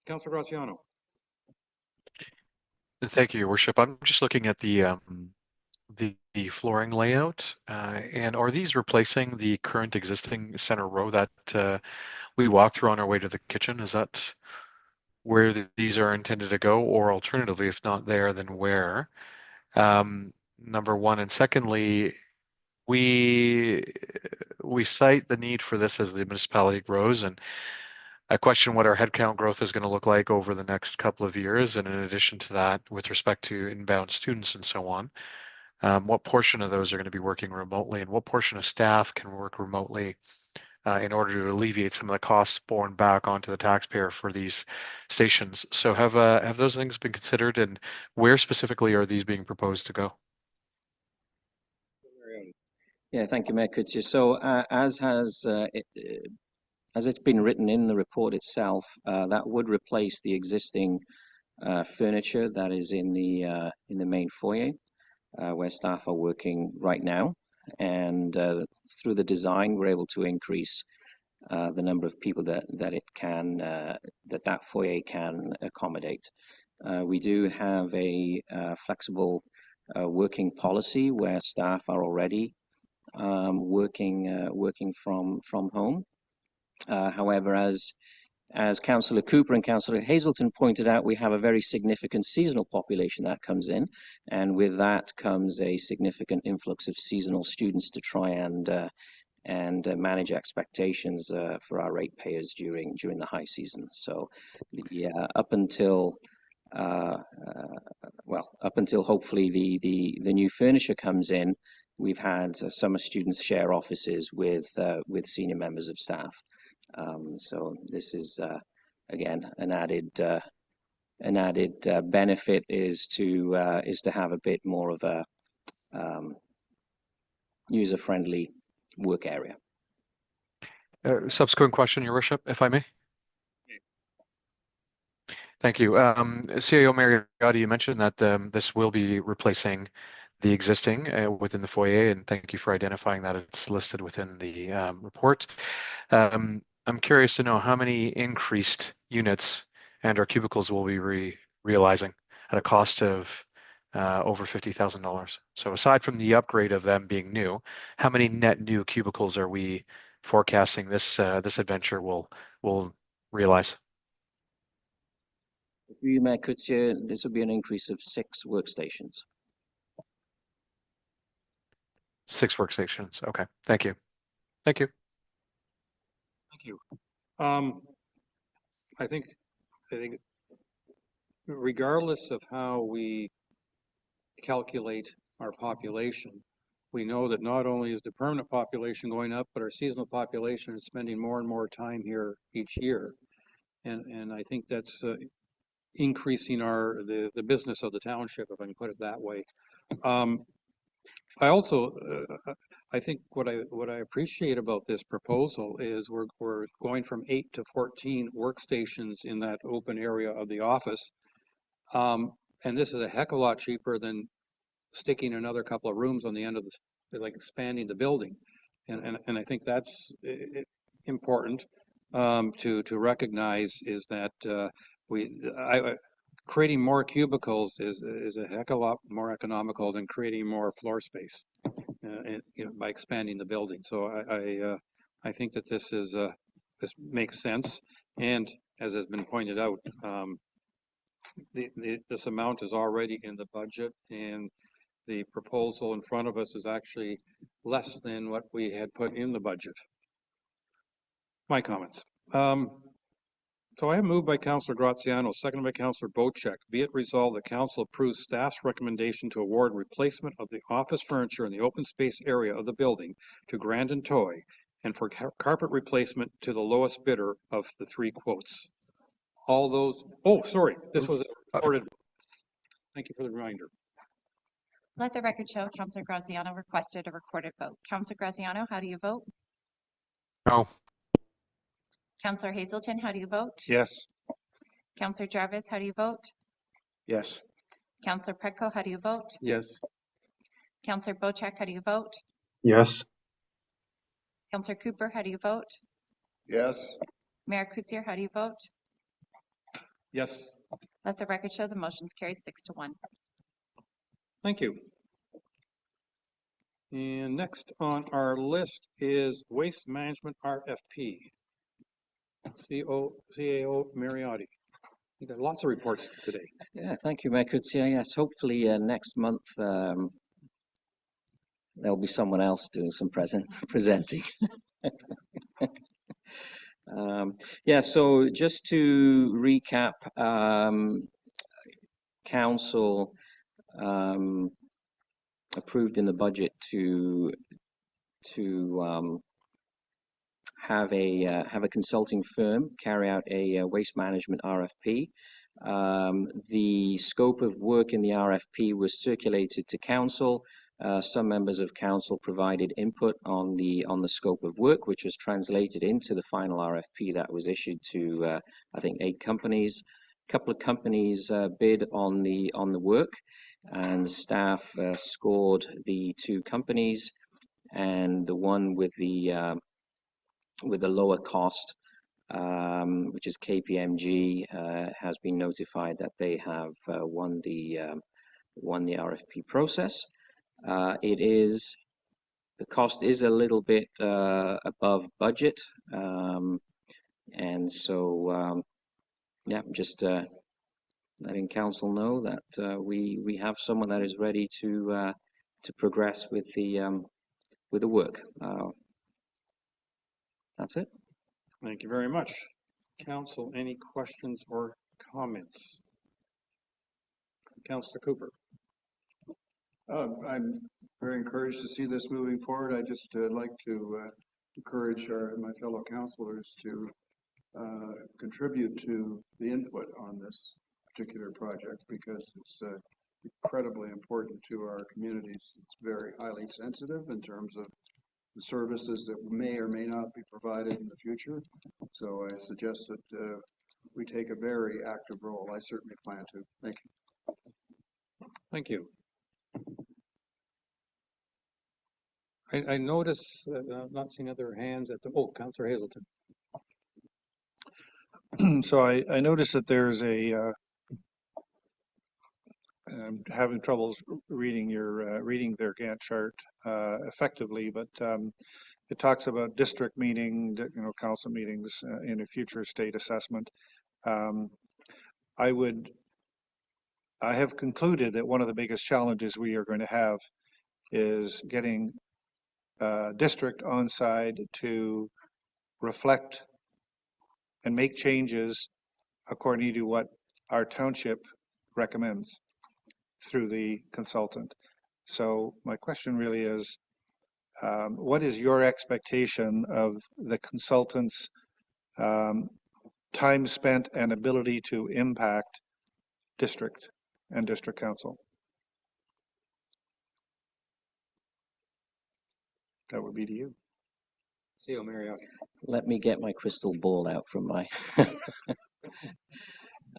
Councillor Graziano. Thank you, Your Worship. I'm just looking at the the flooring layout? And are these replacing the current existing center row that we walk through on our way to the kitchen? Is that where these are intended to go? Or alternatively, if not there, then where? Number one. And secondly, we cite the need for this as the municipality grows, and I question what our headcount growth is going to look like over the next couple of years. And in addition to that, with respect to inbound students and so on, what portion of those are going to be working remotely, and what portion of staff can work remotely in order to alleviate some of the costs borne back onto the taxpayer for these stations? So have those things been considered, and where specifically are these being proposed to go? Yeah, thank you, Mayor Coetzee. So as it's been written in the report itself, that would replace the existing furniture that is in the main foyer, where staff are working right now. And through the design, we're able to increase the number of people that foyer can accommodate. We do have a flexible working policy where staff are already working from home. However, as Councillor Cooper and Councillor Hazelton pointed out, we have a very significant seasonal population that comes in, and with that comes a significant influx of seasonal students to try and manage expectations for our ratepayers during the high season. So, up until hopefully the new furniture comes in, we've had summer students share offices with senior members of staff. So this is again an added benefit is to have a bit more of a user-friendly work area. Subsequent question, Your Worship, if I may. Thank you. CAO Mariotti, you mentioned that this will be replacing the existing within the foyer, and thank you for identifying that it's listed within the report. I'm curious to know how many increased units and or cubicles will we be realizing at a cost of over $50,000. So aside from the upgrade of them being new, how many net new cubicles are we forecasting this adventure will realize? For you, Mayor Coetzee, this will be an increase of 6 workstations. 6 workstations. Okay. Thank you. Thank you. Thank you. I think regardless of how we calculate our population, we know that not only is the permanent population going up, but our seasonal population is spending more and more time here each year. And I think that's increasing the business of the township, if I can put it that way. I also, I think what I appreciate about this proposal is we're going from 8 to 14 workstations in that open area of the office. And this is a heck of a lot cheaper than sticking another couple of rooms on the end of like expanding the building. And I think that's important to recognize, is that creating more cubicles is a heck of a lot more economical than creating more floor space, by expanding the building. So I think that this makes sense, and as has been pointed out, this amount is already in the budget, and the proposal in front of us is actually less than what we had put in the budget. My comments. So I have moved by Councillor Graziano, seconded by Councillor Bocek. Be it resolved that Council approves staff's recommendation to award replacement of the office furniture in the open space area of the building to Grandin Toy, and for carpet replacement to the lowest bidder of the 3 quotes. All those, oh, sorry, this was recorded. Thank you for the reminder. Let the record show Councillor Graziano requested a recorded vote. Councillor Graziano, how do you vote? No. Councillor Hazelton, how do you vote? Yes. Councillor Jarvis, how do you vote? Yes. Councillor Predko, how do you vote? Yes. Councillor Bocek, how do you vote? Yes. Councillor Cooper, how do you vote? Yes. Mayor Coetzee, how do you vote? Yes. Let the record show the motion's carried 6 to 1. Thank you. And next on our list is Waste Management RFP. CAO Mariotti. You got lots of reports today. Yeah, thank you, MacTier. Yes, hopefully next month there'll be someone else doing some presenting. Yeah, so just to recap, Council approved in the budget to have a consulting firm carry out a waste management RFP. The scope of work in the RFP was circulated to Council. Some members of Council provided input on the scope of work, which was translated into the final RFP that was issued to I think 8 companies. A couple of companies bid on the work, and staff scored the 2 companies, and the one with the lower cost, which is KPMG, has been notified that they have won the RFP process. The cost is a little bit above budget, and so yeah, just letting Council know that we have someone that is ready to progress with the work. That's it. Thank you very much. Council, any questions or comments? Councillor Cooper. I'm very encouraged to see this moving forward. I just like to encourage my fellow councillors to contribute to the input on this particular project, because it's incredibly important to our communities. It's very highly sensitive in terms of the services that may or may not be provided in the future. So I suggest that we take a very active role. I certainly plan to. Thank you. Thank you. I notice I've not seen other hands at the, Councillor Hazelton. So I noticed that there's a, I'm having troubles reading their Gantt chart effectively, but it talks about district meeting, council meetings in a future state assessment. I have concluded that one of the biggest challenges we are going to have is getting district on side to reflect and make changes according to what our township recommends through the consultant. So my question really is, what is your expectation of the consultant's time spent and ability to impact district and district council? That would be to you. CEO Marriott. Let me get my crystal ball out from my.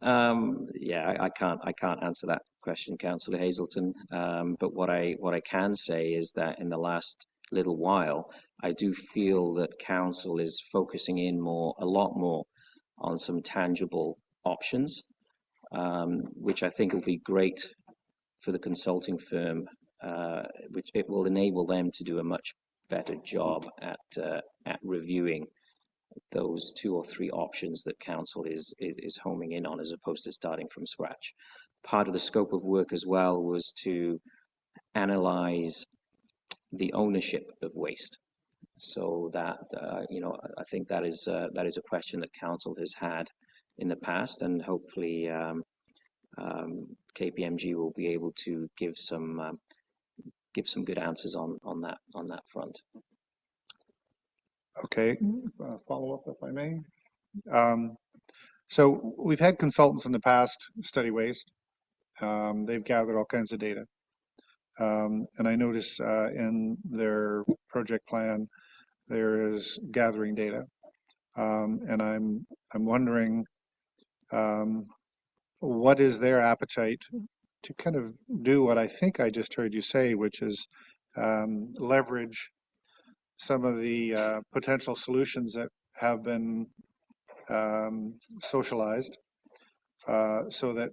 Yeah, I can't answer that question, Councillor Hazelton. But what I can say is that in the last little while, I do feel that Council is focusing in a lot more on some tangible options, which I think will be great for the consulting firm, which it will enable them to do a much better job at reviewing those 2 or 3 options that Council is homing in on, as opposed to starting from scratch. Part of the scope of work as well was to analyze the ownership of waste, so that I think that is a question that Council has had in the past, and hopefully KPMG will be able to give some good answers on that front. Okay, follow up if I may. So we've had consultants in the past study waste. They've gathered all kinds of data. And I notice in their project plan, there is gathering data. And I'm wondering what is their appetite to kind of do what I think I just heard you say, which is leverage some of the potential solutions that have been socialized, so that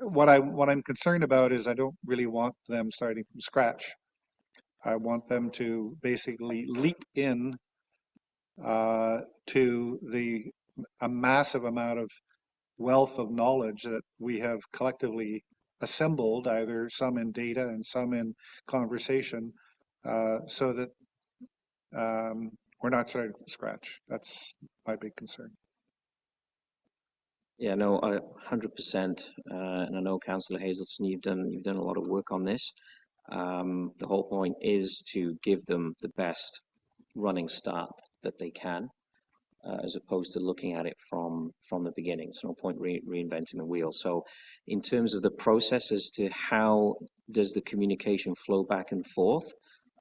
what I'm concerned about is I don't really want them starting from scratch. I want them to basically leap in to a massive amount of wealth of knowledge that we have collectively assembled, either some in data and some in conversation, so that we're not starting from scratch. That's my big concern. Yeah, no, 100%. And I know Councillor Hazelton, you've done a lot of work on this. The whole point is to give them the best running start that they can, as opposed to looking at it from the beginning. There's no point reinventing the wheel. So in terms of the process as to how does the communication flow back and forth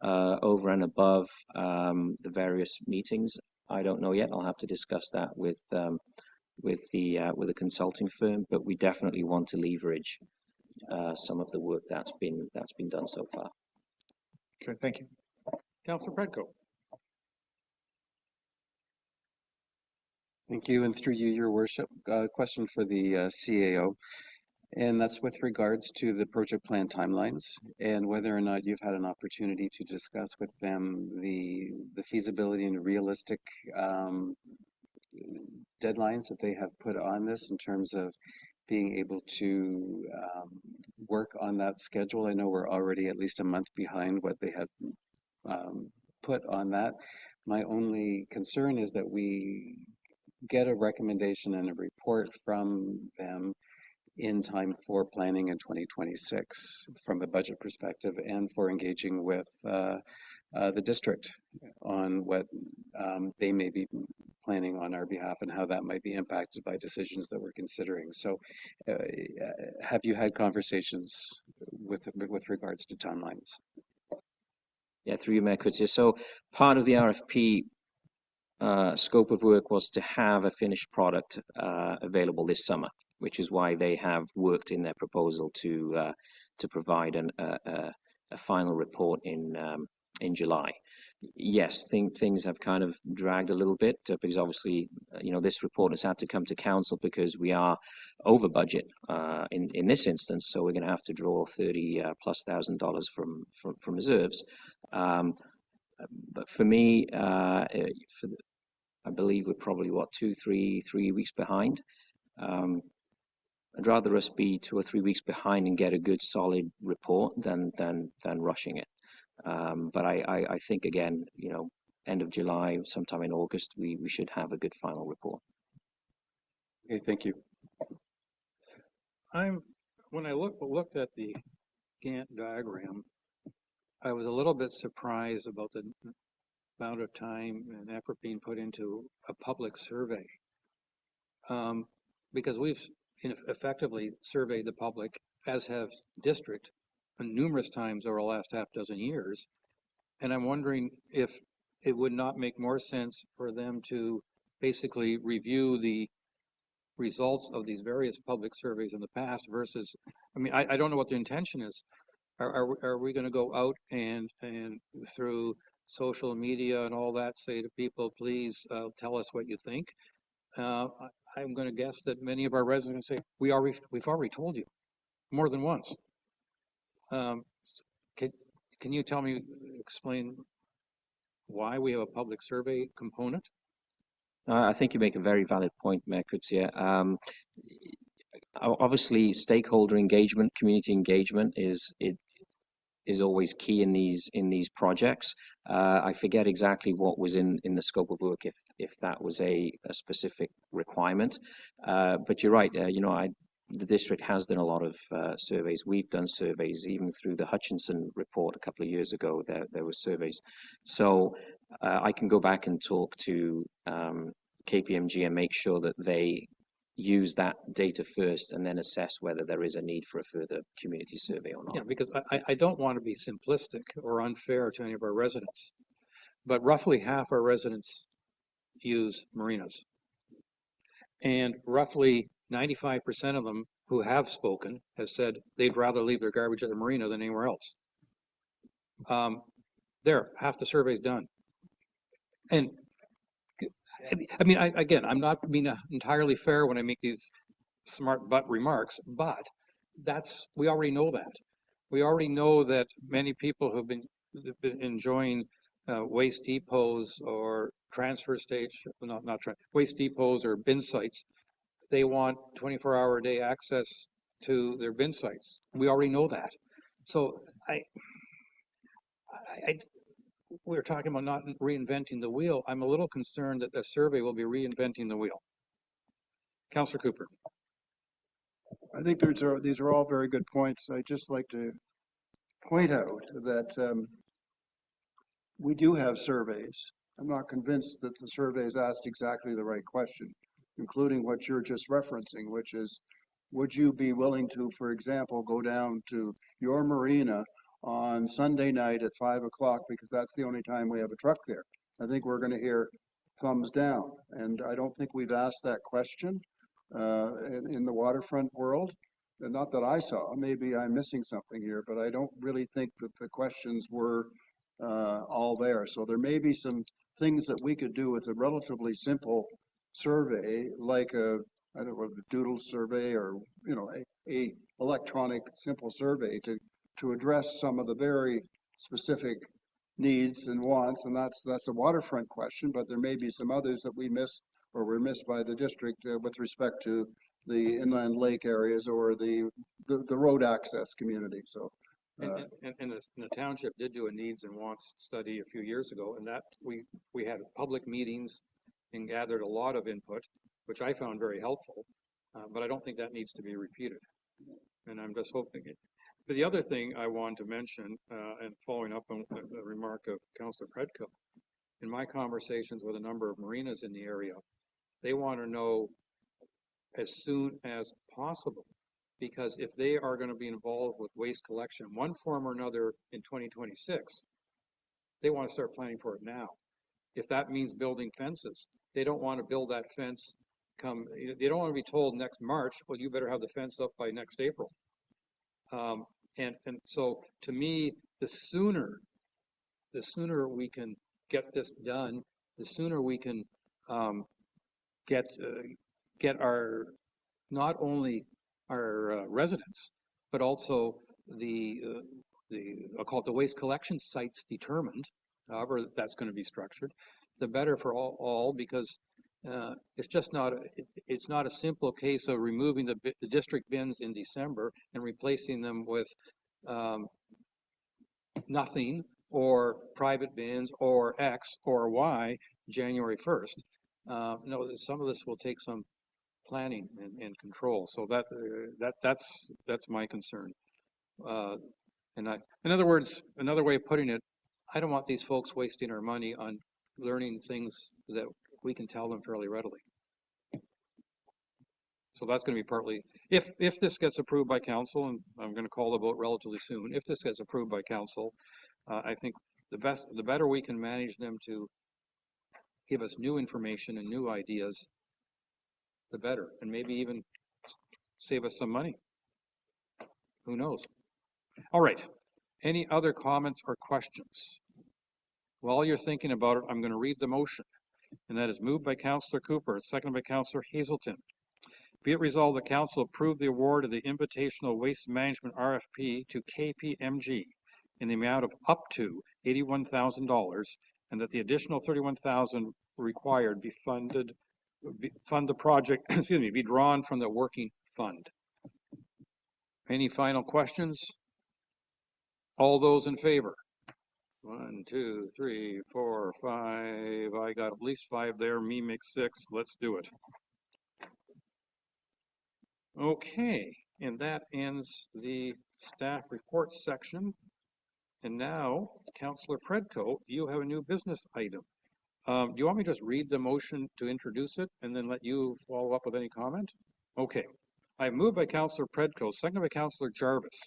over and above the various meetings, I don't know yet. I'll have to discuss that with the consulting firm, but we definitely want to leverage some of the work that's been done so far. Okay, thank you. Councillor Predko. Thank you, and through you, Your Worship, question for the CAO, and that's with regards to the project plan timelines and whether or not you've had an opportunity to discuss with them the feasibility and realistic deadlines that they have put on this in terms of being able to work on that schedule. I know we're already at least a month behind what they had put on that. My only concern is that we get a recommendation and a report from them in time for planning in 2026 from a budget perspective and for engaging with the district on what they may be planning on our behalf and how that might be impacted by decisions that we're considering. So have you had conversations with regards to timelines? Yeah, through you, Mayor Coetzee. So part of the RFP scope of work was to have a finished product available this summer, which is why they have worked in their proposal to provide a final report in July. Yes, things have kind of dragged a little bit because obviously, this report has had to come to council because we are over budget in this instance. So we're going to have to draw $30,000+ from reserves. But for me, I believe we're probably three weeks behind. I'd rather us be 2 or 3 weeks behind and get a good solid report than rushing it. But I think again, end of July, sometime in August, we should have a good final report. Okay, thank you. When I looked at the Gantt diagram, I was a little bit surprised about the amount of time and effort being put into a public survey, because we've effectively surveyed the public, as have district, numerous times over the last half dozen years. And I'm wondering if it would not make more sense for them to basically review the results of these various public surveys in the past versus, I don't know what the intention is. Are we going to go out and through social media and all that say to people, please tell us what you think? I'm going to guess that many of our residents say, we've already told you more than once. Can you explain why we have a public survey component? I think you make a very valid point, Mayor Coetzee. Obviously, stakeholder engagement, community engagement is always key in these projects. I forget exactly what was in the scope of work if that was a specific requirement. But you're right. The district has done a lot of surveys. We've done surveys even through the Hutchinson report a couple of years ago. There were surveys. So I can go back and talk to KPMG and make sure that they use that data first and then assess whether there is a need for a further community survey or not. Yeah, because I don't want to be simplistic or unfair to any of our residents, but roughly half our residents use marinas. And roughly 95% of them who have spoken have said they'd rather leave their garbage at the marina than anywhere else. Half the survey's done. And again, I'm not being entirely fair when I make these smart butt remarks, but we already know that. We already know that many people who've been enjoying waste depots or transfer station, waste depots or bin sites, they want 24-hour-a-day access to their bin sites. We already know that. So we're talking about not reinventing the wheel. I'm a little concerned that the survey will be reinventing the wheel. Councillor Cooper. I think these are all very good points. I'd just like to point out that we do have surveys. I'm not convinced that the surveys asked exactly the right question, including what you're just referencing, which is, would you be willing to, for example, go down to your marina on Sunday night at 5 o'clock because that's the only time we have a truck there? I think we're going to hear thumbs down. And I don't think we've asked that question in the waterfront world. And not that I saw, maybe I'm missing something here, but I don't really think that the questions were all there. So there may be some things that we could do with a relatively simple survey, like I don't know, a doodle survey or, you know, a electronic simple survey to address some of the very specific needs and wants. And that's a waterfront question, but there may be some others that we miss or were missed by the district with respect to the inland lake areas or the road access community. So. And the township did do a needs and wants study a few years ago, and that we had public meetings and gathered a lot of input, which I found very helpful, but I don't think that needs to be repeated. And I'm just hoping it. But the other thing I want to mention, and following up on the remark of Councillor Predko, in my conversations with a number of marinas in the area, they want to know as soon as possible. Because if they are going to be involved with waste collection, one form or another in 2026, they want to start planning for it now. If that means building fences, they don't want to build that fence they don't want to be told next March, well, you better have the fence up by next April. And so to me, the sooner we can get this done, the sooner we can get our, not only our residents, but also I'll call it the waste collection sites determined, however that's going to be structured, the better for all because it's just not it's not a simple case of removing the district bins in December and replacing them with nothing or private bins or X or Y January 1st. No, some of this will take some planning and control. So that's my concern. In other words, another way of putting it, I don't want these folks wasting our money on learning things that we can tell them fairly readily. So that's going to be partly, if this gets approved by council, and I'm going to call the vote relatively soon, if this gets approved by council, I think the better we can manage them to give us new information and new ideas, the better, and maybe even save us some money. Who knows? All right. Any other comments or questions? While you're thinking about it, I'm going to read the motion, and that is moved by Councillor Cooper, seconded by Councillor Hazelton. Be it resolved the council approve the award of the invitational waste management RFP to KPMG in the amount of up to $81,000, and that the additional $31,000 required fund the project, excuse me, be drawn from the working fund. Any final questions? All those in favor? 1, 2, 3, 4, 5. I got at least 5 there. Me makes 6. Let's do it. Okay, and that ends the staff report section. And now, Councillor Predko, you have a new business item. Do you want me to just read the motion to introduce it and then let you follow up with any comment? Okay. I moved by Councillor Predko, seconded by Councillor Jarvis.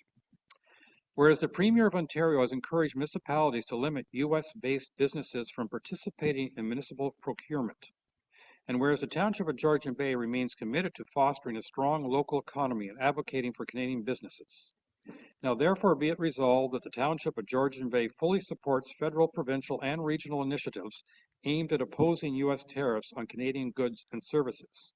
Whereas the Premier of Ontario has encouraged municipalities to limit US-based businesses from participating in municipal procurement. And whereas the Township of Georgian Bay remains committed to fostering a strong local economy and advocating for Canadian businesses. Now therefore be it resolved that the Township of Georgian Bay fully supports federal, provincial, and regional initiatives aimed at opposing US tariffs on Canadian goods and services.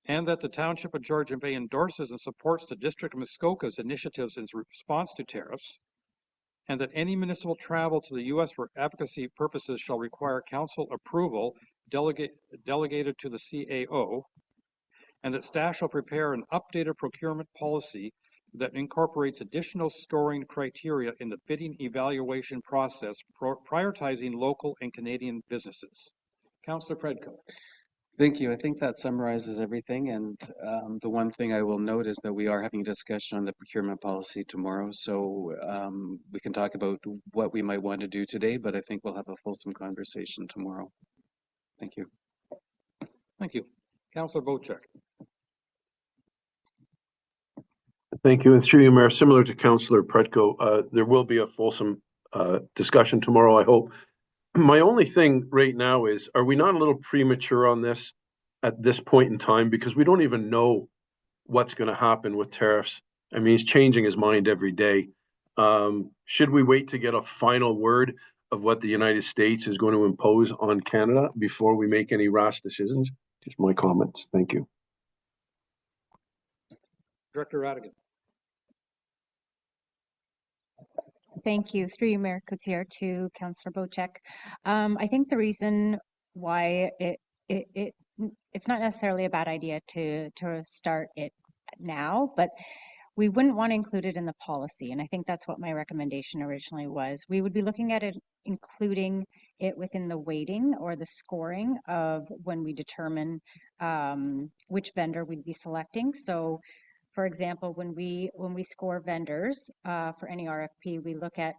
and that the Township of Georgian Bay endorses and supports the District of Muskoka's initiatives in response to tariffs, and that any municipal travel to the U.S. for advocacy purposes shall require council approval delegated to the CAO, and that staff shall prepare an updated procurement policy that incorporates additional scoring criteria in the bidding evaluation process, prioritizing local and Canadian businesses. Councillor Predko. Thank you. I think that summarizes everything. And the one thing I will note is that we are having a discussion on the procurement policy tomorrow. So we can talk about what we might want to do today, but I think we'll have a fulsome conversation tomorrow. Thank you. Thank you. Councillor Bocek. Thank you. And through you, Mayor, similar to Councillor Pretko, there will be a fulsome discussion tomorrow, I hope. My only thing right now is, are we not a little premature on this at this point in time? Because we don't even know what's going to happen with tariffs. I mean, he's changing his mind every day. Should we wait to get a final word of what the United States is going to impose on Canada before we make any rash decisions? Just my comments. Thank you. Director Radigan. Thank you. Through you, Mayor Coutier, to Councillor Bocek. I think the reason why it's not necessarily a bad idea to start it now, but we wouldn't want to include it in the policy. And I think that's what my recommendation originally was. We would be looking at it, including it within the weighting or the scoring of when we determine which vendor we'd be selecting. So for example, when we score vendors for any RFP, we look at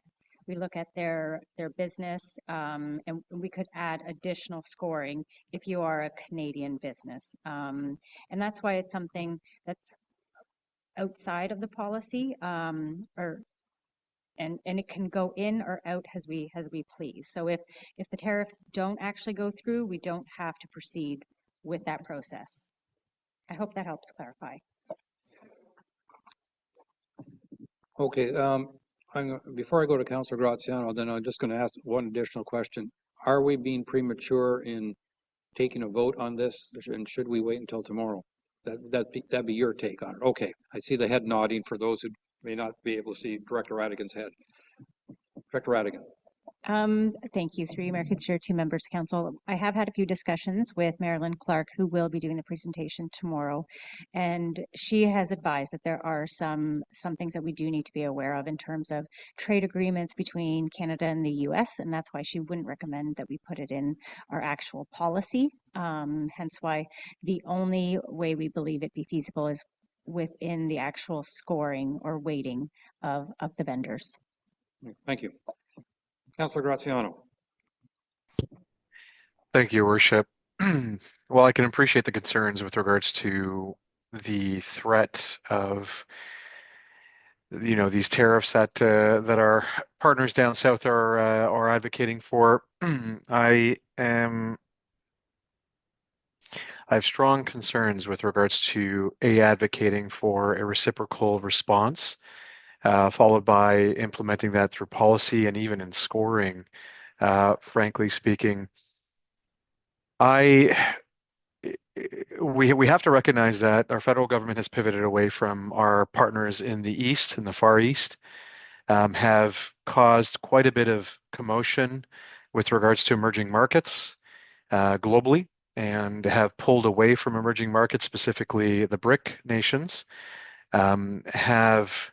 their business, and we could add additional scoring if you are a Canadian business, and that's why it's something that's outside of the policy, and it can go in or out as we please. So if the tariffs don't actually go through, we don't have to proceed with that process. I hope that helps clarify. Okay, before I go to Councillor Graziano, then I'm just going to ask one additional question. Are we being premature in taking a vote on this, and should we wait until tomorrow? That'd be your take on it. Okay, I see the head nodding for those who may not be able to see Director Radigan's head. Director Radigan. Thank you. Through Mayor Coutier, to members of council. I have had a few discussions with Marilyn Clark, who will be doing the presentation tomorrow, and she has advised that there are some things that we do need to be aware of in terms of trade agreements between Canada and the US, and that's why she wouldn't recommend that we put it in our actual policy. Hence why the only way we believe it be feasible is within the actual scoring or weighting of the vendors. Thank you. Councillor Graziano. Thank you, Worship. Well, I can appreciate the concerns with regards to the threat of, these tariffs that our partners down south are advocating for. I have strong concerns with regards to advocating for a reciprocal response, followed by implementing that through policy and even in scoring. Frankly speaking, we have to recognize that our federal government has pivoted away from our partners in the East, in the Far East, have caused quite a bit of commotion with regards to emerging markets globally, and have pulled away from emerging markets, specifically the BRIC nations, have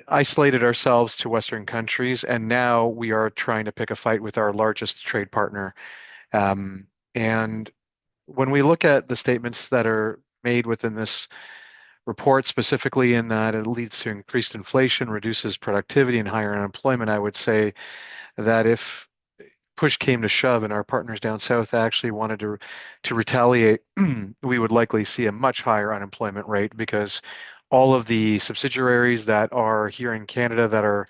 isolated ourselves to Western countries, and now we are trying to pick a fight with our largest trade partner. And when we look at the statements that are made within this report, specifically in that it leads to increased inflation, reduces productivity, and higher unemployment, I would say that if push came to shove and our partners down south actually wanted to retaliate, we would likely see a much higher unemployment rate, because all of the subsidiaries that are here in Canada that are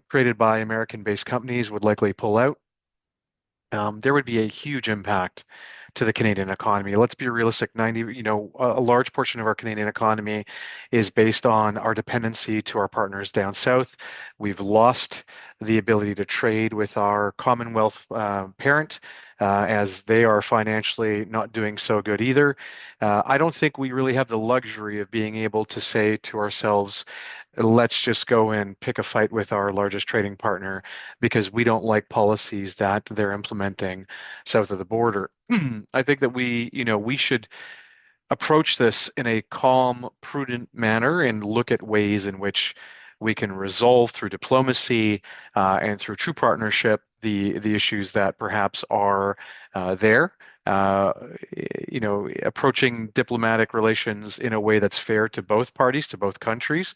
created by American-based companies would likely pull out. There would be a huge impact to the Canadian economy. Let's be realistic. A large portion of our Canadian economy is based on our dependency to our partners down south. We've lost the ability to trade with our Commonwealth parent as they are financially not doing so good either. I don't think we really have the luxury of being able to say to ourselves, let's just go and pick a fight with our largest trading partner because we don't like policies that they're implementing south of the border. I think that we should approach this in a calm, prudent manner and look at ways in which we can resolve through diplomacy and through true partnership the issues that perhaps are there. Approaching diplomatic relations in a way that's fair to both parties, to both countries,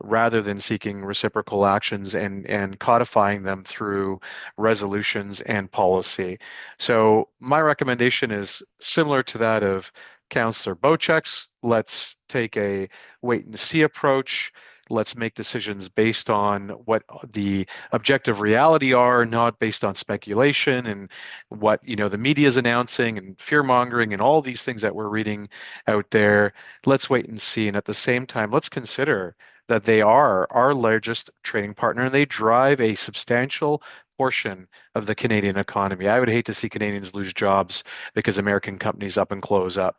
rather than seeking reciprocal actions and codifying them through resolutions and policy. So my recommendation is similar to that of Councillor Bocek's. Let's take a wait and see approach. Let's make decisions based on what the objective reality are, not based on speculation and what the media is announcing and fear mongering and all these things that we're reading out there. Let's wait and see. And at the same time, let's consider that they are our largest trading partner and they drive a substantial portion of the Canadian economy. I would hate to see Canadians lose jobs because American companies up and close up.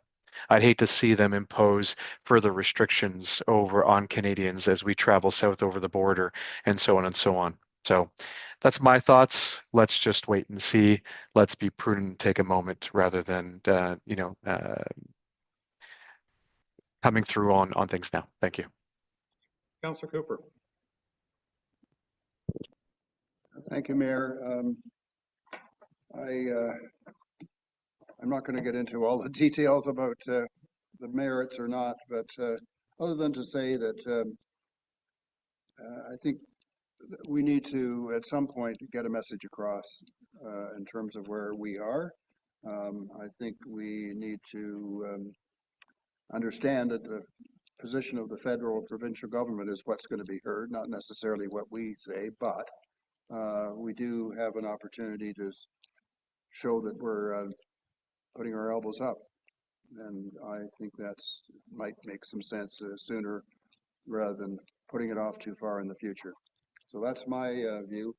I'd hate to see them impose further restrictions on Canadians as we travel south over the border and so on and so on. So that's my thoughts. Let's just wait and see. Let's be prudent and take a moment rather than, coming through on things now. Thank you. Councillor Cooper. Thank you, Mayor. I'm not going to get into all the details about the merits or not, but other than to say that I think we need to, at some point, get a message across in terms of where we are. I think we need to understand that the position of the federal and provincial government is what's going to be heard, not necessarily what we say, but we do have an opportunity to show that we're putting our elbows up. And I think that's might make some sense sooner rather than putting it off too far in the future. So that's my view.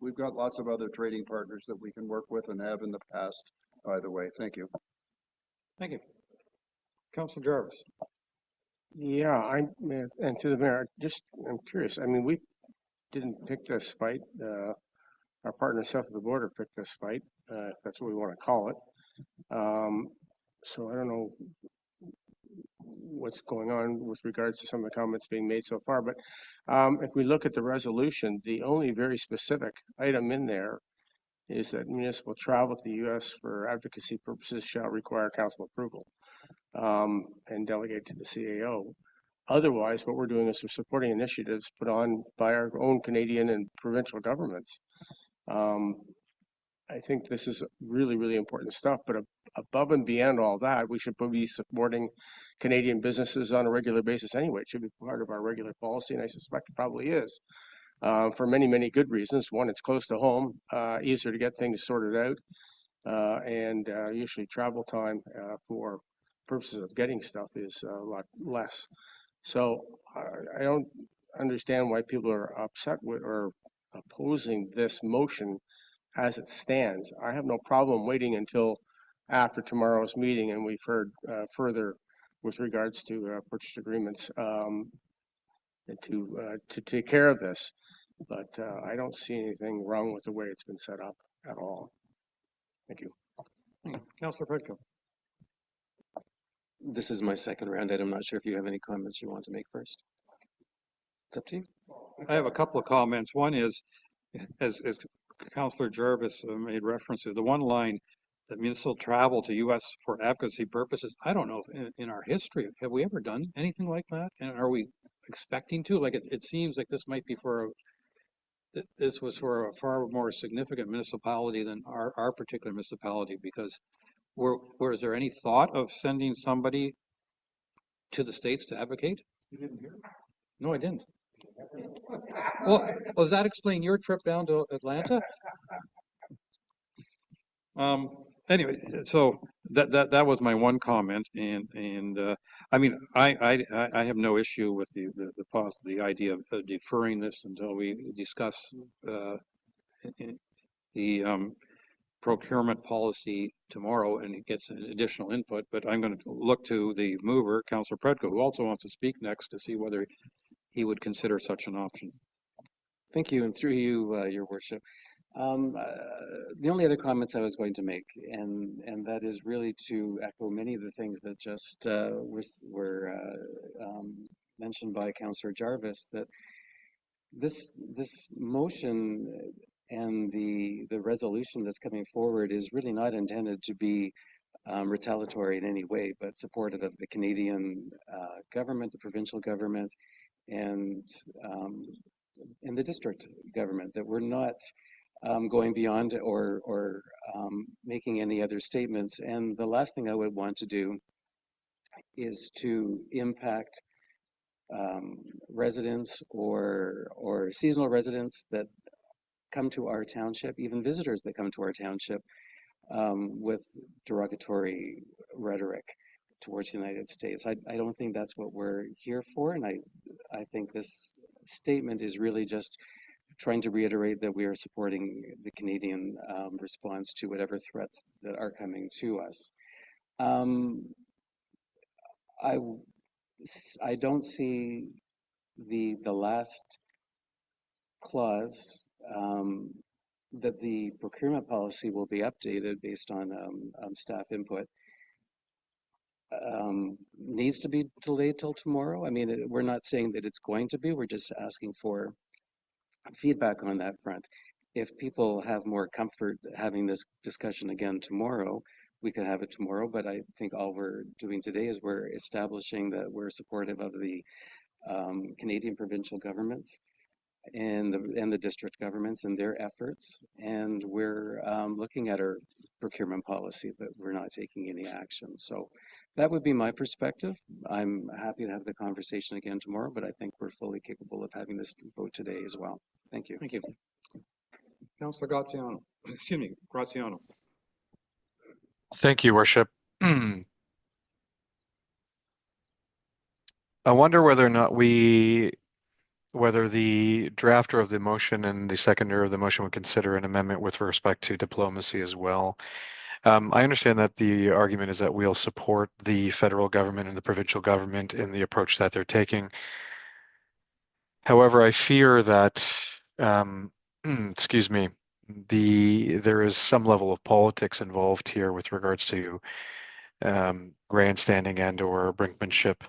We've got lots of other trading partners that we can work with and have in the past, by the way. Thank you. Thank you. Councillor Jarvis. Yeah, and to the mayor, I'm curious. I mean, we didn't pick this fight. Our partner south of the border picked this fight, if that's what we want to call it. So I don't know what's going on with regards to some of the comments being made so far, but if we look at the resolution, the only very specific item in there is that municipal travel to the U.S. for advocacy purposes shall require council approval and delegate to the CAO. Otherwise, what we're doing is we're supporting initiatives put on by our own Canadian and provincial governments. I think this is really, really important stuff, but above and beyond all that, we should be supporting Canadian businesses on a regular basis anyway. It should be part of our regular policy, and I suspect it probably is, for many, many good reasons. One, it's close to home, easier to get things sorted out, and usually travel time for purposes of getting stuff is a lot less. So I don't understand why people are upset with or opposing this motion as it stands. I have no problem waiting until after tomorrow's meeting and we've heard further with regards to purchase agreements to take care of this. But I don't see anything wrong with the way it's been set up at all. Thank you. Councillor Fredko. This is my second round. I'm not sure if you have any comments you want to make first. It's up to you. I have a couple of comments. One is, as Councillor Jarvis made reference to, the one line that municipal travel to U.S. for advocacy purposes. I don't know if in our history, have we ever done anything like that? And are we expecting to? Like it seems like this might be this was for a far more significant municipality than our particular municipality, because was there any thought of sending somebody to the States to advocate? You didn't hear? No, I didn't. Well, does that explain your trip down to Atlanta? Anyway, so that was my one comment, and I mean, I have no issue with the idea of deferring this until we discuss the procurement policy tomorrow and he gets an additional input, but I'm going to look to the mover, Councillor Predko, who also wants to speak next, to see whether he would consider such an option. Thank you, and through you, Your Worship. The only other comments I was going to make, and that is really to echo many of the things that just were mentioned by Councillor Jarvis, that this motion and the resolution that's coming forward is really not intended to be retaliatory in any way, but supportive of the Canadian government, the provincial government, and the district government, that we're not going beyond or making any other statements. And the last thing I would want to do is to impact residents or seasonal residents that come to our township, even visitors that come to our township, with derogatory rhetoric towards the United States. I don't think that's what we're here for, and I think this statement is really just trying to reiterate that we are supporting the Canadian response to whatever threats that are coming to us. I don't see the last clause, that the procurement policy will be updated based on staff input, needs to be delayed till tomorrow. I mean, we're not saying that it's going to be, we're just asking for feedback on that front. If people have more comfort having this discussion again tomorrow, we could have it tomorrow, but I think all we're doing today is we're establishing that we're supportive of the Canadian provincial governments and the district governments and their efforts, and we're looking at our procurement policy, but we're not taking any action. So that would be my perspective. I'm happy to have the conversation again tomorrow, but I think we're fully capable of having this vote today as well. Thank you. Thank you. Councillor Graziano. Excuse me, Graziano. Thank you, Worship. I wonder whether or not whether the drafter of the motion and the seconder of the motion would consider an amendment with respect to diplomacy as well. I understand that the argument is that we'll support the federal government and the provincial government in the approach that they're taking. However, I fear that, excuse me, there is some level of politics involved here with regards to grandstanding and or brinkmanship.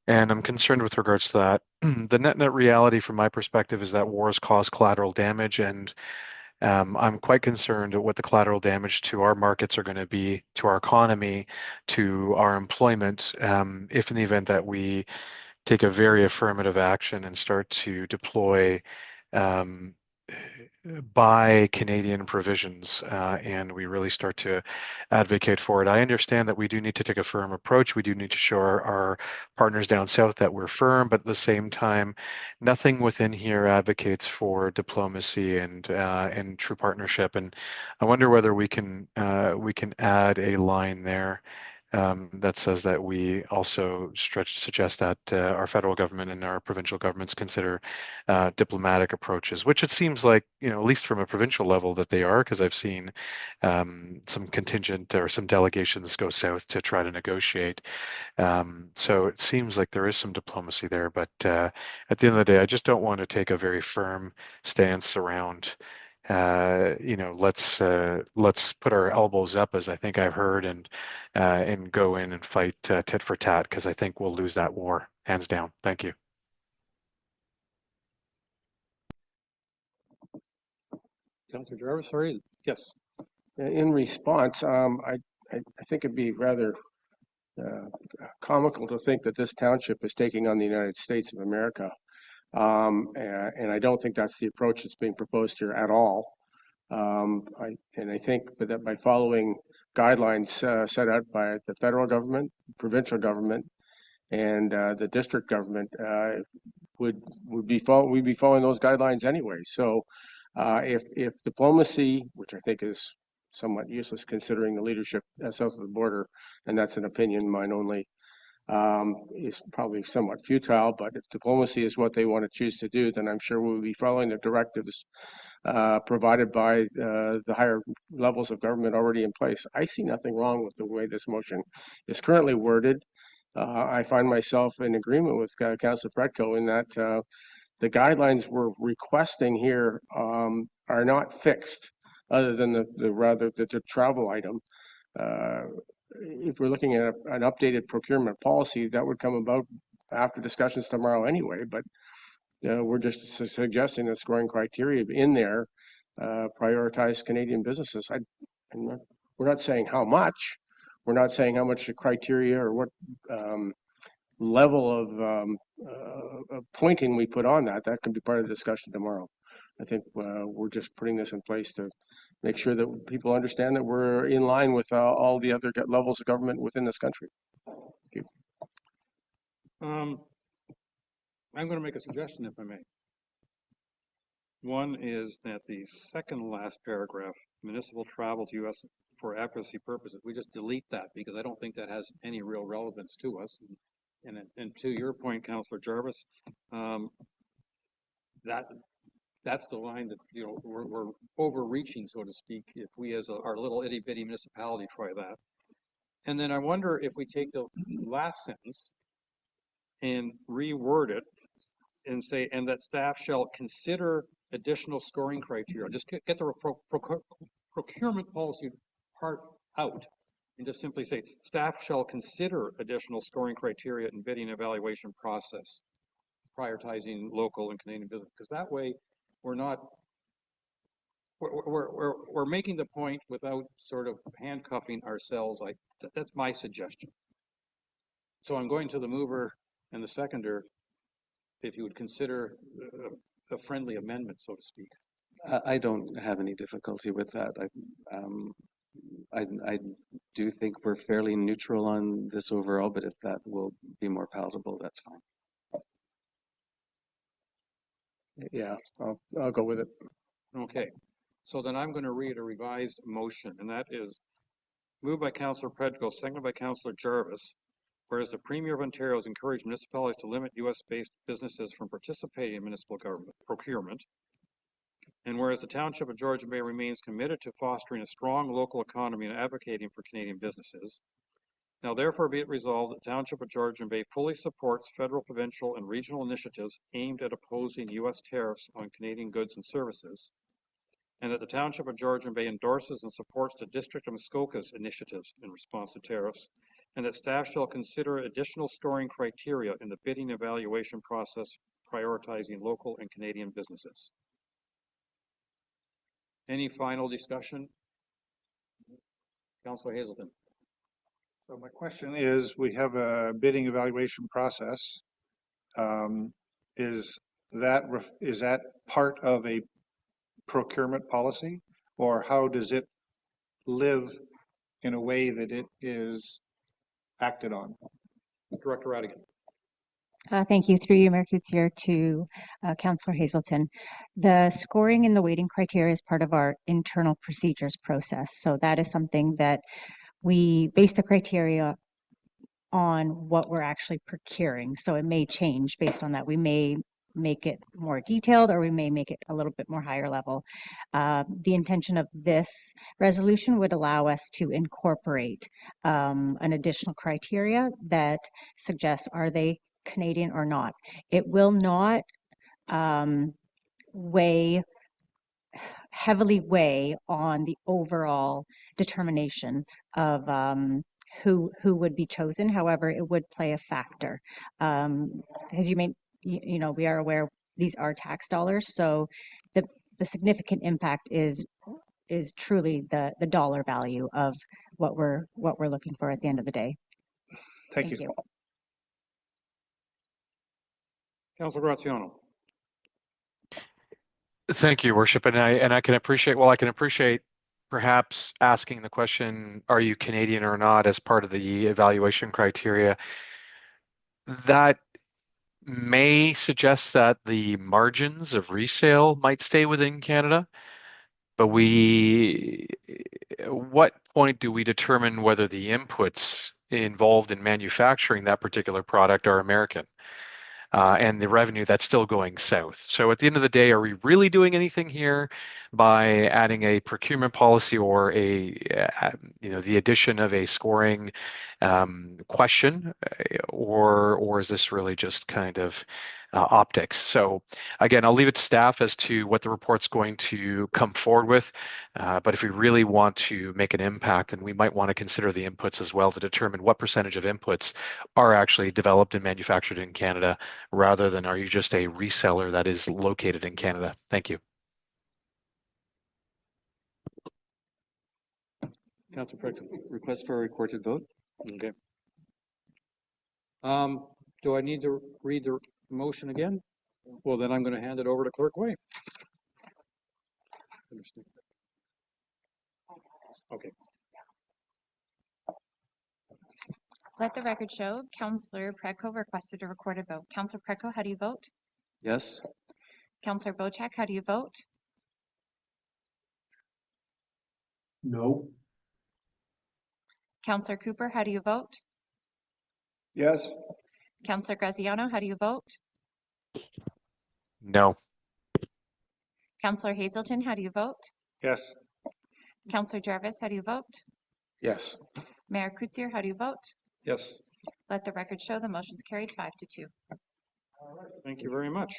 And I'm concerned with regards to that. The net reality from my perspective is that wars cause collateral damage, and I'm quite concerned at what the collateral damage to our markets are going to be, to our economy, to our employment, if in the event that we take a very affirmative action and start to deploy by Canadian provisions, and we really start to advocate for it. I understand that we do need to take a firm approach. We do need to show our partners down south that we're firm, but at the same time, nothing within here advocates for diplomacy and true partnership. And I wonder whether we can add a line there that says that we also suggest that our federal government and our provincial governments consider diplomatic approaches, which it seems like, at least from a provincial level, that they are, because I've seen some contingent or some delegations go south to try to negotiate. So it seems like there is some diplomacy there, but at the end of the day, I just don't want to take a very firm stance around let's put our elbows up, as I think I've heard, and go in and fight tit for tat, because I think we'll lose that war, hands down. Thank you. Councillor Jarvis, sorry. Yes. In response, I think it'd be rather comical to think that this township is taking on the United States of America. And I don't think that's the approach that's being proposed here at all. I think that by following guidelines set out by the federal government, provincial government, and the district government, we'd be following those guidelines anyway. So if diplomacy, which I think is somewhat useless considering the leadership south of the border, and that's an opinion, mine only, is probably somewhat futile, but if diplomacy is what they want to choose to do, then I'm sure we'll be following the directives provided by the higher levels of government already in place. I see nothing wrong with the way this motion is currently worded. I find myself in agreement with Councillor Pretko in that the guidelines we're requesting here are not fixed, other than the travel item. If we're looking at an updated procurement policy, that would come about after discussions tomorrow anyway, but we're just suggesting that scoring criteria in there prioritize Canadian businesses. We're not saying how much. We're not saying how much the criteria or what level of pointing we put on that. That can be part of the discussion tomorrow. I think we're just putting this in place to make sure that people understand that we're in line with all the other levels of government within this country. Thank you. I'm going to make a suggestion, if I may. One is that the second last paragraph, municipal travel to U.S. for advocacy purposes, we just delete that because I don't think that has any real relevance to us. And to your point, Councillor Jarvis, that's the line that we're overreaching, so to speak, if we as our little itty bitty municipality try that. And then I wonder if we take the last sentence and reword it and say, and that staff shall consider additional scoring criteria. Just get the procurement policy part out and just simply say, staff shall consider additional scoring criteria in bidding evaluation process, prioritizing local and Canadian business, because that way we're making the point without sort of handcuffing ourselves. That's my suggestion. So I'm going to the mover and the seconder, if you would consider a friendly amendment, so to speak. I don't have any difficulty with that. I do think we're fairly neutral on this overall, but if that will be more palatable, that's fine. Yeah, I'll go with it. Okay, so then I'm going to read a revised motion, and that is moved by Councillor Predko, seconded by Councillor Jarvis. Whereas the Premier of Ontario has encouraged municipalities to limit U.S.-based businesses from participating in municipal government procurement, and whereas the Township of Georgian Bay remains committed to fostering a strong local economy and advocating for Canadian businesses, now therefore be it resolved that the Township of Georgian Bay fully supports federal, provincial, and regional initiatives aimed at opposing U.S. tariffs on Canadian goods and services, and that the Township of Georgian Bay endorses and supports the District of Muskoka's initiatives in response to tariffs, and that staff shall consider additional scoring criteria in the bidding evaluation process, prioritizing local and Canadian businesses. Any final discussion? Councillor Hazelton. So my question is, we have a bidding evaluation process. Is that part of a procurement policy, or how does it live in a way that it is acted on? Director Radigan. Thank you. Through you, Mayor Coutier, to Councillor Hazelton. The scoring and the weighting criteria is part of our internal procedures process. So that is something that we base the criteria on what we're actually procuring. So it may change based on that. We may make it more detailed, or we may make it a little bit more higher level. The intention of this resolution would allow us to incorporate an additional criteria that suggests, are they Canadian or not? It will not heavily weigh on the overall determination of who would be chosen. However, it would play a factor. As you may, we are aware these are tax dollars, so the significant impact is truly the dollar value of what we're looking for at the end of the day. Thank you. Councillor Graziano. Thank you, Worship, and I can appreciate perhaps asking the question, are you Canadian or not, as part of the evaluation criteria. That may suggest that the margins of resale might stay within Canada, but what point do we determine whether the inputs involved in manufacturing that particular product are American. And the revenue that's still going south. So at the end of the day, are we really doing anything here by adding a procurement policy or the addition of a scoring question, or is this really just kind of optics? So again, I'll leave it to staff as to what the report's going to come forward with. But if we really want to make an impact, then we might want to consider the inputs as well to determine what percentage of inputs are actually developed and manufactured in Canada, rather than are you just a reseller that is located in Canada? Thank you. Councillor Precco, request for a recorded vote. Okay. Do I need to read the motion again? Well, then I'm going to hand it over to Clerk Way. Okay. Let the record show Councillor Precco requested a recorded vote. Councillor Precco, how do you vote? Yes. Councillor Bochek, how do you vote? No. Councillor Cooper, how do you vote? Yes. Councillor Graziano, how do you vote? No. Councillor Hazelton, how do you vote? Yes. Councillor Jarvis, how do you vote? Yes. Mayor Kutsier, how do you vote? Yes. Let the record show the motion's carried 5-2. Thank you very much.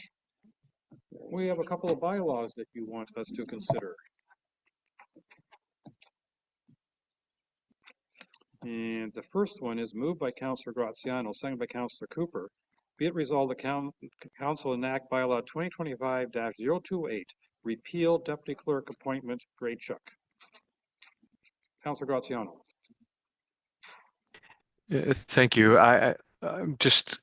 We have a couple of bylaws that you want us to consider. And the first one is moved by Councillor Graziano, seconded by Councillor Cooper. Be it resolved, the Council enact bylaw 2025-028, repeal deputy clerk appointment, grade Cheque. Councillor Graziano. Thank you. I'm just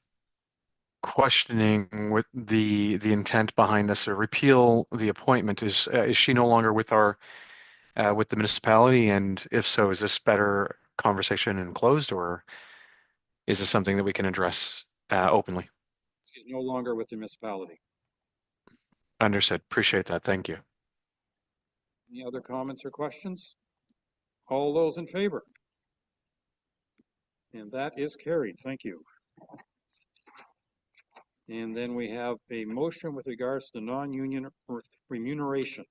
questioning what the intent behind this. Repeal the appointment. Is she no longer with with the municipality? And if so, is this better conversation and closed, or is this something that we can address openly? She's no longer with the municipality. Understood. Appreciate that. Thank you. Any other comments or questions? All those in favor? And that is carried. Thank you. And then we have a motion with regards to non-union remuneration.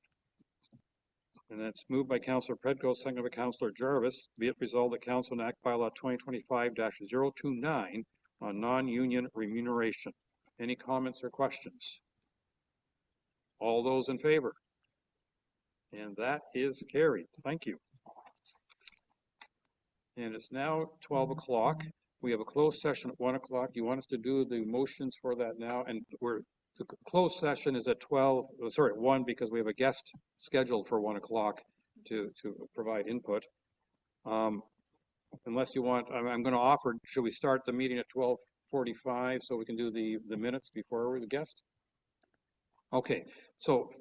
And that's moved by Councillor Predko, seconded by Councillor Jarvis. Be it resolved that Council enact bylaw 2025-029 on non-union remuneration. Any comments or questions? All those in favor? And that is carried. Thank you. And it's now 12 o'clock. We have a closed session at 1 o'clock. You want us to do the motions for that now? And the closed session is at 1, because we have a guest scheduled for 1 o'clock to provide input. Unless you want, I'm going to offer, should we start the meeting at 12:45 so we can do the minutes before we're the guest? Okay, so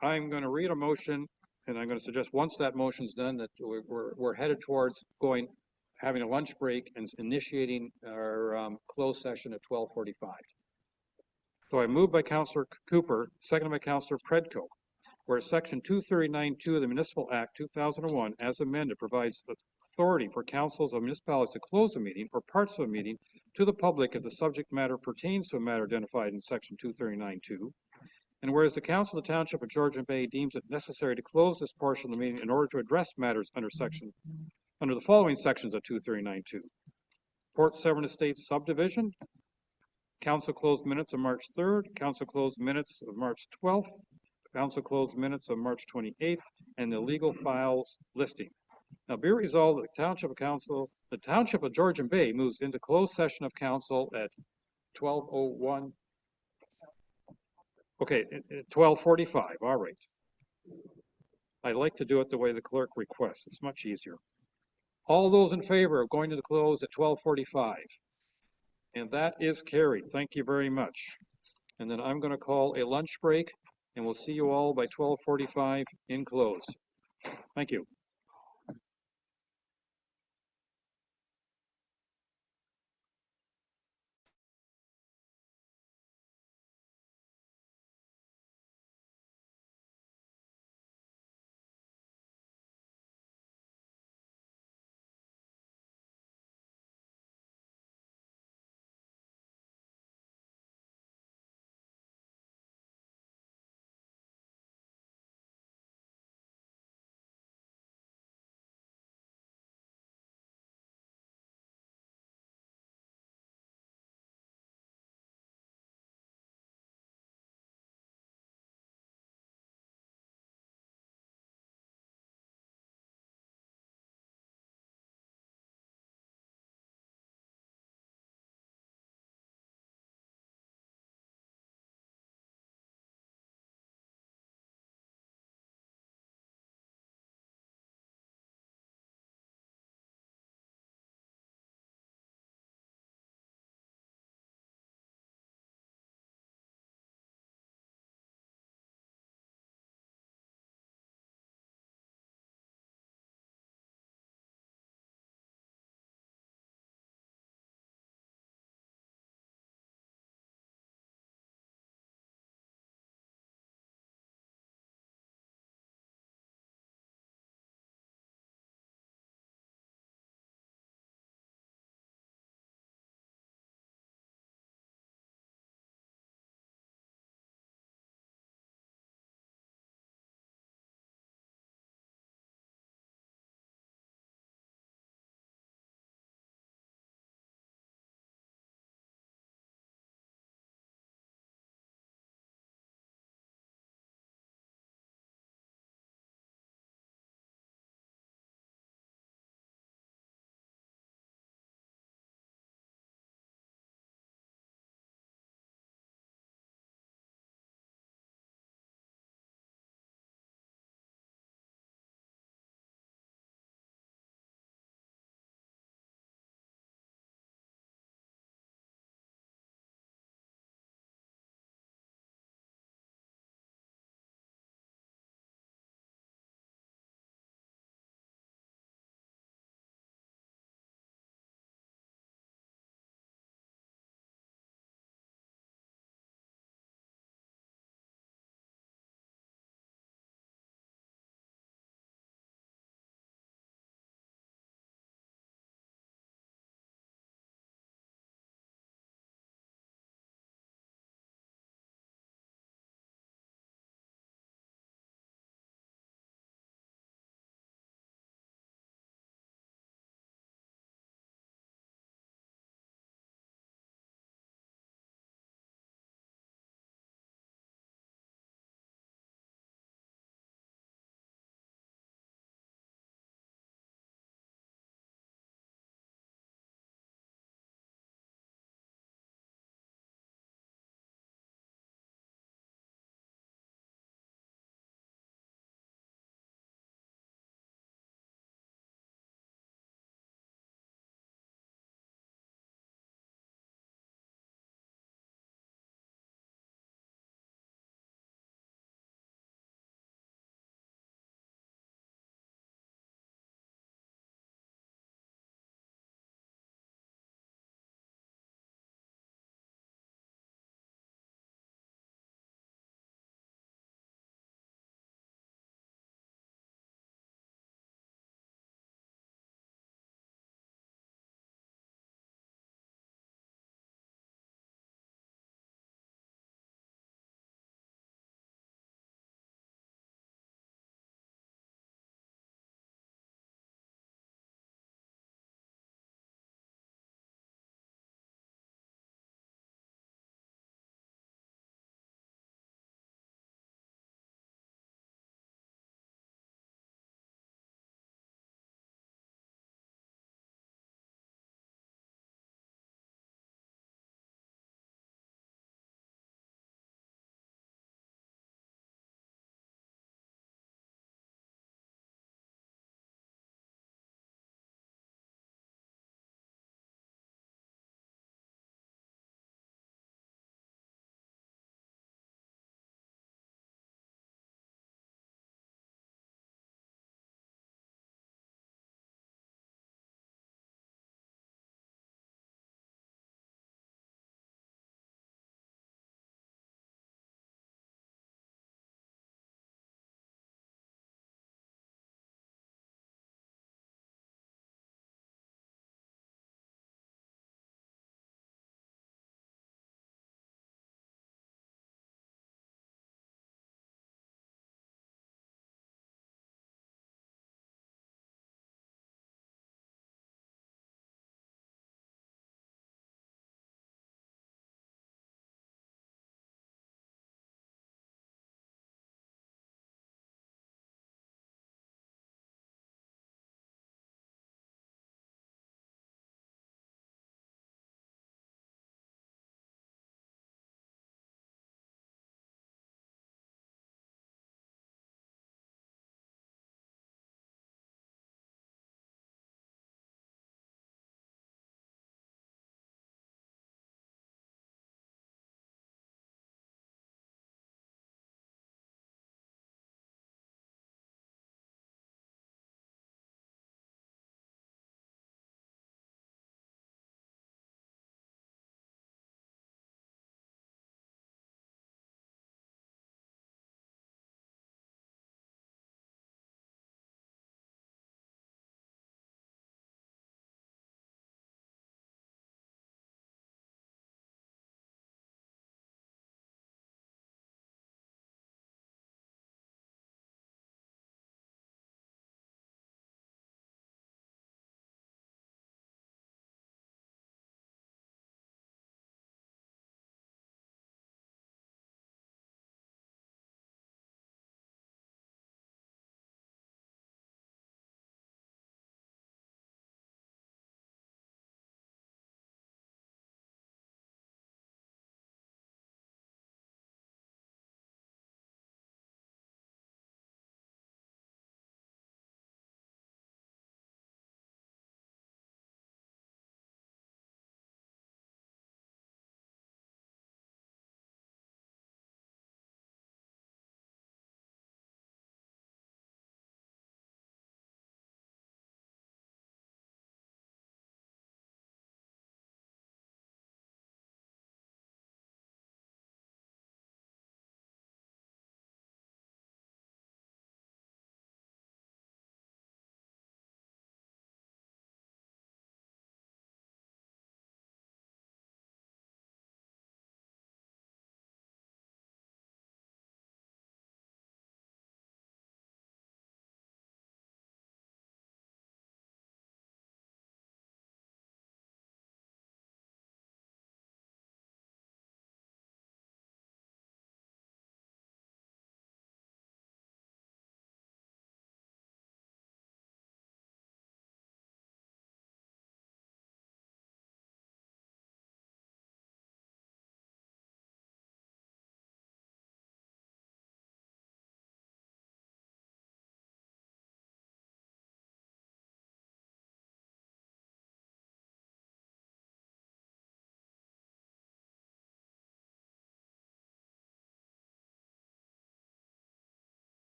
I'm going to read a motion, and I'm going to suggest once that motion's done that we're headed towards having a lunch break and initiating our closed session at 12:45. So I moved by Councillor Cooper, seconded by Councillor Predko, where Section 239(2) of the Municipal Act 2001, as amended, provides authority for councils of municipalities to close a meeting or parts of a meeting to the public if the subject matter pertains to a matter identified in Section 239(2). And whereas the Council of the Township of Georgian Bay deems it necessary to close this portion of the meeting in order to address matters under the following sections of 239(2). Port Severn Estates subdivision, Council closed minutes of March 3rd, Council closed minutes of March 12th, Council closed minutes of March 28th, and the legal files listing. Now, be it resolved that the Township of Georgian Bay moves into closed session of Council at 12:01. Okay, at 12:45. All right. I like to do it the way the clerk requests. It's much easier. All those in favor of going to the close at 12:45? And that is carried. Thank you very much. And then I'm going to call a lunch break, and we'll see you all by 12:45 in closed. Thank you.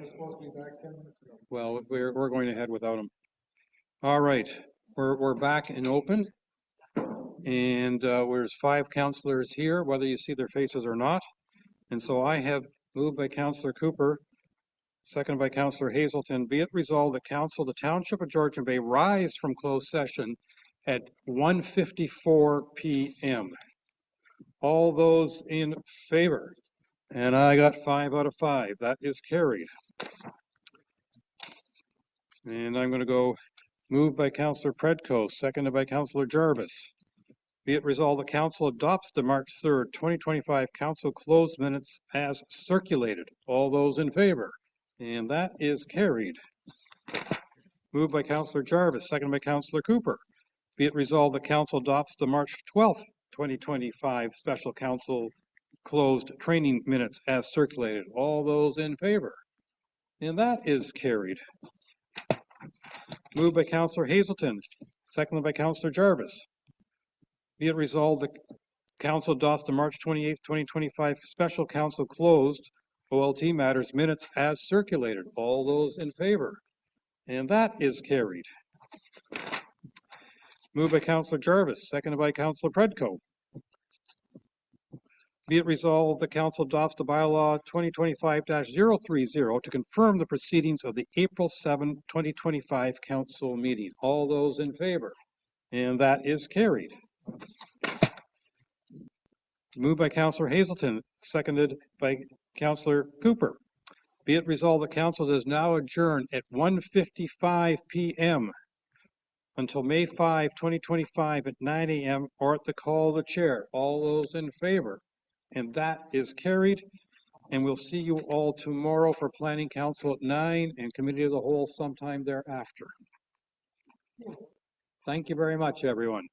supposed to be back 10 minutes ago. Well, we're going ahead without him. All right, we're back and open. And there's 5 councillors here, whether you see their faces or not. And so I have moved by Councillor Cooper, seconded by Councillor Hazelton, be it resolved that Council, the Township of Georgian Bay, rise from closed session at 1:54 p.m. All those in favor? And I got 5 out of 5. That is carried. And I'm going to go moved by Councillor Predko, seconded by Councillor Jarvis. Be it resolved, the council adopts the March 3rd, 2025 council closed minutes as circulated. All those in favor? And that is carried. Moved by Councillor Jarvis, seconded by Councillor Cooper. Be it resolved, the council adopts the March 12th, 2025 special council closed training minutes as circulated. All those in favor? And that is carried. Moved by Councillor Hazelton, seconded by Councillor Jarvis. Be it resolved, the council adopts the March 28th, 2025 special council closed OLT matters minutes as circulated. All those in favor? And that is carried. Moved by Councillor Jarvis, seconded by Councillor Predko. Be it resolved, the council adopts the bylaw 2025-030 to confirm the proceedings of the April 7, 2025 council meeting. All those in favor? And that is carried. Moved by Councillor Hazelton, seconded by Councillor Cooper. Be it resolved, the council does now adjourn at 1:55 p.m. until May 5, 2025 at 9 a.m. or at the call of the chair. All those in favor? And that is carried. And we'll see you all tomorrow for Planning Council at 9 and Committee of the Whole sometime thereafter. Thank you very much, everyone.